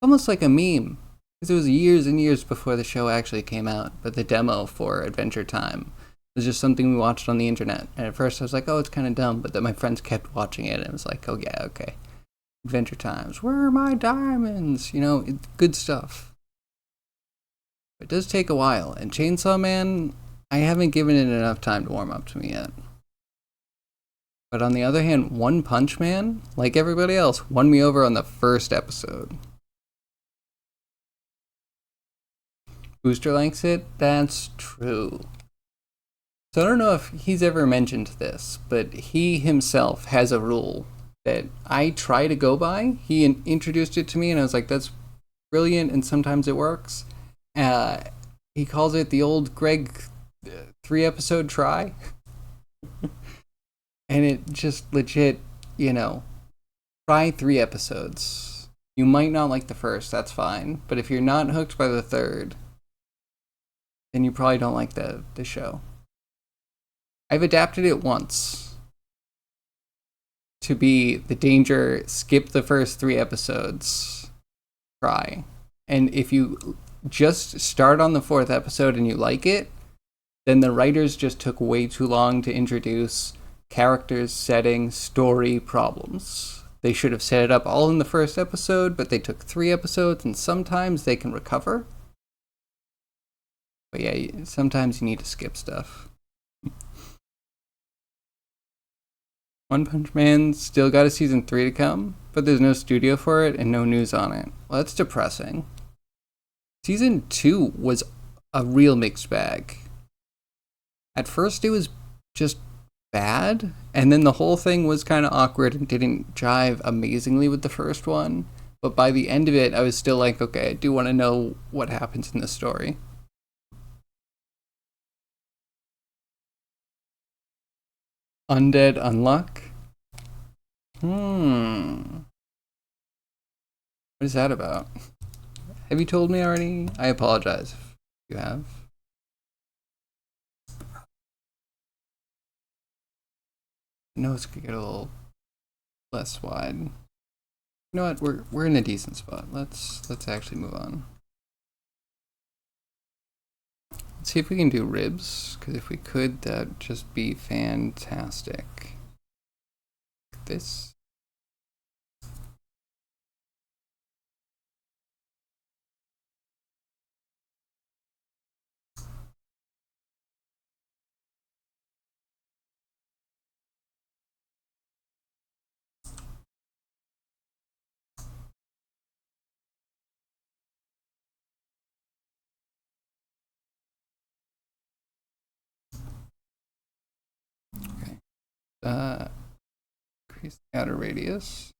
almost like a meme, because it was years and years before the show actually came out. But the demo for Adventure Time was just something we watched on the internet. And at first I was like, oh, it's kind of dumb. But then my friends kept watching it, and it was like, oh yeah, okay. Adventure Times. Where are my diamonds? You know, good stuff. It does take a while. And Chainsaw Man, I haven't given it enough time to warm up to me yet. But on the other hand, One Punch Man, like everybody else, won me over on the first episode. Booster likes it? That's true. So I don't know if he's ever mentioned this, but he himself has a rule that I try to go by. He introduced it to me and I was like, that's brilliant, and sometimes it works. He calls it the old Greg 3-episode try. And it just legit, you know, try 3 episodes. You might not like the first, that's fine. But if you're not hooked by the third, then you probably don't like the show. I've adapted it once to be the danger, skip the first 3 episodes, try. And if you just start on the 4th episode and you like it, then the writers just took way too long to introduce characters, setting, story, problems. They should have set it up all in the first episode, but they took 3 episodes, and sometimes they can recover. But yeah, sometimes you need to skip stuff. One Punch Man still got a season 3 to come, but there's no studio for it and no news on it. Well, that's depressing. Season 2 was a real mixed bag. At first it was just bad, and then the whole thing was kind of awkward and didn't jive amazingly with the first one. But by the end of it, I was still like, okay, I do want to know what happens in the story. Undead Unluck? What is that about? Have you told me already? I apologize if you have. Notes could get a little less wide. You know what? We're in a decent spot. Let's actually move on. Let's see if we can do ribs, because if we could, that'd just be fantastic. This. Increase the outer radius.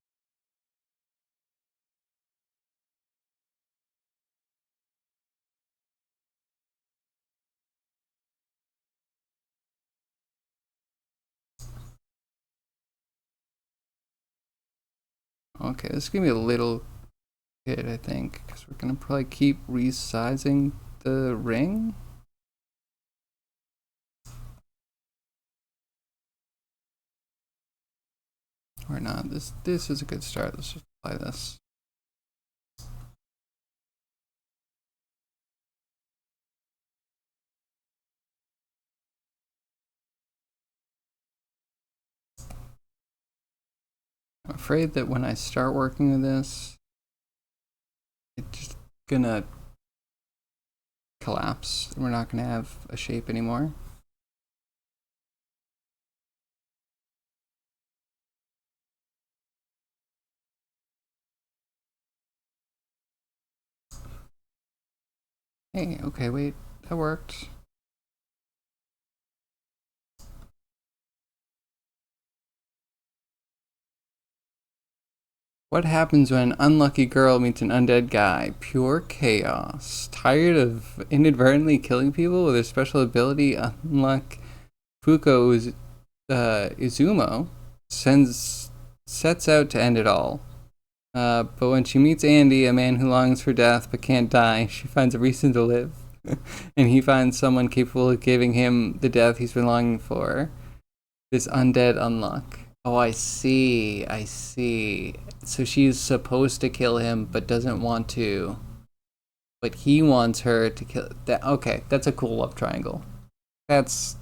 Okay, this is gonna be a little bit, I think, because we're gonna probably keep resizing the ring. Or not. This is a good start. Let's just apply this. I'm afraid that when I start working with this, it's just gonna collapse and we're not gonna have a shape anymore. Hey, okay, wait, that worked. What happens when an unlucky girl meets an undead guy? Pure chaos. Tired of inadvertently killing people with her special ability, Unluck Izumo sets out to end it all. But when she meets Andy, a man who longs for death but can't die, she finds a reason to live. And he finds someone capable of giving him the death he's been longing for. This undead unlock. Oh, I see. I see. So she's supposed to kill him but doesn't want to. But he wants her to kill that. Okay, that's a cool love triangle. That's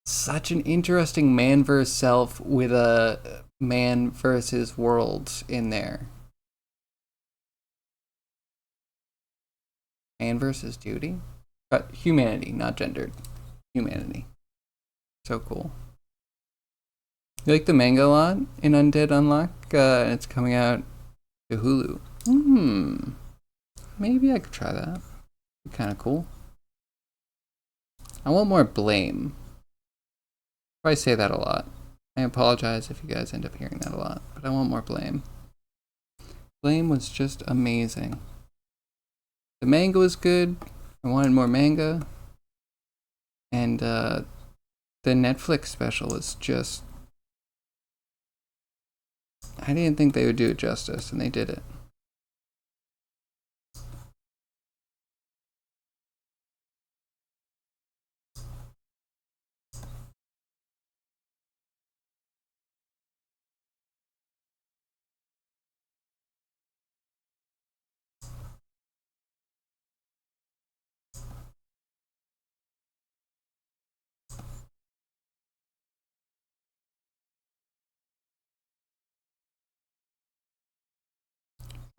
such an interesting man versus self with a man versus world in there. Man versus duty? Humanity, not gendered. Humanity. So cool. You like the manga a lot in Undead Unlock? It's coming out to Hulu. Maybe I could try that. Be kind of cool. I want more blame. I say that a lot. I apologize if you guys end up hearing that a lot, but I want more blame. Blame was just amazing. The manga was good. I wanted more manga. And the Netflix special was just... I didn't think they would do it justice, and they did it.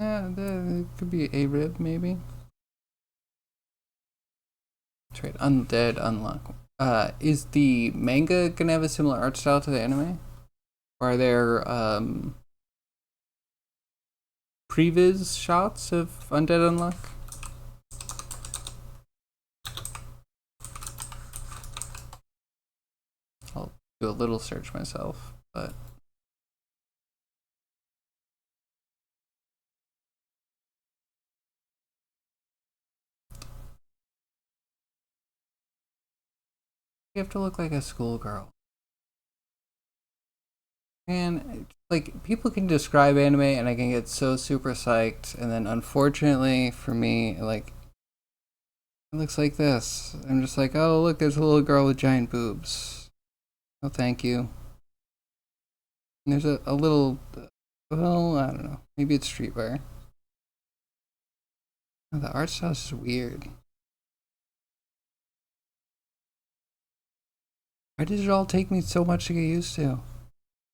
It could be a rib, maybe. That's right, Undead Unlock. Is the manga gonna have a similar art style to the anime? Or are there previs shots of Undead Unlock? I'll do a little search myself, but... You have to look like a schoolgirl. And, like, people can describe anime and I can get so super psyched, and then unfortunately for me, like, it looks like this. I'm just like, oh, look, there's a little girl with giant boobs. Oh, thank you. And there's a little, well, I don't know. Maybe it's streetwear. Oh, the art style is just weird. Why did it all take me so much to get used to?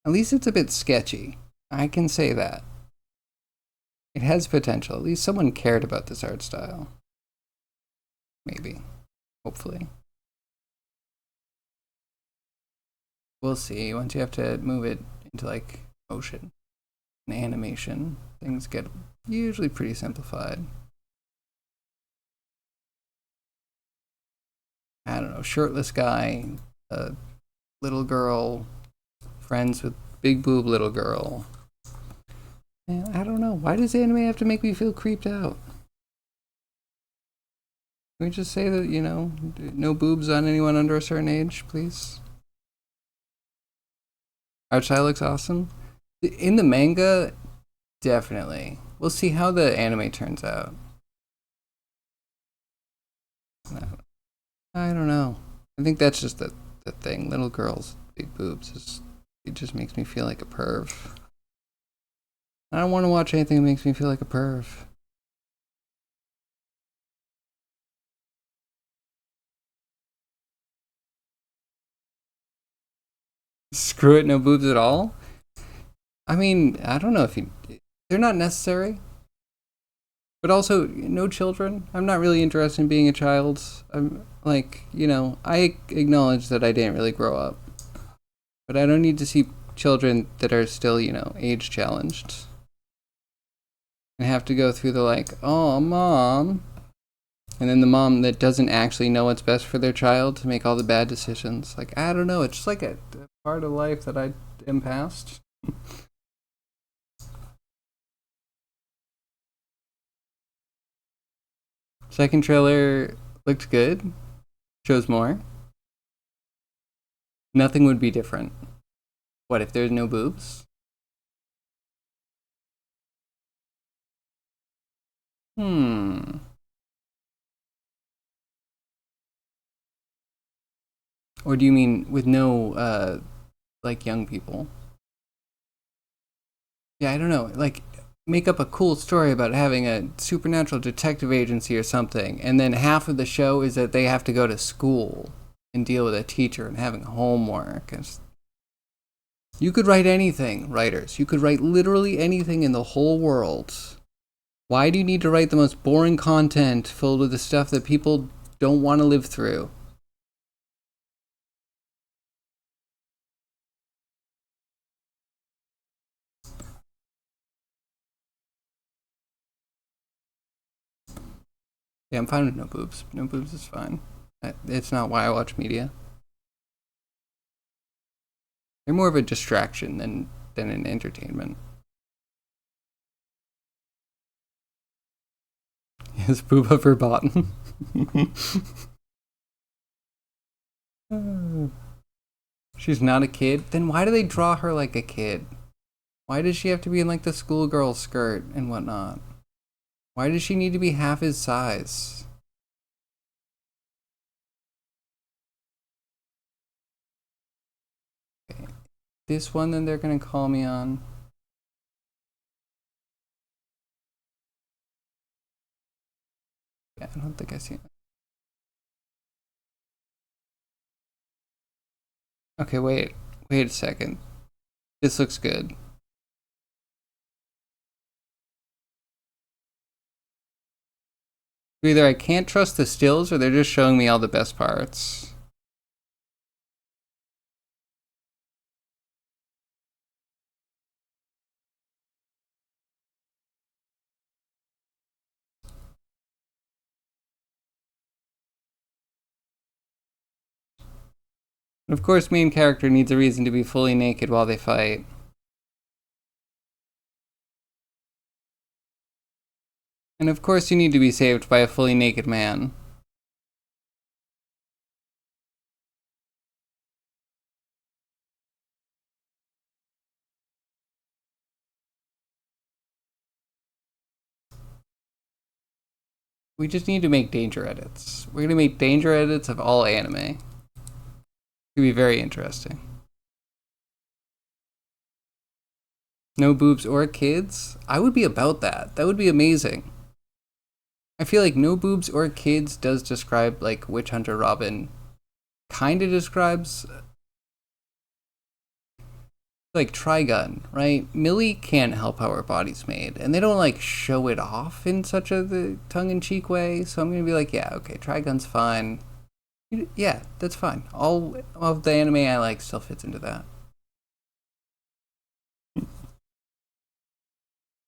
At least it's a bit sketchy. I can say that. It has potential. At least someone cared about this art style. Maybe. Hopefully. We'll see. Once you have to move it into like motion and animation, things get usually pretty simplified. I don't know, shirtless guy, little girl, friends with big boob little girl. Man, I don't know. Why does anime have to make me feel creeped out? Can we just say that, you know, no boobs on anyone under a certain age, please? Art style looks awesome. In the manga, definitely. We'll see how the anime turns out. I don't know. I think that's just the thing. Little girls, big boobs. It just makes me feel like a perv. I don't want to watch anything that makes me feel like a perv. Screw it, no boobs at all? I mean, I don't know if you... They're not necessary. But also, no children. I'm not really interested in being a child. I'm like, you know, I acknowledge that I didn't really grow up. But I don't need to see children that are still, you know, age challenged. And have to go through the like, oh, mom. And then the mom that doesn't actually know what's best for their child to make all the bad decisions. Like, I don't know. It's just like a part of life that I am past. Second trailer looked good. Shows more. Nothing would be different. What if there's no boobs? Hmm. Or do you mean with no, like young people? Yeah, I don't know. Like, make up a cool story about having a supernatural detective agency or something, and then half of the show is that they have to go to school and deal with a teacher and having homework. You could write anything, writers. You could write literally anything in the whole world. Why do you need to write the most boring content filled with the stuff that people don't want to live through? Yeah, I'm fine with no boobs. No boobs is fine. It's not why I watch media. They're more of a distraction than an entertainment. Yes, booba verboten. She's not a kid. Then why do they draw her like a kid? Why does she have to be in like the schoolgirl skirt and whatnot? Why does she need to be half his size? Okay. This one, then they're gonna call me on. Yeah, I don't think I see it. Okay, wait a second. This looks good. Either I can't trust the stills or they're just showing me all the best parts. And of course, main character needs a reason to be fully naked while they fight. And of course, you need to be saved by a fully naked man. We just need to make danger edits. We're gonna make danger edits of all anime. It could be very interesting. No boobs or kids? I would be about that. That would be amazing. I feel like no boobs or kids does describe like Witch Hunter Robin. Kind of describes like Trigun, right? Millie can't help how her body's made, and they don't like show it off in such a tongue-in-cheek way. So I'm gonna be like, yeah, okay, Trigun's fine. Yeah, that's fine. All of the anime I like still fits into that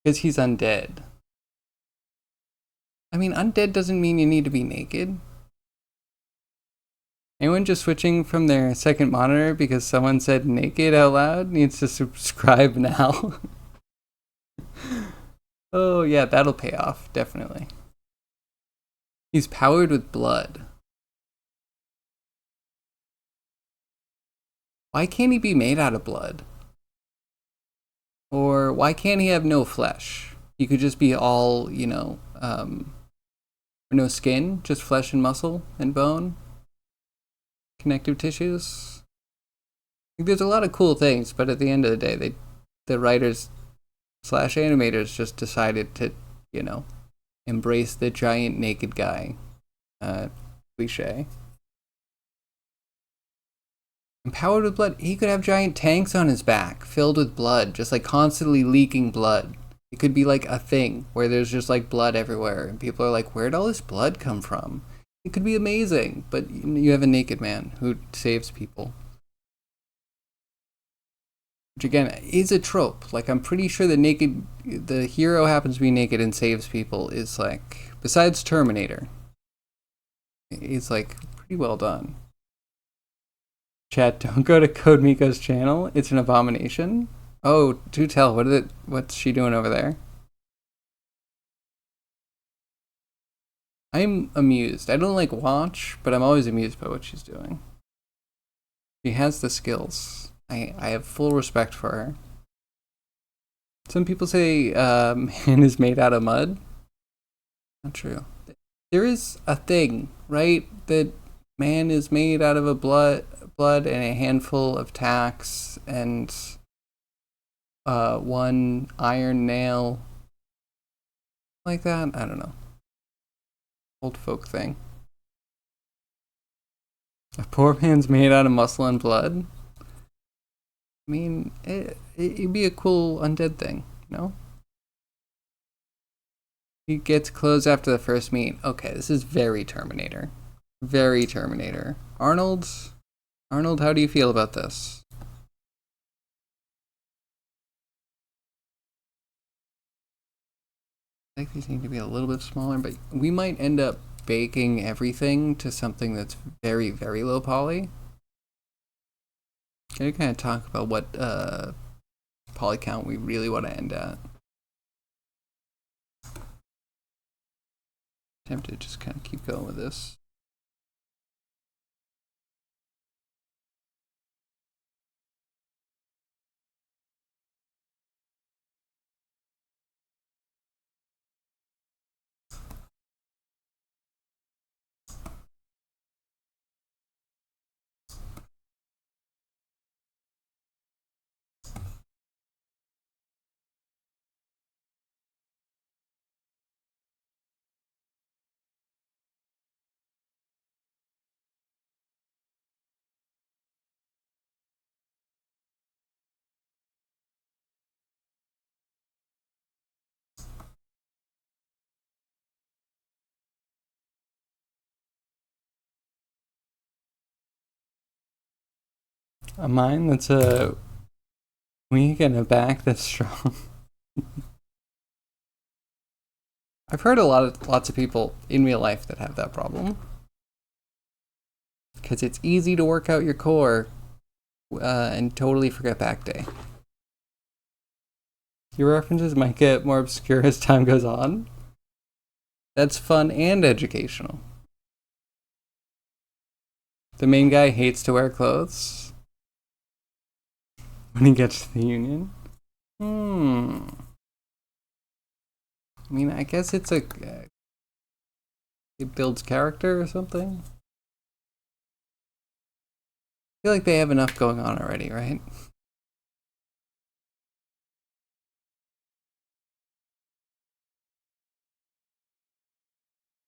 because he's undead. I mean, undead doesn't mean you need to be naked. Anyone just switching from their second monitor because someone said naked out loud needs to subscribe now. Oh, yeah, that'll pay off, definitely. He's powered with blood. Why can't he be made out of blood? Or why can't he have no flesh? He could just be all, no skin, just flesh and muscle and bone, connective tissues. There's a lot of cool things, but at the end of the day, the writers slash animators just decided to, you know, embrace the giant naked guy cliche. Empowered with blood, he could have giant tanks on his back filled with blood, just like constantly leaking blood. It could be like a thing where there's just like blood everywhere, and people are like, where'd all this blood come from? It could be amazing, but you have a naked man who saves people. Which again is a trope. Like I'm pretty sure the hero happens to be naked and saves people is like, besides Terminator, it's like pretty well done. Chat, don't go to Code Miko's channel. It's an abomination. Oh, do tell. What's she doing over there? I'm amused. I don't like watch, but I'm always amused by what she's doing. She has the skills. I have full respect for her. Some people say man is made out of mud. Not true. There is a thing, right? That man is made out of a blood and a handful of tacks and one iron nail. Like that? I don't know. Old folk thing. A poor man's made out of muscle and blood? I mean, it'd be a cool undead thing, no? He gets clothes after the first meet. Okay, this is very Terminator. Very Terminator. Arnold, how do you feel about this? I think these need to be a little bit smaller, but we might end up baking everything to something that's very, very low poly. Can you kind of talk about what poly count we really want to end at? Tempted to just kind of keep going with this. A mind that's weak and a back that's strong. I've heard lots of people in real life that have that problem. Because it's easy to work out your core and totally forget back day. Your references might get more obscure as time goes on. That's fun and educational. The main guy hates to wear clothes when he gets to the Union. I mean, I guess it's it builds character or something. I feel like they have enough going on already, right?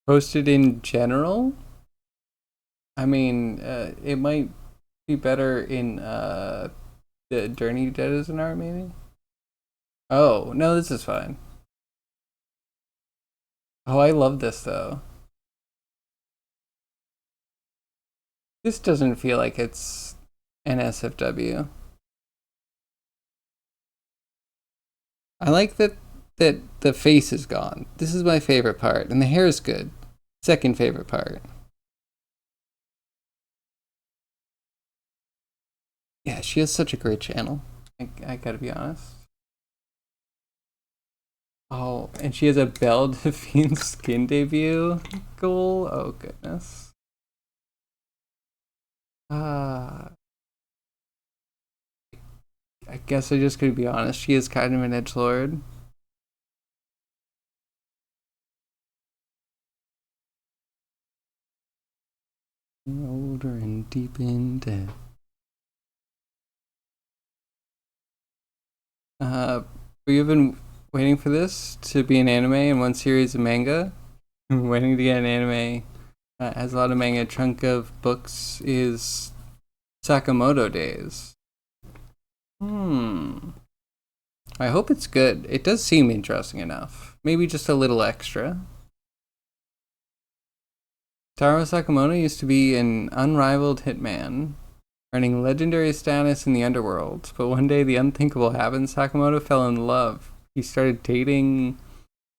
Posted in general? I mean, it might be better in the Journey Dead as an art, maybe? Oh, no, this is fine. Oh, I love this, though. This doesn't feel like it's an SFW. I like that the face is gone. This is my favorite part, and the hair is good. Second favorite part. Yeah, she has such a great channel. I gotta be honest. Oh, and she has a Belle Delphine skin debut goal. Oh goodness. I guess I just could be honest. She is kind of an edgelord. Older and deep in debt. We've been waiting for this to be an anime in one series of manga. Waiting to get an anime. Has a lot of manga. Chunk of books is Sakamoto Days. I hope it's good. It does seem interesting enough. Maybe just a little extra. Taro Sakamoto used to be an unrivaled hitman, earning legendary status in the underworld. But one day the unthinkable happened. Sakamoto fell in love. He started dating,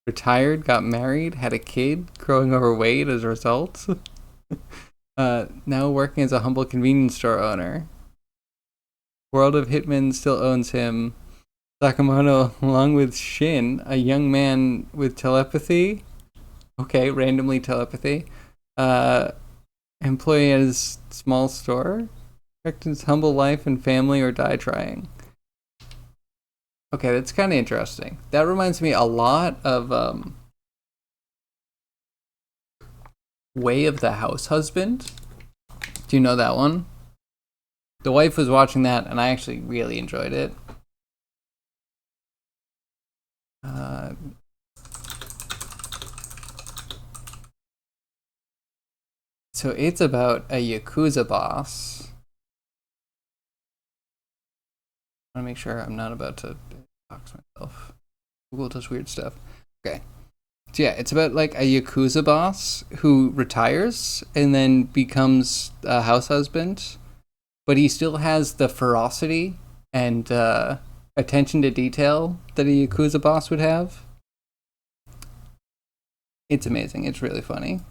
retired, got married, had a kid, growing overweight as a result. Now working as a humble convenience store owner. World of Hitman still owns him. Sakamoto, along with Shin, a young man with telepathy. Okay, randomly telepathy. Employee at his small store. Protect his humble life and family or die trying. Okay, that's kind of interesting. That reminds me a lot of Way of the House Husband. Do you know that one? The wife was watching that, and I actually really enjoyed it. So it's about a Yakuza boss. I want to make sure I'm not about to box myself. Google does weird stuff. Okay. So yeah, it's about like a Yakuza boss who retires and then becomes a house husband, but he still has the ferocity and attention to detail that a Yakuza boss would have. It's amazing. It's really funny.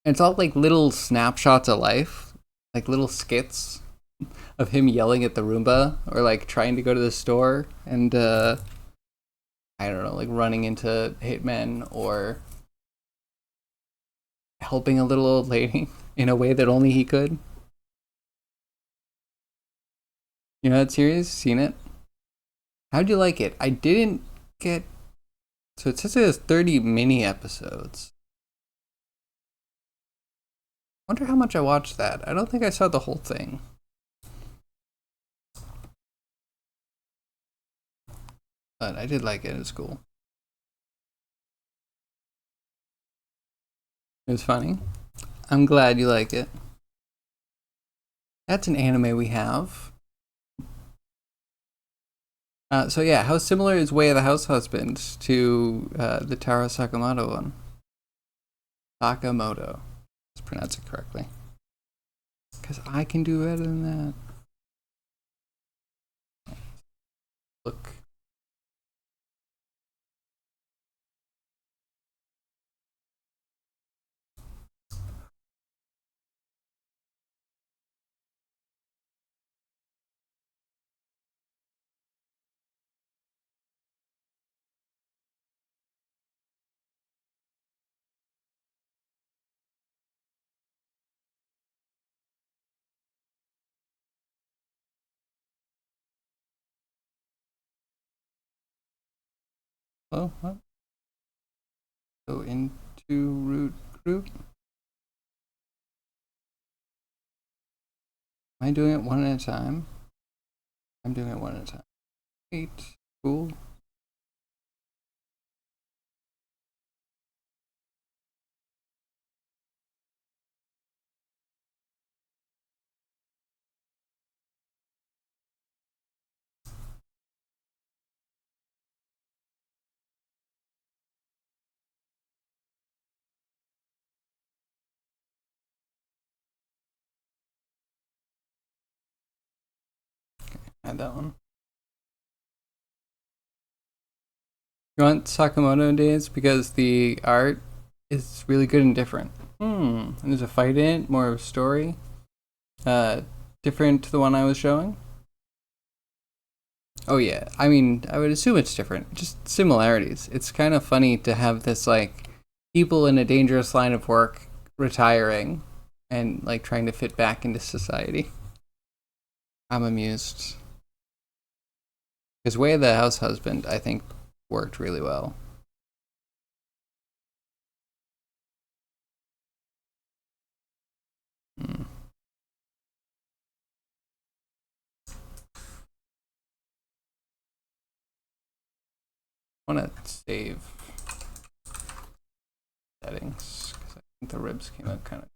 And it's all like little snapshots of life, like little skits of him yelling at the Roomba or like trying to go to the store and I don't know, like running into hitmen or helping a little old lady in a way that only he could. You know that series? Seen it? How'd you like it? I didn't get. So it says it has 30 mini episodes. Wonder how much I watched that. I don't think I saw the whole thing. But I did like it. It was cool. It was funny. I'm glad you like it. That's an anime we have. So yeah, how similar is Way of the House Husband to the Taro Sakamoto one? Sakamoto. Let's pronounce it correctly. Because I can do better than that. Look. Oh, what? Go into root group. Am I doing it one at a time? I'm doing it one at a time. Great. Cool. Add that one. You want Sakamoto days because the art is really good and different. And there's a fight in it, more of a story. Different to the one I was showing. Oh yeah, I mean, I would assume it's different. Just similarities. It's kind of funny to have this like people in a dangerous line of work retiring and like trying to fit back into society. I'm amused. Because Way of the House Husband, I think, worked really well. Hmm. I want to save settings because I think the ribs came out kind of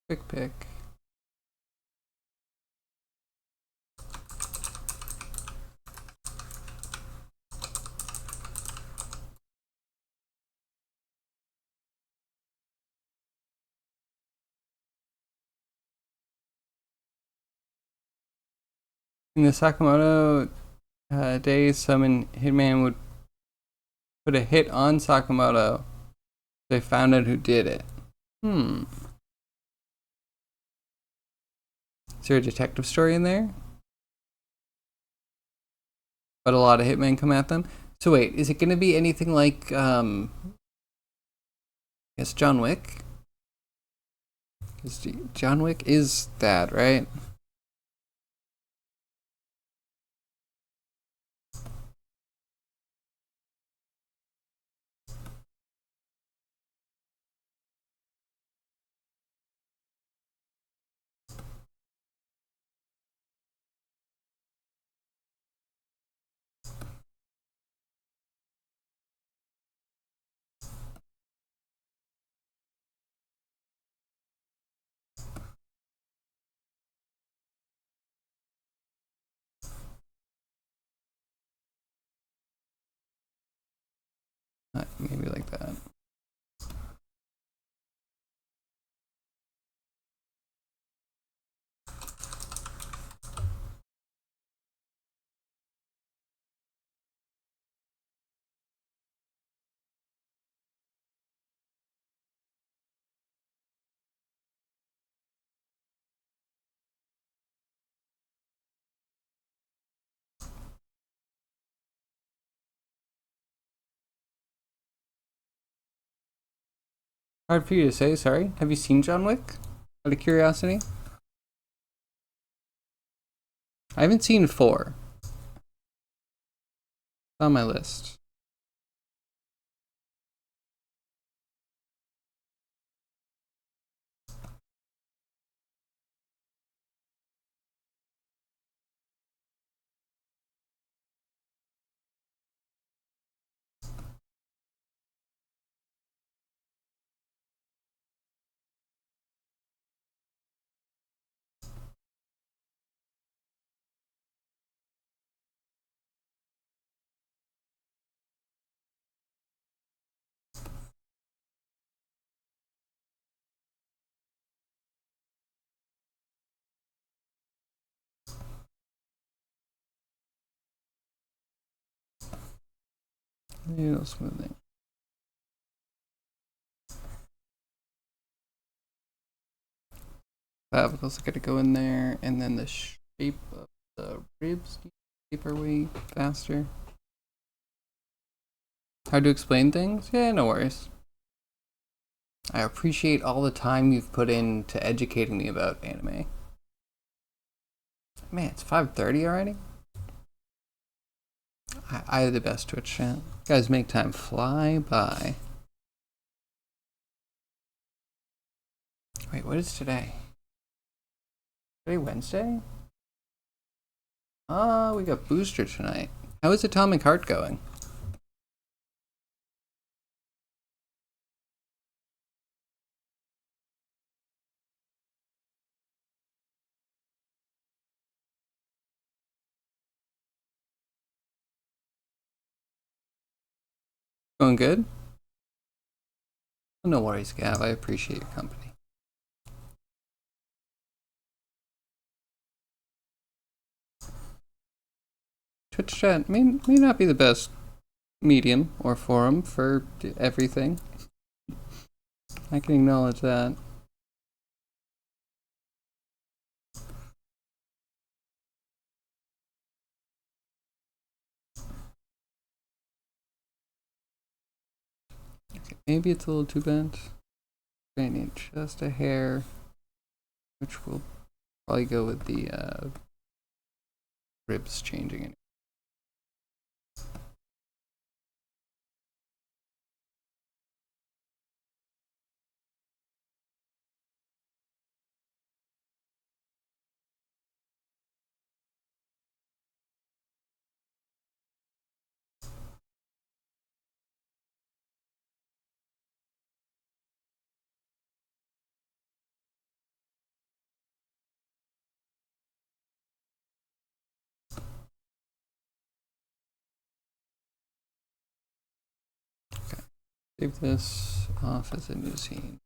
quick pick. In the Sakamoto days, some hitman would put a hit on Sakamoto. They found out who did it. Is there a detective story in there? But a lot of hitmen come at them. So wait, is it going to be anything like, I guess John Wick? John Wick is that, right? Maybe like that. Hard for you to say, sorry. Have you seen John Wick? Out of curiosity? I haven't seen 4. It's on my list. Needle smoothing. Clavicles are gonna go in there, and then the shape of the ribs shape our way faster. Hard to explain things? Yeah, no worries. I appreciate all the time you've put into educating me about anime. Man, it's 5:30 already? I have the best Twitch chat. You guys make time fly by. Wait, what is today? Today Wednesday? We got Booster tonight. How is Atomic Heart going? Going good? No worries, Gav. I appreciate your company. Twitch chat may not be the best medium or forum for everything. I can acknowledge that. Okay, maybe it's a little too bent. I need just a hair, which will probably go with the ribs changing. Okay, save this off as a new scene.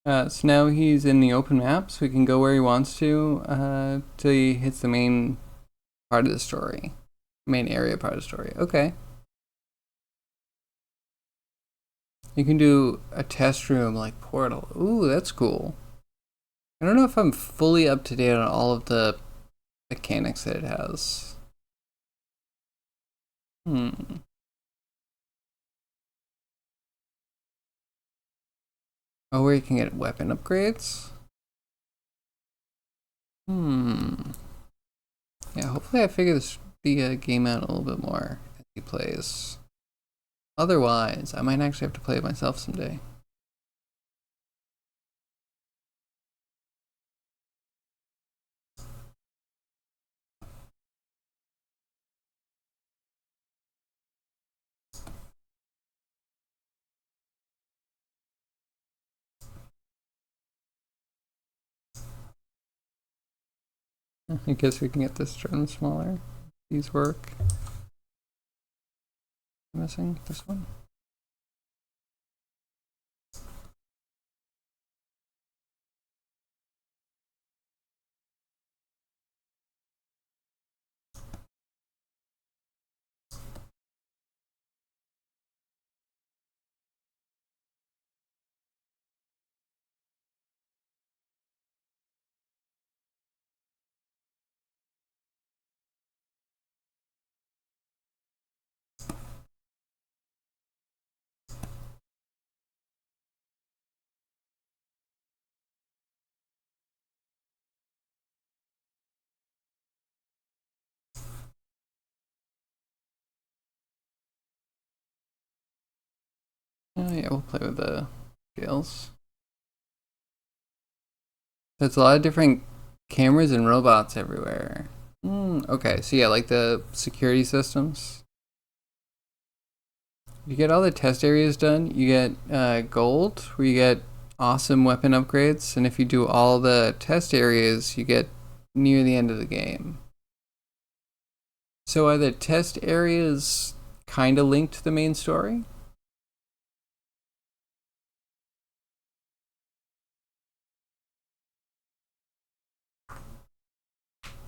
So now he's in the open map, so he can go where he wants to till he hits the main part of the story. Main area part of the story. Okay. You can do a test room like Portal. Ooh, that's cool. I don't know if I'm fully up to date on all of the mechanics that it has. Oh, where you can get weapon upgrades? Yeah, hopefully I figure the game out a little bit more as he plays. Otherwise, I might actually have to play it myself someday. I guess we can get this turn smaller. These work. Missing this one. Oh yeah, we'll play with the scales. There's a lot of different cameras and robots everywhere. Okay, so yeah, like the security systems. You get all the test areas done, you get gold, where you get awesome weapon upgrades, and if you do all the test areas, you get near the end of the game. So are the test areas kind of linked to the main story?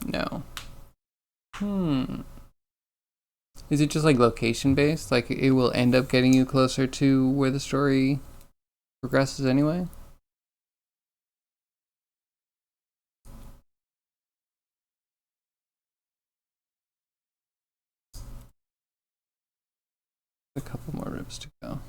No. Is it just like location based? Like it will end up getting you closer to where the story progresses anyway? A couple more ribs to go.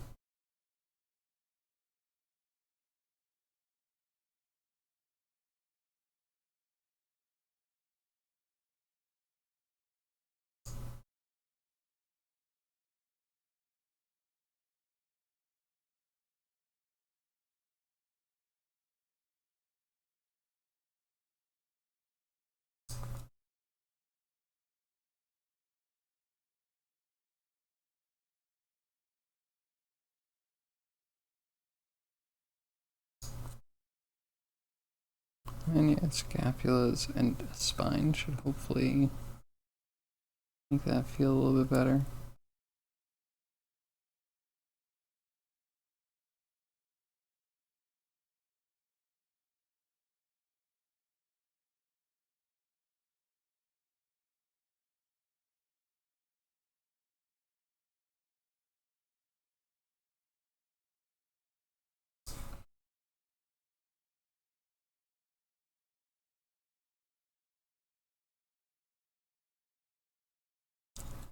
And yeah, scapulas and spine should hopefully make that feel a little bit better.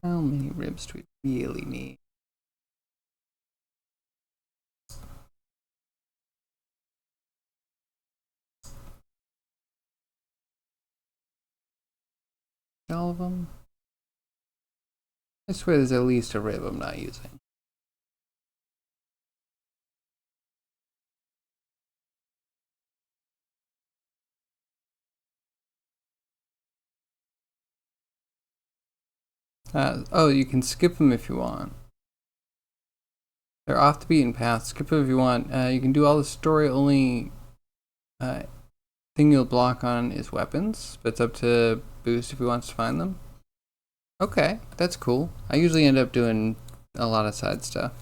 How many ribs do we really need? All of them? I swear there's at least a rib I'm not using. Oh, you can skip them if you want. They're off the beaten path. Skip them if you want. You can do all the story only thing you'll block on is weapons, but it's up to Boost if he wants to find them. Okay, that's cool. I usually end up doing a lot of side stuff.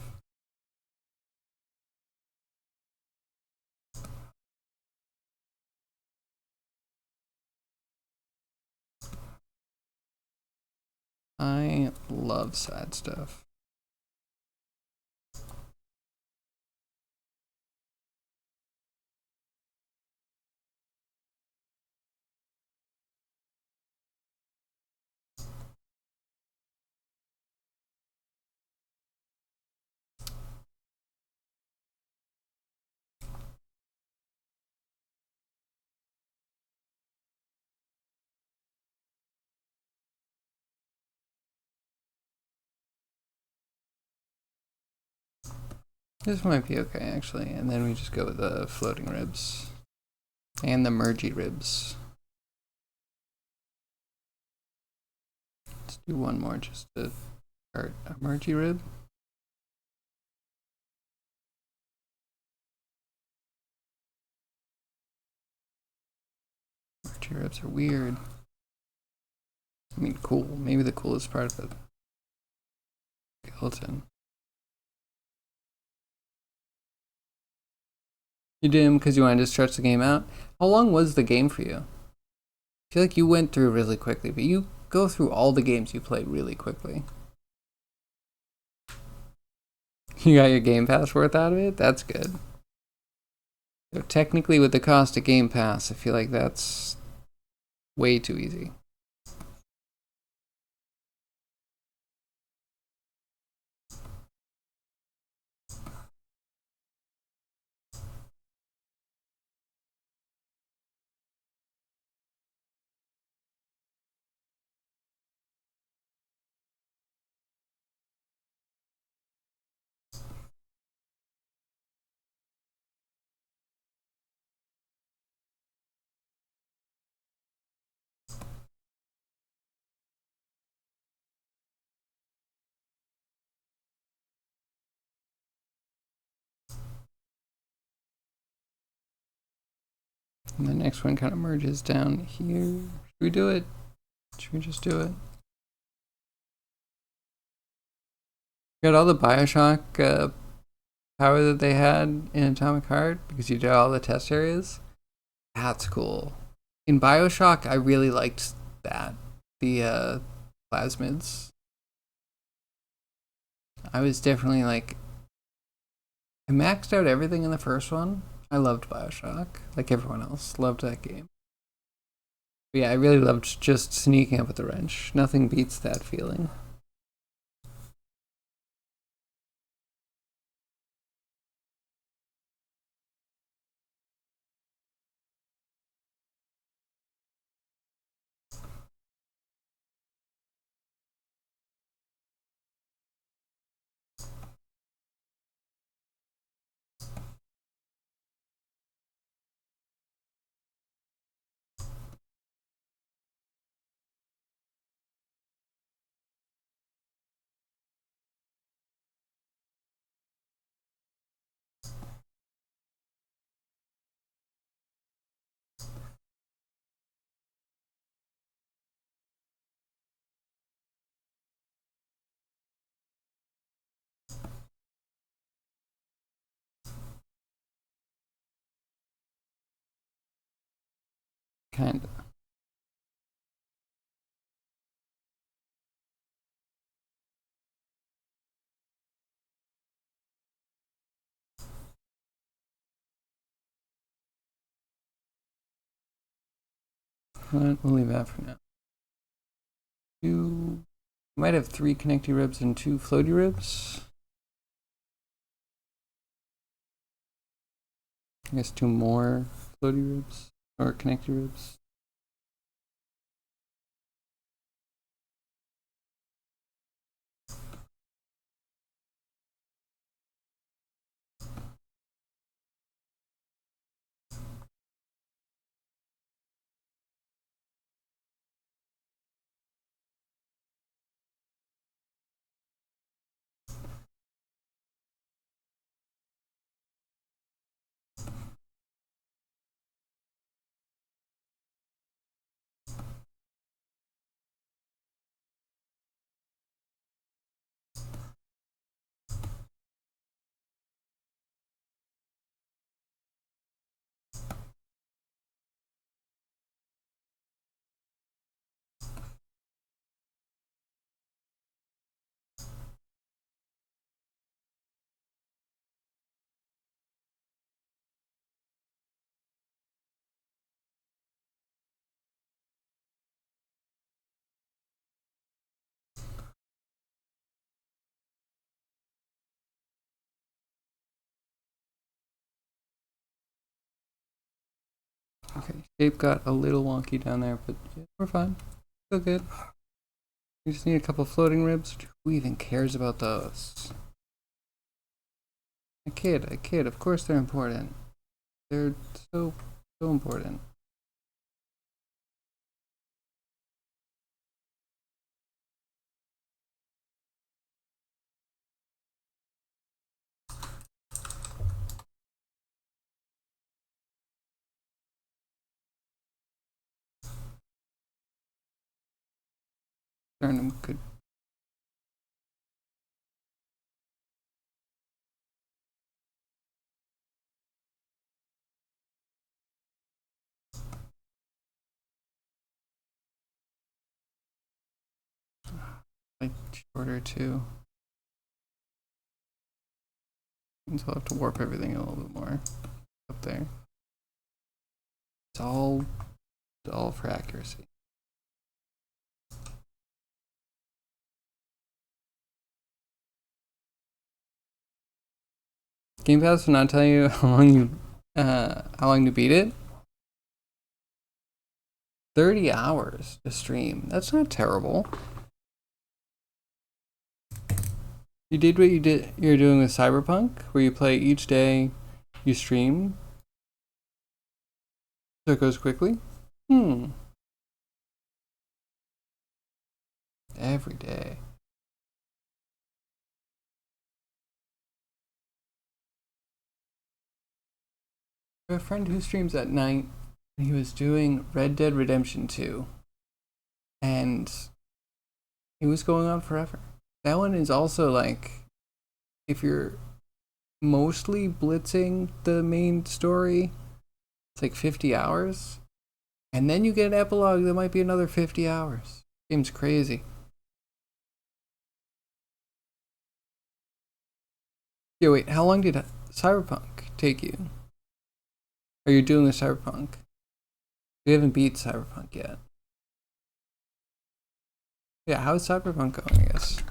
I love side stuff. This might be okay, actually. And then we just go with the floating ribs. And the mergy ribs. Let's do one more just to start a mergy rib. Mergy ribs are weird. I mean, cool. Maybe the coolest part of the skeleton. You did them because you wanted to stretch the game out? How long was the game for you? I feel like you went through really quickly, but you go through all the games you play really quickly. You got your Game Pass worth out of it? That's good. So technically, with the cost of Game Pass, I feel like that's way too easy. And the next one kind of merges down here. Should we do it? Should we just do it? Got all the Bioshock power that they had in Atomic Heart because you did all the test areas. That's cool. In Bioshock, I really liked that. The plasmids. I was definitely like, I maxed out everything in the first one. I loved Bioshock, like everyone else. Loved that game. But yeah, I really loved just sneaking up with the wrench. Nothing beats that feeling. Kind of. We'll leave that for now. You might have 3 connecty ribs and 2 floaty ribs. I guess 2 more floaty ribs or connecty ribs. Okay, shape got a little wonky down there, but yeah, we're fine. Still good. We just need a couple floating ribs. Who even cares about those? A kid. Of course they're important. They're so important. Turnham could. Like shorter too. So I'll have to warp everything a little bit more up there. It's all for accuracy. Game Pass will not tell you how long to beat it. 30 hours to stream. That's not terrible. You did what you're doing with Cyberpunk, where you play each day, you stream, so it goes quickly. Every day. I have a friend who streams at night, and he was doing Red Dead Redemption 2, and it was going on forever. That one is also like, if you're mostly blitzing the main story, it's like 50 hours, and then you get an epilogue that might be another 50 hours. Game's crazy. Yeah, wait, how long did Cyberpunk take you? Are you doing the Cyberpunk? We haven't beat Cyberpunk yet. Yeah, how's Cyberpunk going, I guess?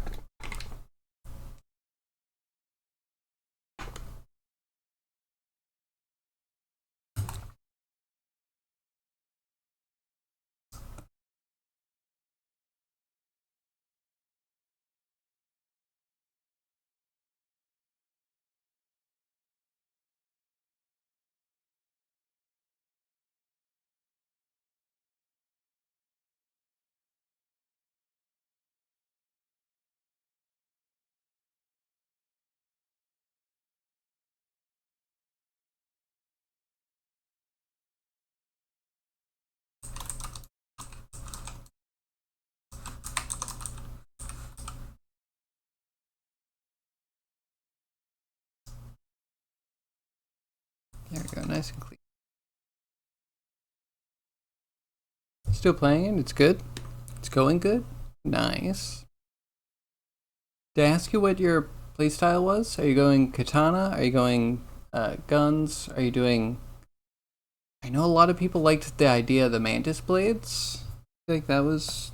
There we go, nice and clean. Still playing it? It's good? It's going good? Nice. Did I ask you what your playstyle was? Are you going katana? Are you going guns? Are you doing... I know a lot of people liked the idea of the mantis blades. I feel like that was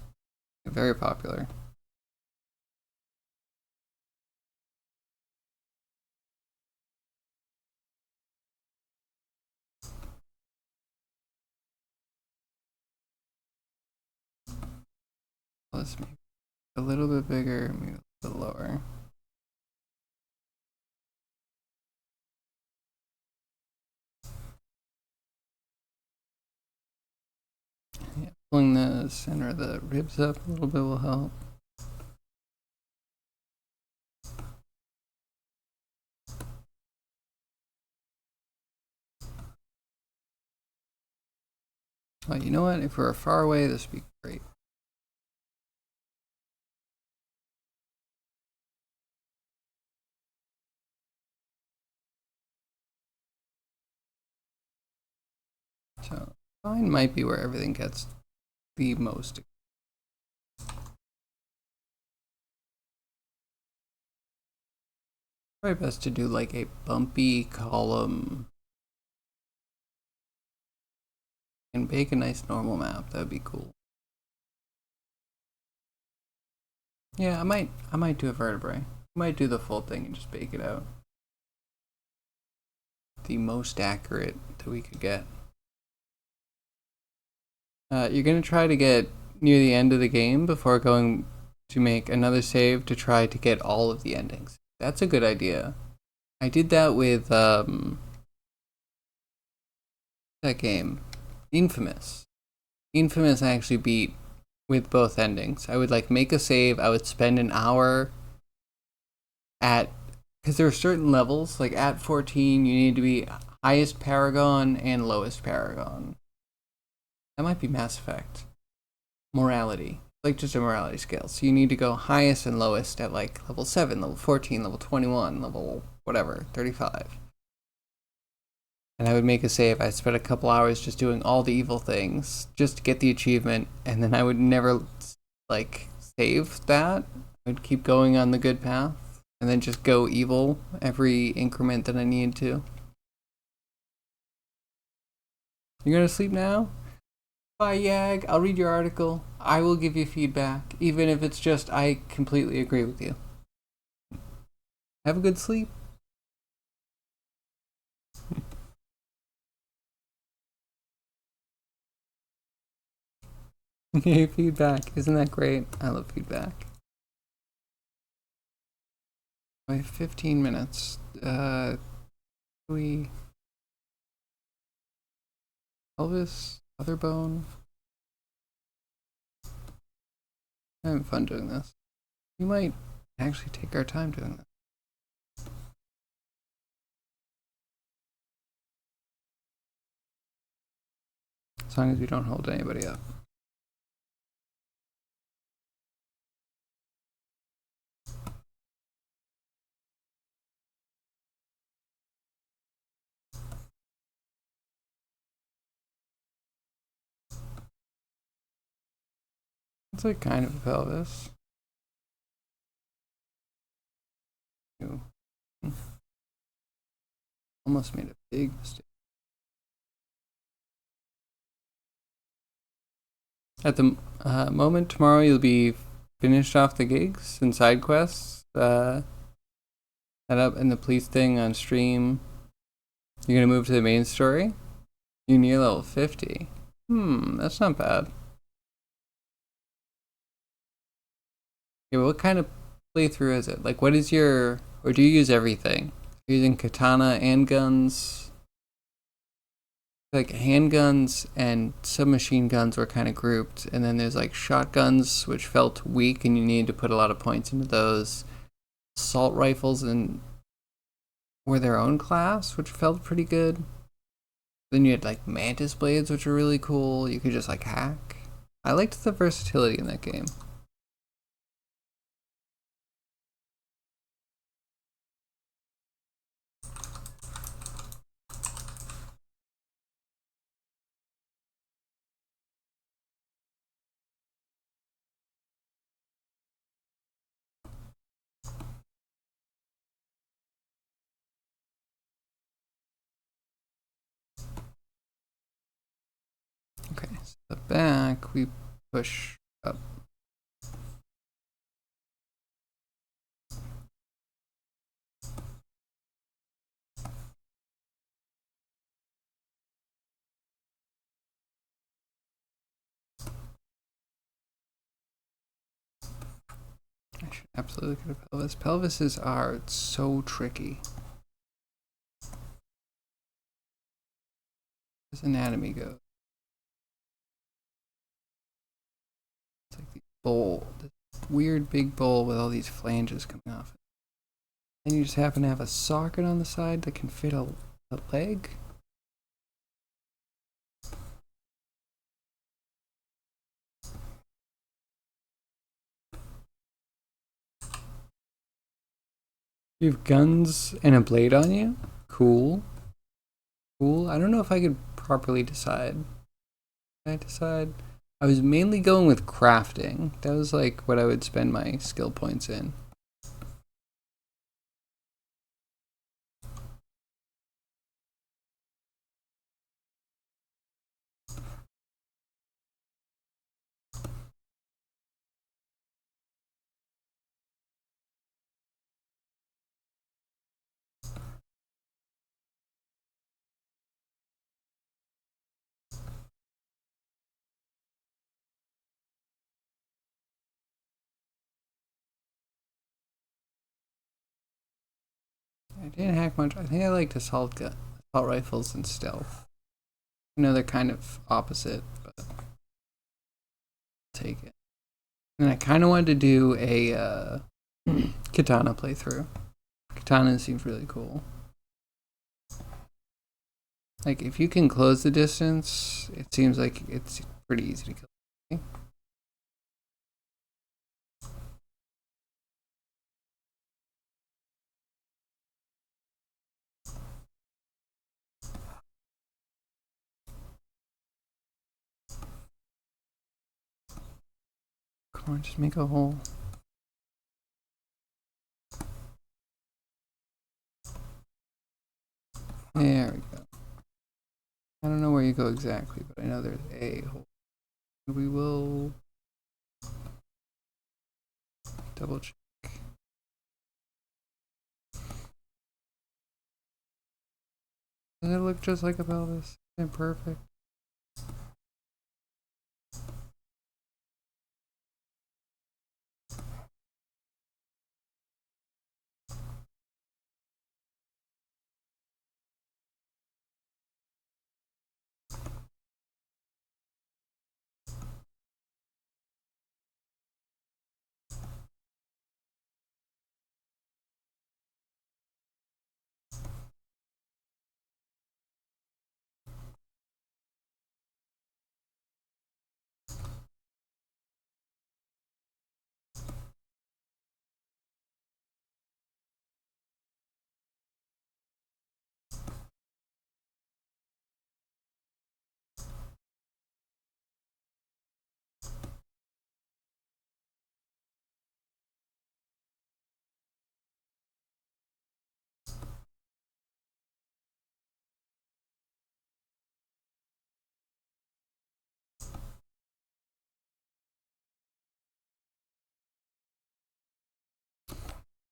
very popular. Let's make it a little bit bigger, maybe a little bit lower. Yeah, pulling the center of the ribs up a little bit will help. Oh, you know what? If we're far away, this would be great. So, mine might be where everything gets the most. Probably best to do like a bumpy column and make a nice normal map. That'd be cool. Yeah, I might do a vertebrae. I might do the full thing and just bake it out. The most accurate that we could get. You're gonna try to get near the end of the game before going to make another save to try to get all of the endings. That's a good idea. I did that with that game, Infamous. Infamous I actually beat with both endings. I would like make a save. I would spend an hour at, because there are certain levels. Like at 14, you need to be highest Paragon and lowest Paragon. That might be Mass Effect. Morality, like just a morality scale. So you need to go highest and lowest at like level 7, level 14, level 21, level whatever, 35. And I would make a save. I'd spend a couple hours just doing all the evil things just to get the achievement, and then I would never like save that. I would keep going on the good path and then just go evil every increment that I needed to. You're gonna sleep now? Bye, Yag. I'll read your article. I will give you feedback, even if it's just I completely agree with you. Have a good sleep. Yay, feedback. Isn't that great? I love feedback. We have 15 minutes. We Elvis, other bone. I'm having fun doing this. We might actually take our time doing this. As long as we don't hold anybody up. It's like kind of a pelvis. Almost made a big mistake. At the moment, tomorrow you'll be finished off the gigs and side quests. Set up in the police thing on stream. You're gonna move to the main story. You're near level 50. That's not bad. Yeah, but what kind of playthrough is it? Like, what is your, or do you use everything? You're using katana and guns. Like handguns and submachine guns were kind of grouped, and then there's like shotguns, which felt weak, and you needed to put a lot of points into those. Assault rifles and were their own class, which felt pretty good. Then you had like mantis blades, which were really cool. You could just like hack. I liked the versatility in that game. Okay, so the back we push up. I should absolutely get a pelvis. Pelvises are so tricky. As anatomy goes. It's like the bowl, this weird big bowl with all these flanges coming off. And you just happen to have a socket on the side that can fit a leg. You have guns and a blade on you? Cool. Cool. I don't know if I could properly decide. Did I decide? I was mainly going with crafting. That was like what I would spend my skill points in. I didn't hack much. I think I liked assault rifles and stealth. I know they're kind of opposite, but I'll take it. And I kind of wanted to do a katana playthrough. Katana seems really cool. Like, if you can close the distance, it seems like it's pretty easy to kill. Come on, just make a hole. There we go. I don't know where you go exactly, but I know there's a hole. We will double check. Does it look just like a pelvis? And perfect.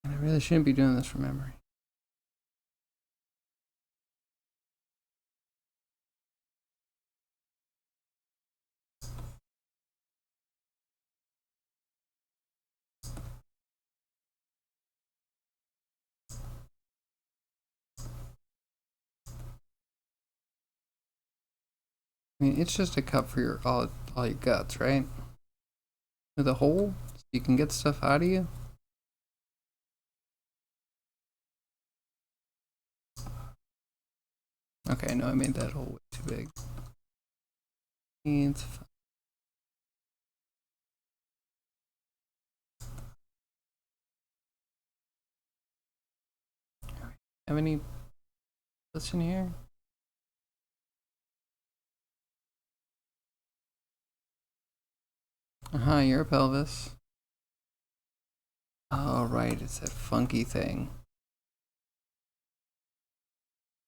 I really shouldn't be doing this from memory. I mean, it's just a cup for your all your guts, right? With a hole, so you can get stuff out of you. Okay, no, I made that hole way too big. It's fine. Have any listen here? You're a pelvis. Oh, right, it's that funky thing.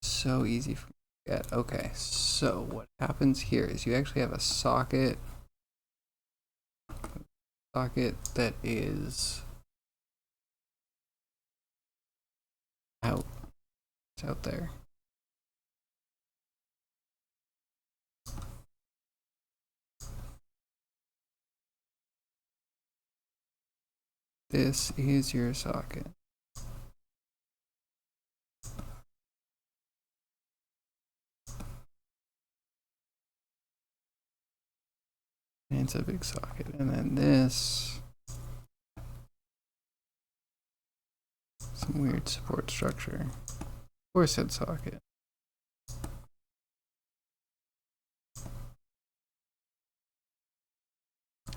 So easy for me to get. Okay, so what happens here is you actually have a socket that is out. It's out there. This is your socket. And it's a big socket. And then this, some weird support structure. Or said socket.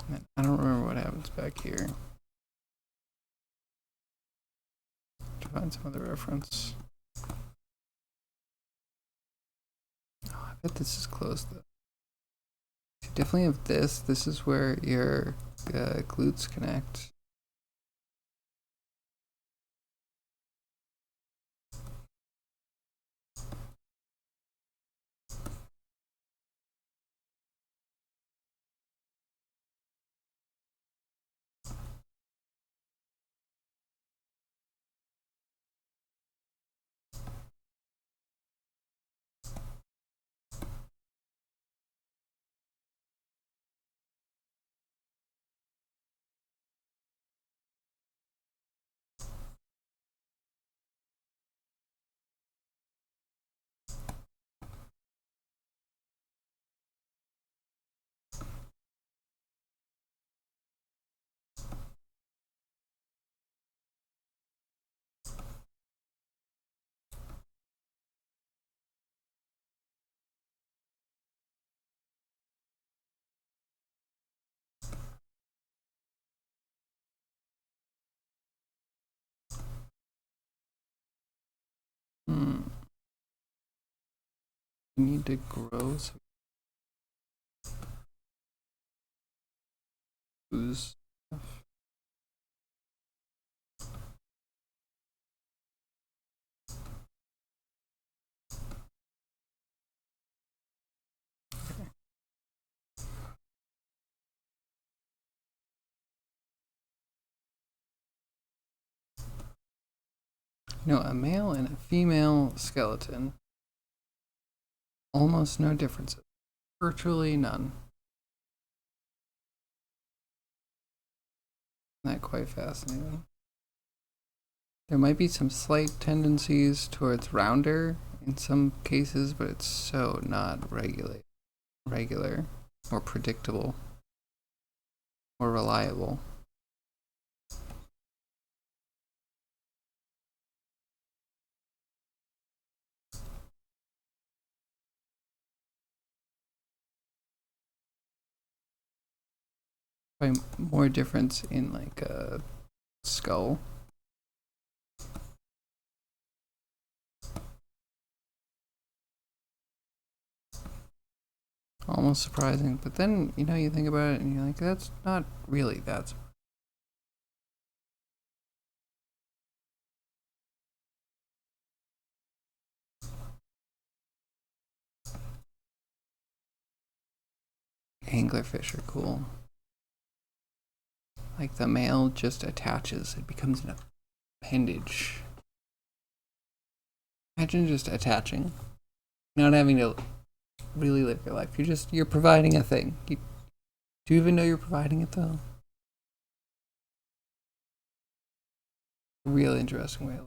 And I don't remember what happens back here. To find some other reference. Oh, I bet this is closed though. You definitely have this. This is where your glutes connect. we need to grow. So who's a male and a female skeleton. Almost no differences. Virtually none. Isn't that quite fascinating? There might be some slight tendencies towards rounder in some cases, but it's so not regular or predictable or reliable. Probably more difference in like a skull. Almost surprising, but then you think about it and you're like, that's not really that surprising. Anglerfish are cool. Like the male just attaches, it becomes an appendage. Imagine just attaching, not having to really live your life. You're providing a thing. Do you even know you're providing it though? A real interesting way.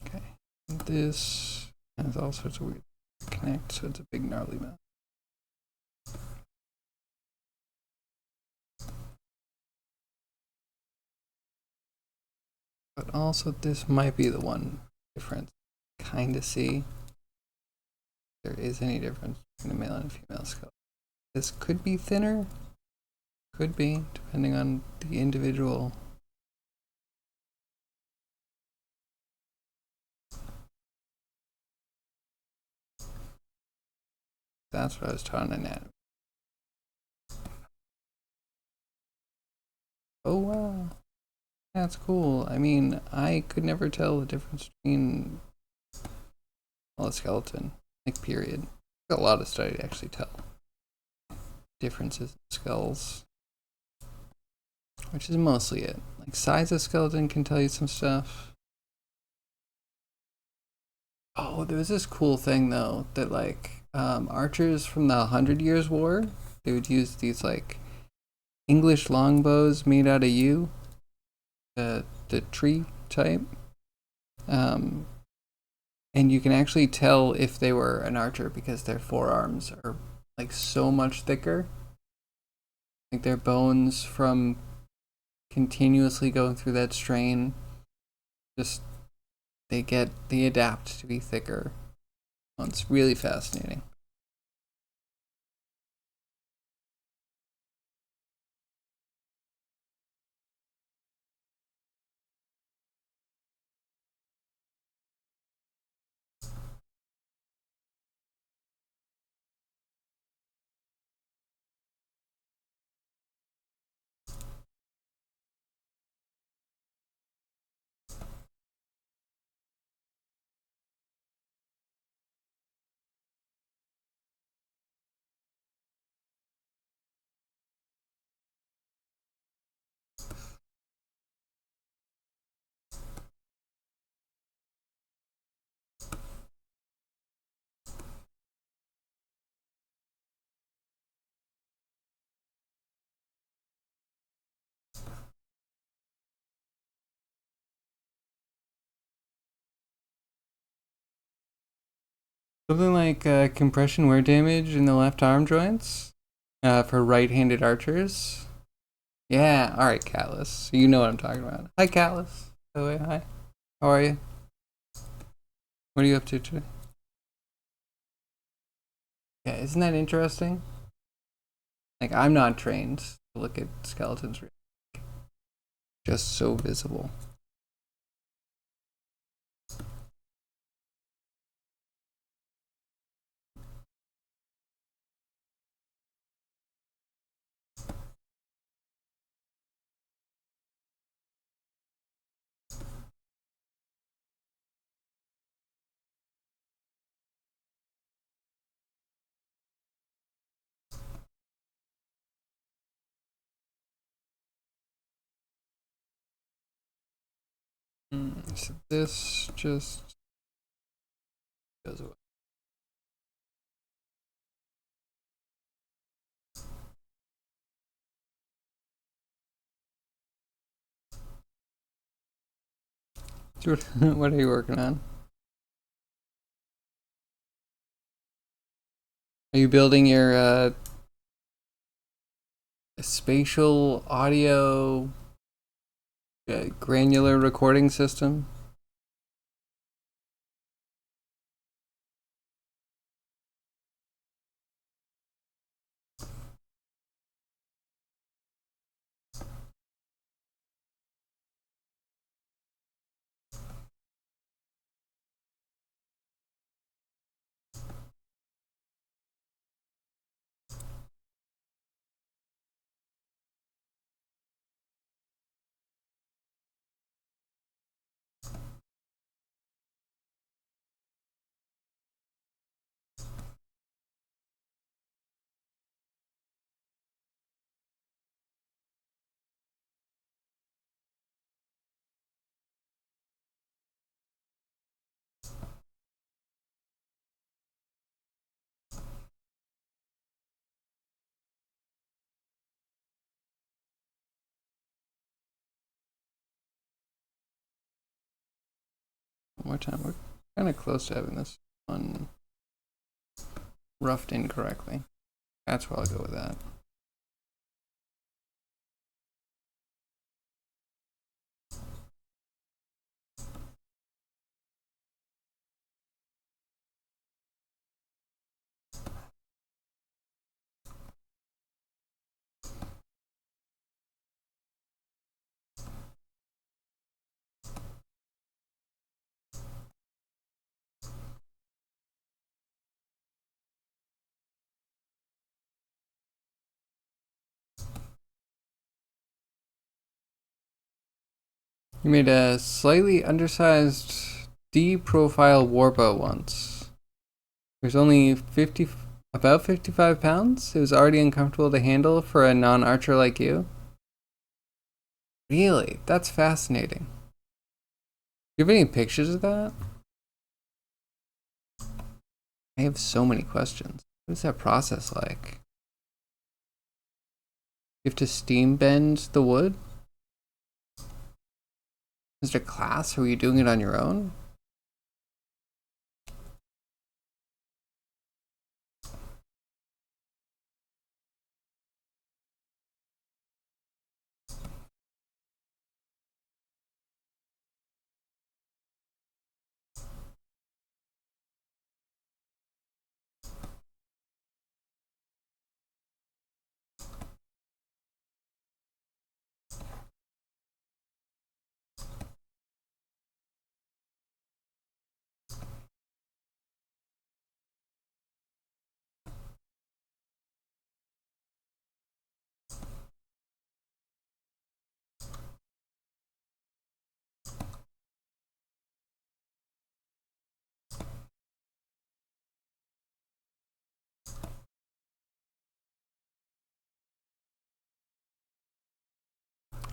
Okay, this has all sorts of weird connect, so it's a big gnarly mess. But also this might be the one difference. Kind of see if there is any difference between a male and a female skull. This could be thinner, could be, depending on the individual. That's what I was taught in anatomy. Oh wow, that's cool. I mean, I could never tell the difference between a skeleton, like period. A lot of study to actually tell differences in skulls, which is mostly it. Like size of skeleton can tell you some stuff. Oh, there was this cool thing though that like archers from the 100 Years' War, they would use these like English longbows made out of yew, the tree type, and you can actually tell if they were an archer because their forearms are like so much thicker, like their bones from continuously going through that strain, just they adapt to be thicker. Oh, it's really fascinating. Something like compression wear damage in the left arm joints for right-handed archers. Yeah, all right, Callus. You know what I'm talking about. Hi, Callus. By the way, hi. How are you? What are you up to today? Yeah, isn't that interesting? Like, I'm not trained to look at skeletons. Just so visible. So this just goes away. What are you working on? Are you building your spatial audio granular recording system? One more time. We're kind of close to having this one roughed incorrectly. That's where I'll go with that. You made a slightly undersized D-profile warbow once. It was only about 55 pounds. It was already uncomfortable to handle for a non-archer like you. Really? That's fascinating. Do you have any pictures of that? I have so many questions. What is that process like? You have to steam bend the wood? Is it a class or were you doing it on your own?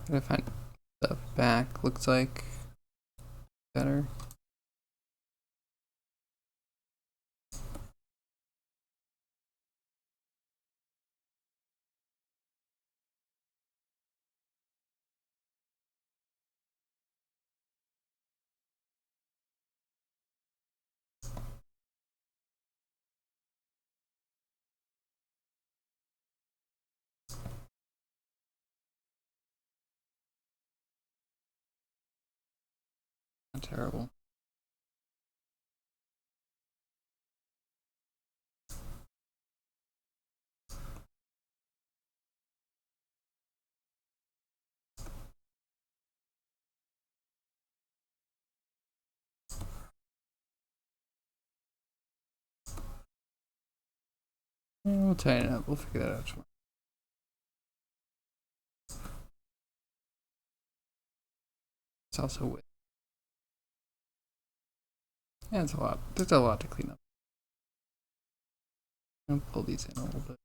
Gotta find the back looks like better. terrible. We'll tighten it up. We'll figure that out tomorrow. It's also width. Yeah, it's a lot. There's a lot to clean up. I'll pull these in a little bit.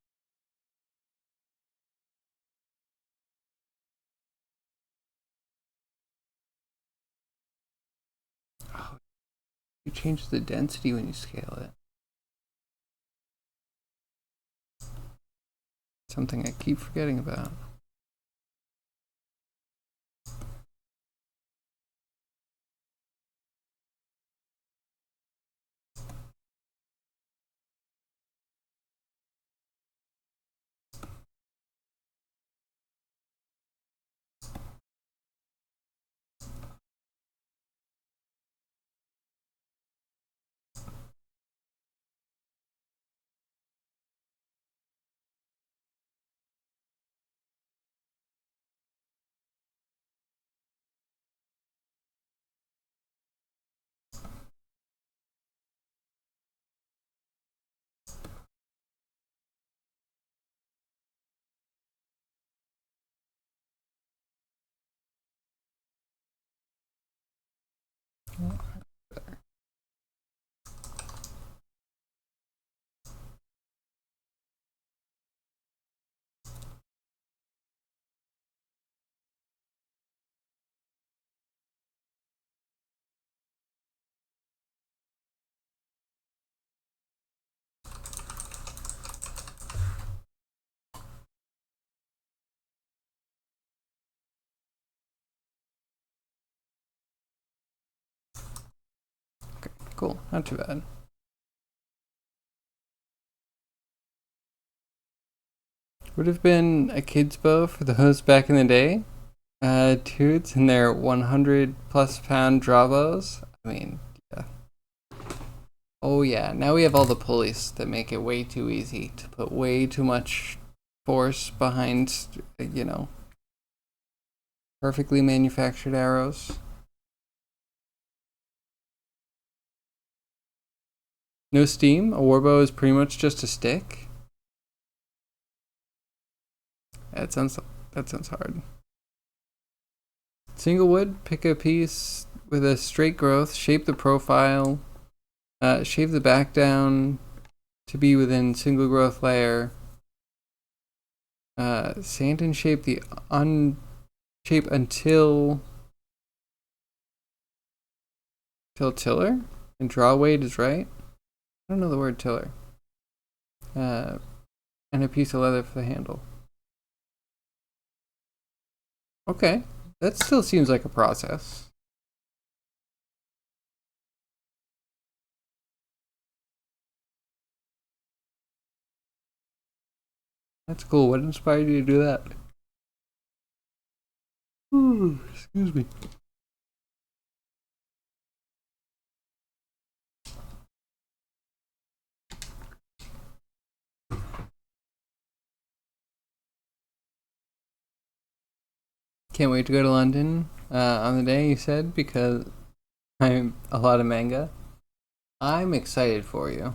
Oh, you change the density when you scale it. Something I keep forgetting about. Okay, cool. Not too bad. Would have been a kid's bow for those back in the day. Dudes in their 100+ pound draw bows. I mean, yeah. Oh yeah, now we have all the pulleys that make it way too easy to put way too much force behind, you know, perfectly manufactured arrows. No steam? A warbow is pretty much just a stick? That sounds hard. Single wood, pick a piece with a straight growth, shape the profile, shave the back down to be within single growth layer. Sand and shape the shape until tiller, and draw weight is right. I don't know the word tiller. And a piece of leather for the handle. Okay, that still seems like a process. That's cool. What inspired you to do that? Ooh, excuse me. Can't wait to go to London on the day you said, because I'm a lot of manga. I'm excited for you.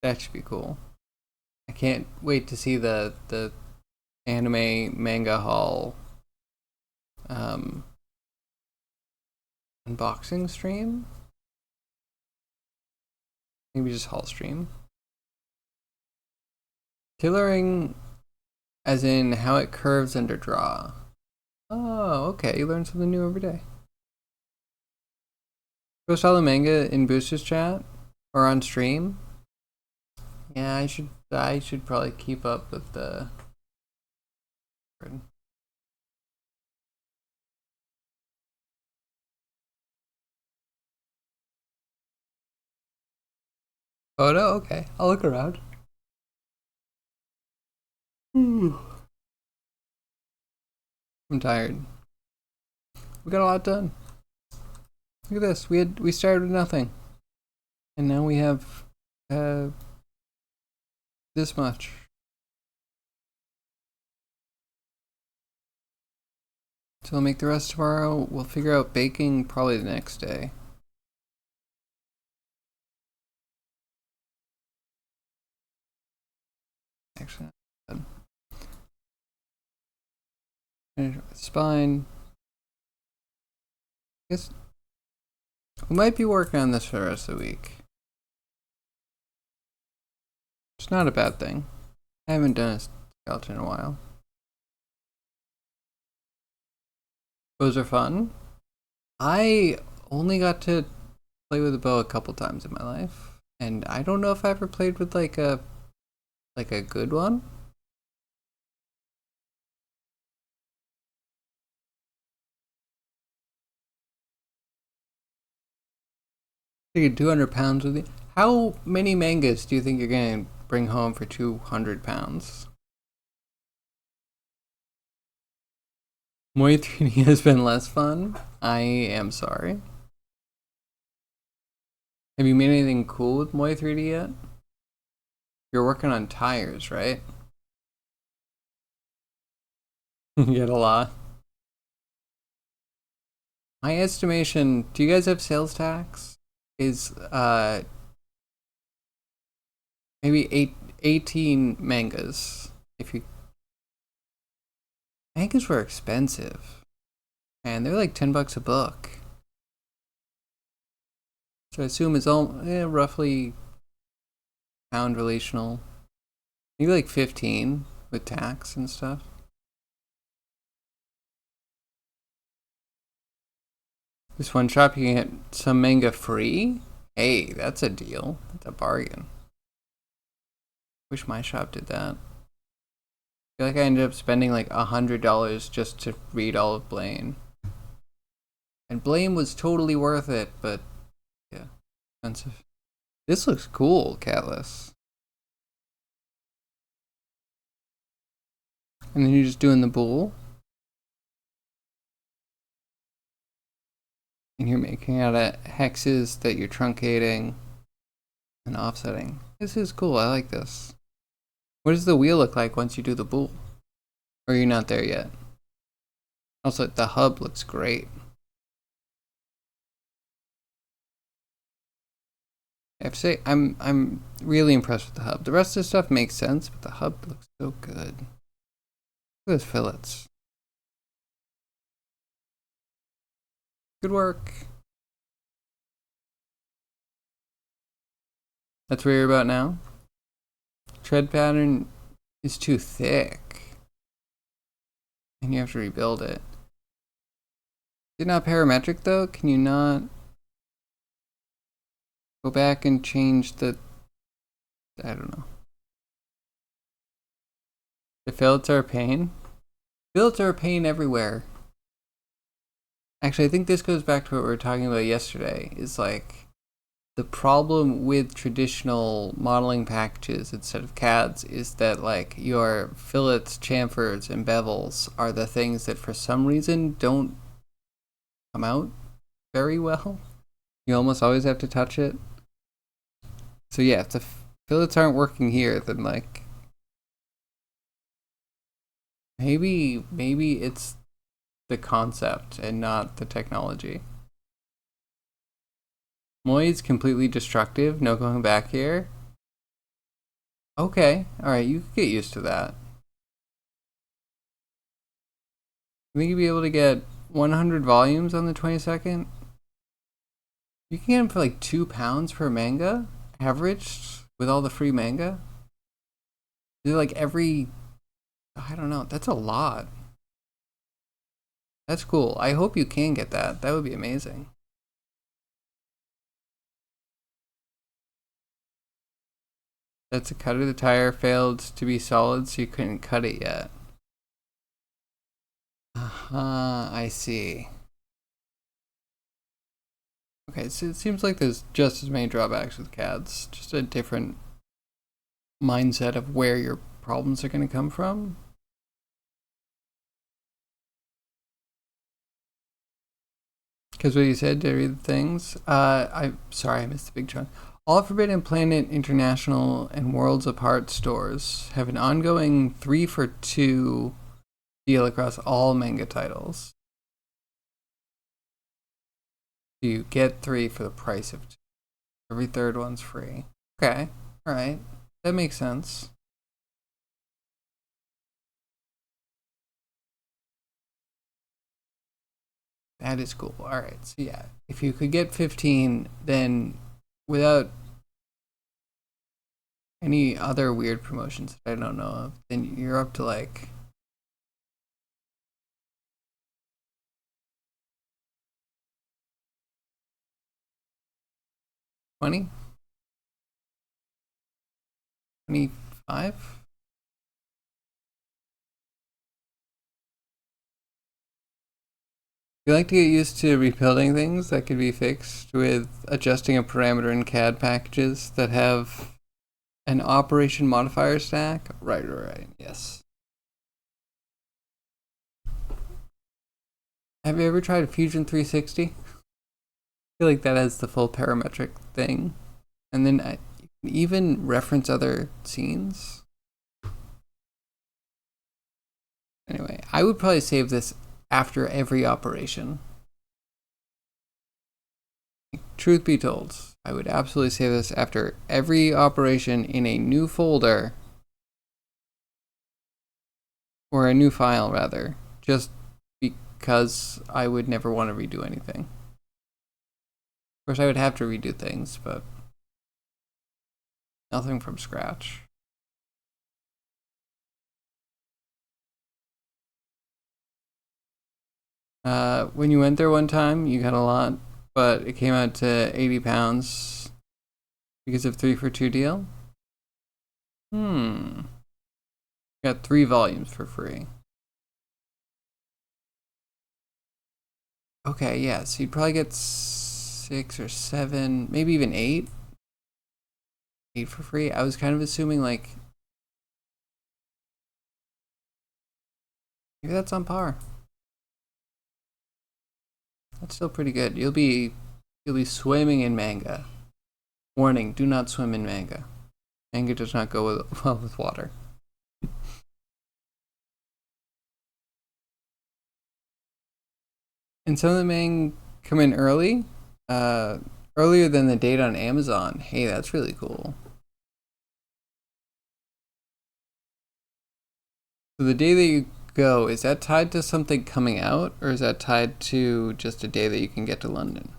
That should be cool. I can't wait to see the anime manga hall unboxing stream. Maybe just hall stream. Tillering, as in how it curves under draw. Oh, okay. You learn something new every day. Post all the manga in Booster's chat or on stream. Yeah, I should probably keep up with the. Photo? Okay, I'll look around. I'm tired. We got a lot done. Look at this. We started with nothing, and now we have this much. So we'll make the rest tomorrow. We'll figure out baking probably the next day. Actually, not bad. Spine. I guess we might be working on this for the rest of the week. It's not a bad thing. I haven't done a skeleton in a while. Those are fun. I only got to play with a bow a couple times in my life, and I don't know if I ever played with like a good one. Taking 200 pounds with you. How many mangas do you think you're gonna bring home for 200 pounds? Moi 3D has been less fun. I am sorry. Have you made anything cool with Moi 3D yet? You're working on tires, right? You get a lot. My estimation, do you guys have sales tax? Is maybe 18 mangas. If you mangas were expensive. And they're like $10 a book. So I assume it's all roughly pound relational. Maybe like 15 with tax and stuff. This one shop you can get some manga free. Hey, that's a deal. That's a bargain. Wish my shop did that. I feel like I ended up spending like $100 just to read all of Blaine. And Blaine was totally worth it, but yeah, expensive. This looks cool, Catless. And then you're just doing the bull. And you're making out of hexes that you're truncating and offsetting. This is cool, I like this. What does the wheel look like once you do the bull? Or are you not there yet? Also, the hub looks great. I have to say, I'm really impressed with the hub. The rest of the stuff makes sense, but the hub looks so good. Look at those fillets. Good work. That's where you're about now? Tread pattern is too thick. And you have to rebuild it. Is it not parametric though? Can you not go back and change the... I don't know. The fillets are a pain? Fillets are a pain everywhere. Actually, I think this goes back to what we were talking about yesterday. Is like the problem with traditional modeling packages instead of CADs is that like your fillets, chamfers, and bevels are the things that for some reason don't come out very well. You almost always have to touch it. So yeah, if the fillets aren't working here, then like maybe it's the concept and not the technology. Moi's completely destructive, no going back here. Okay, alright, you could get used to that. You think you'd be able to get 100 volumes on the 22nd? You can get them for like £2 per manga, averaged, with all the free manga. They're like every... I don't know, that's a lot. That's cool. I hope you can get that. That would be amazing. That's a cut of the tire failed to be solid, so you couldn't cut it yet. I see. Okay, so it seems like there's just as many drawbacks with CADs, just a different mindset of where your problems are going to come from. Because what you said, did I read the things? I'm sorry, I missed the big chunk. All Forbidden Planet International and Worlds Apart stores have an ongoing 3 for 2 deal across all manga titles. You get 3 for the price of 2. Every third one's free. Okay, alright. That makes sense. That is cool. Alright, so yeah. If you could get 15, then without any other weird promotions that I don't know of, then you're up to like 20? 25? You like to get used to rebuilding things that could be fixed with adjusting a parameter in CAD packages that have an operation modifier stack? Right, yes. Have you ever tried Fusion 360? I feel like that has the full parametric thing. And then you can even reference other scenes. Anyway, I would probably save this after every operation. Truth be told, I would absolutely save this after every operation in a new folder. Or a new file, rather. Just because I would never want to redo anything. Of course, I would have to redo things, but nothing from scratch. When you went there one time, you got a lot, but it came out to £80 because of 3 for 2 deal. Got 3 volumes for free. Okay, yeah, so you'd probably get 6 or 7, maybe even 8. 8 for free. I was kind of assuming like maybe that's on par. That's still pretty good. You'll be swimming in manga. Warning, do not swim in manga. Manga does not go well with water. And some of the manga come in early, earlier than the date on Amazon. Hey, that's really cool. So the day that you go, is that tied to something coming out, or is that tied to just a day that you can get to London?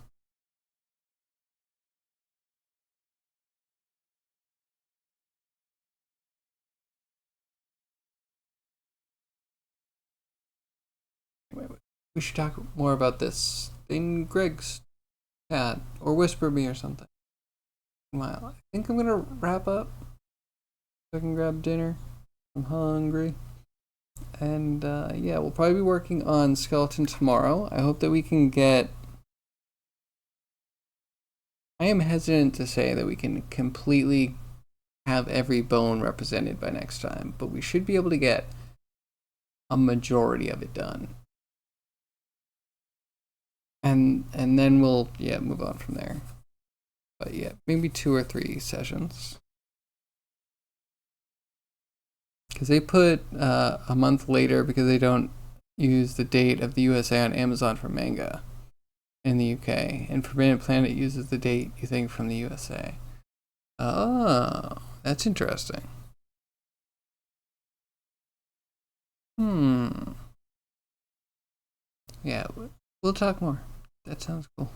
Wait. We should talk more about this in Greg's chat, or whisper me or something. Well, I think I'm gonna wrap up so I can grab dinner. I'm hungry. And yeah, we'll probably be working on Skeleton tomorrow. I hope that we can get... I am hesitant to say that we can completely have every bone represented by next time, but we should be able to get a majority of it done. And then we'll move on from there. But yeah, maybe 2 or 3 sessions. Because they put a month later because they don't use the date of the USA on Amazon for manga in the UK. And Forbidden Planet uses the date, you think, from the USA. Oh, that's interesting. Yeah, we'll talk more. That sounds cool.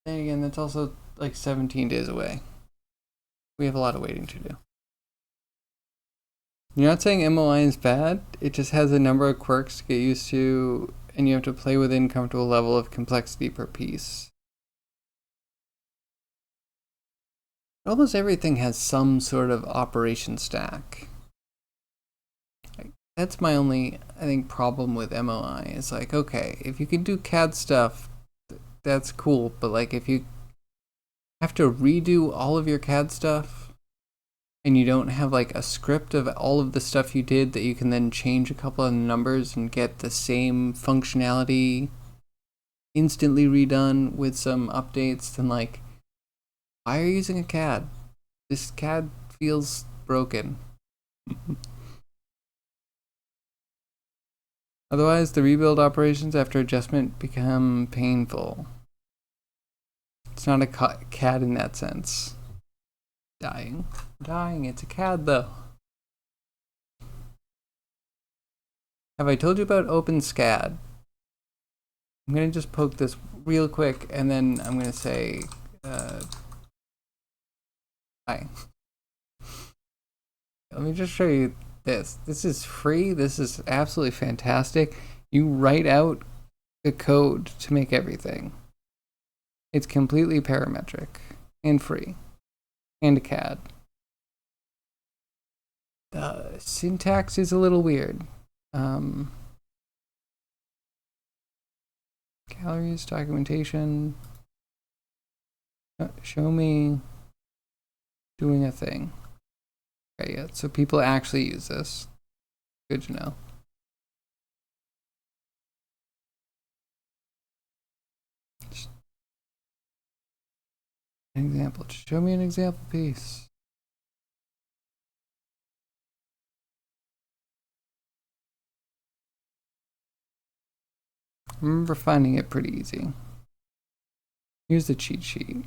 Then again, that's also like 17 days away. We have a lot of waiting to do. You're not saying MOI is bad, it just has a number of quirks to get used to, and you have to play within comfortable level of complexity per piece. Almost everything has some sort of operation stack. That's my only, I think, problem with MOI. Is like, okay, if you can do CAD stuff, that's cool, but like if you have to redo all of your CAD stuff, and you don't have like a script of all of the stuff you did that you can then change a couple of numbers and get the same functionality instantly redone with some updates, then like, why are you using a CAD? This CAD feels broken. Otherwise, the rebuild operations after adjustment become painful. It's not a CAD in that sense. Dying. It's a CAD though. Have I told you about OpenSCAD? I'm gonna just poke this real quick and then I'm gonna say hi. Let me just show you this. This is free. This is absolutely fantastic. You write out the code to make everything. It's completely parametric and free and a CAD. The syntax is a little weird. Calories, documentation. Show me doing a thing. Okay, yeah, so people actually use this. Good to know. Just an example. Just show me an example piece. I remember finding it pretty easy. Here's the cheat sheet.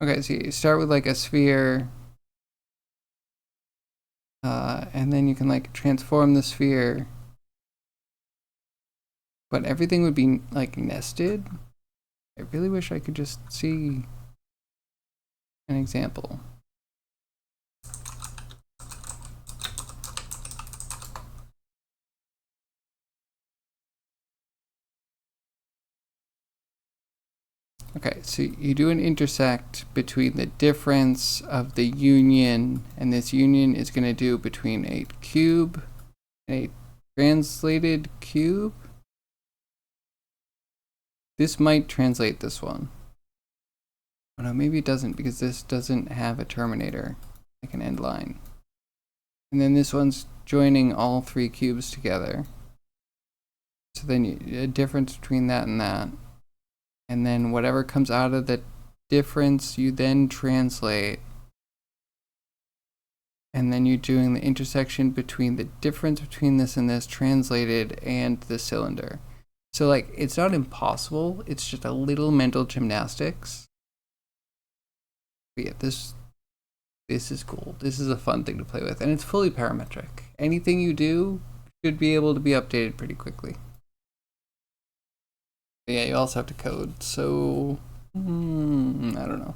Okay, so you start with like a sphere, and then you can like transform the sphere, but everything would be like nested. I really wish I could just see an example. Okay, so you do an intersect between the difference of the union, and this union is going to do between a cube and a translated cube. This might translate this one. Oh no, maybe it doesn't because this doesn't have a terminator, like an end line. And then this one's joining all three cubes together. So then a difference between that and that. And then whatever comes out of the difference, you then translate. And then you're doing the intersection between the difference between this and this translated and the cylinder. So like, it's not impossible. It's just a little mental gymnastics. But yeah, this is cool. This is a fun thing to play with. And it's fully parametric. Anything you do should be able to be updated pretty quickly. But yeah, you also have to code. So, I don't know.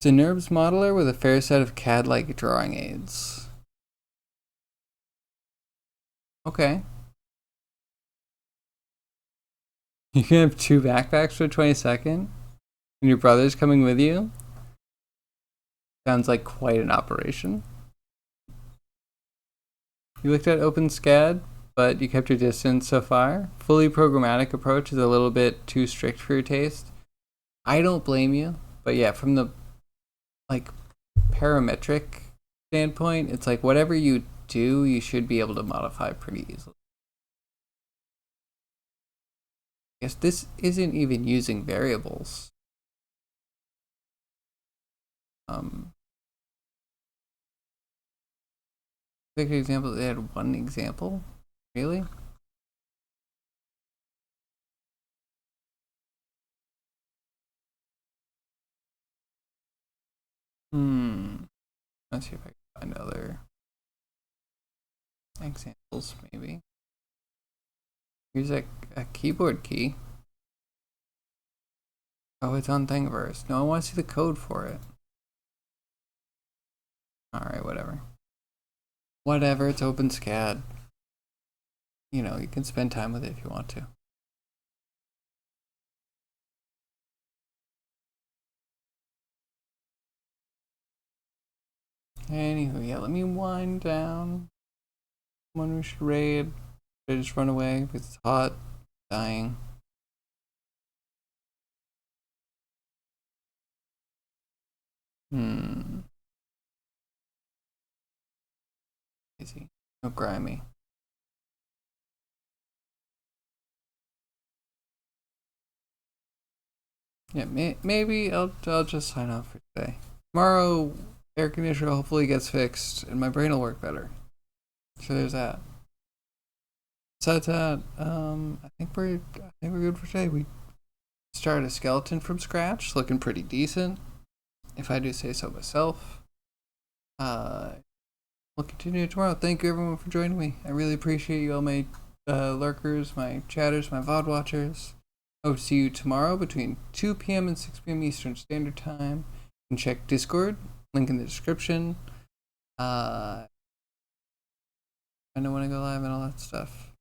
It's a NURBS modeler with a fair set of CAD-like drawing aids. Okay. You can have 2 backpacks for 22nd? And your brother's coming with you? Sounds like quite an operation. You looked at OpenSCAD, but you kept your distance so far. Fully programmatic approach is a little bit too strict for your taste. I don't blame you, but yeah, from the like parametric standpoint, it's like whatever you do, you should be able to modify pretty easily. I guess this isn't even using variables. Pick an example. They had one example, really? Let's see if I can find other examples, maybe. Here's a keyboard key. Oh, it's on Thingiverse. No, I want to see the code for it. Alright, whatever. Whatever, it's OpenSCAD. You know, you can spend time with it if you want to. Anywho, yeah, let me wind down. Someone we should raid. Should I just run away because it's hot, dying. Easy. No grimy. Yeah, maybe I'll just sign off for today. Tomorrow, air conditioner hopefully gets fixed and my brain will work better. So there's that. Besides that, I think we're good for today. We started a skeleton from scratch, looking pretty decent, if I do say so myself. We'll continue tomorrow. Thank you everyone for joining me. I really appreciate you all, my lurkers, my chatters, my VOD watchers. I hope to see you tomorrow between 2 p.m. and 6 p.m. Eastern Standard Time. You can check Discord, link in the description. I know when I go live and all that stuff.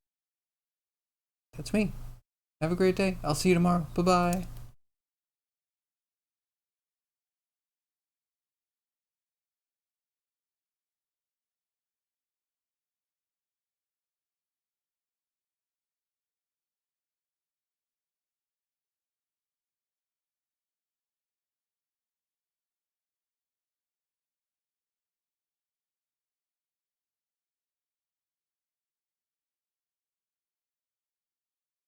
That's me. Have a great day. I'll see you tomorrow. Bye bye.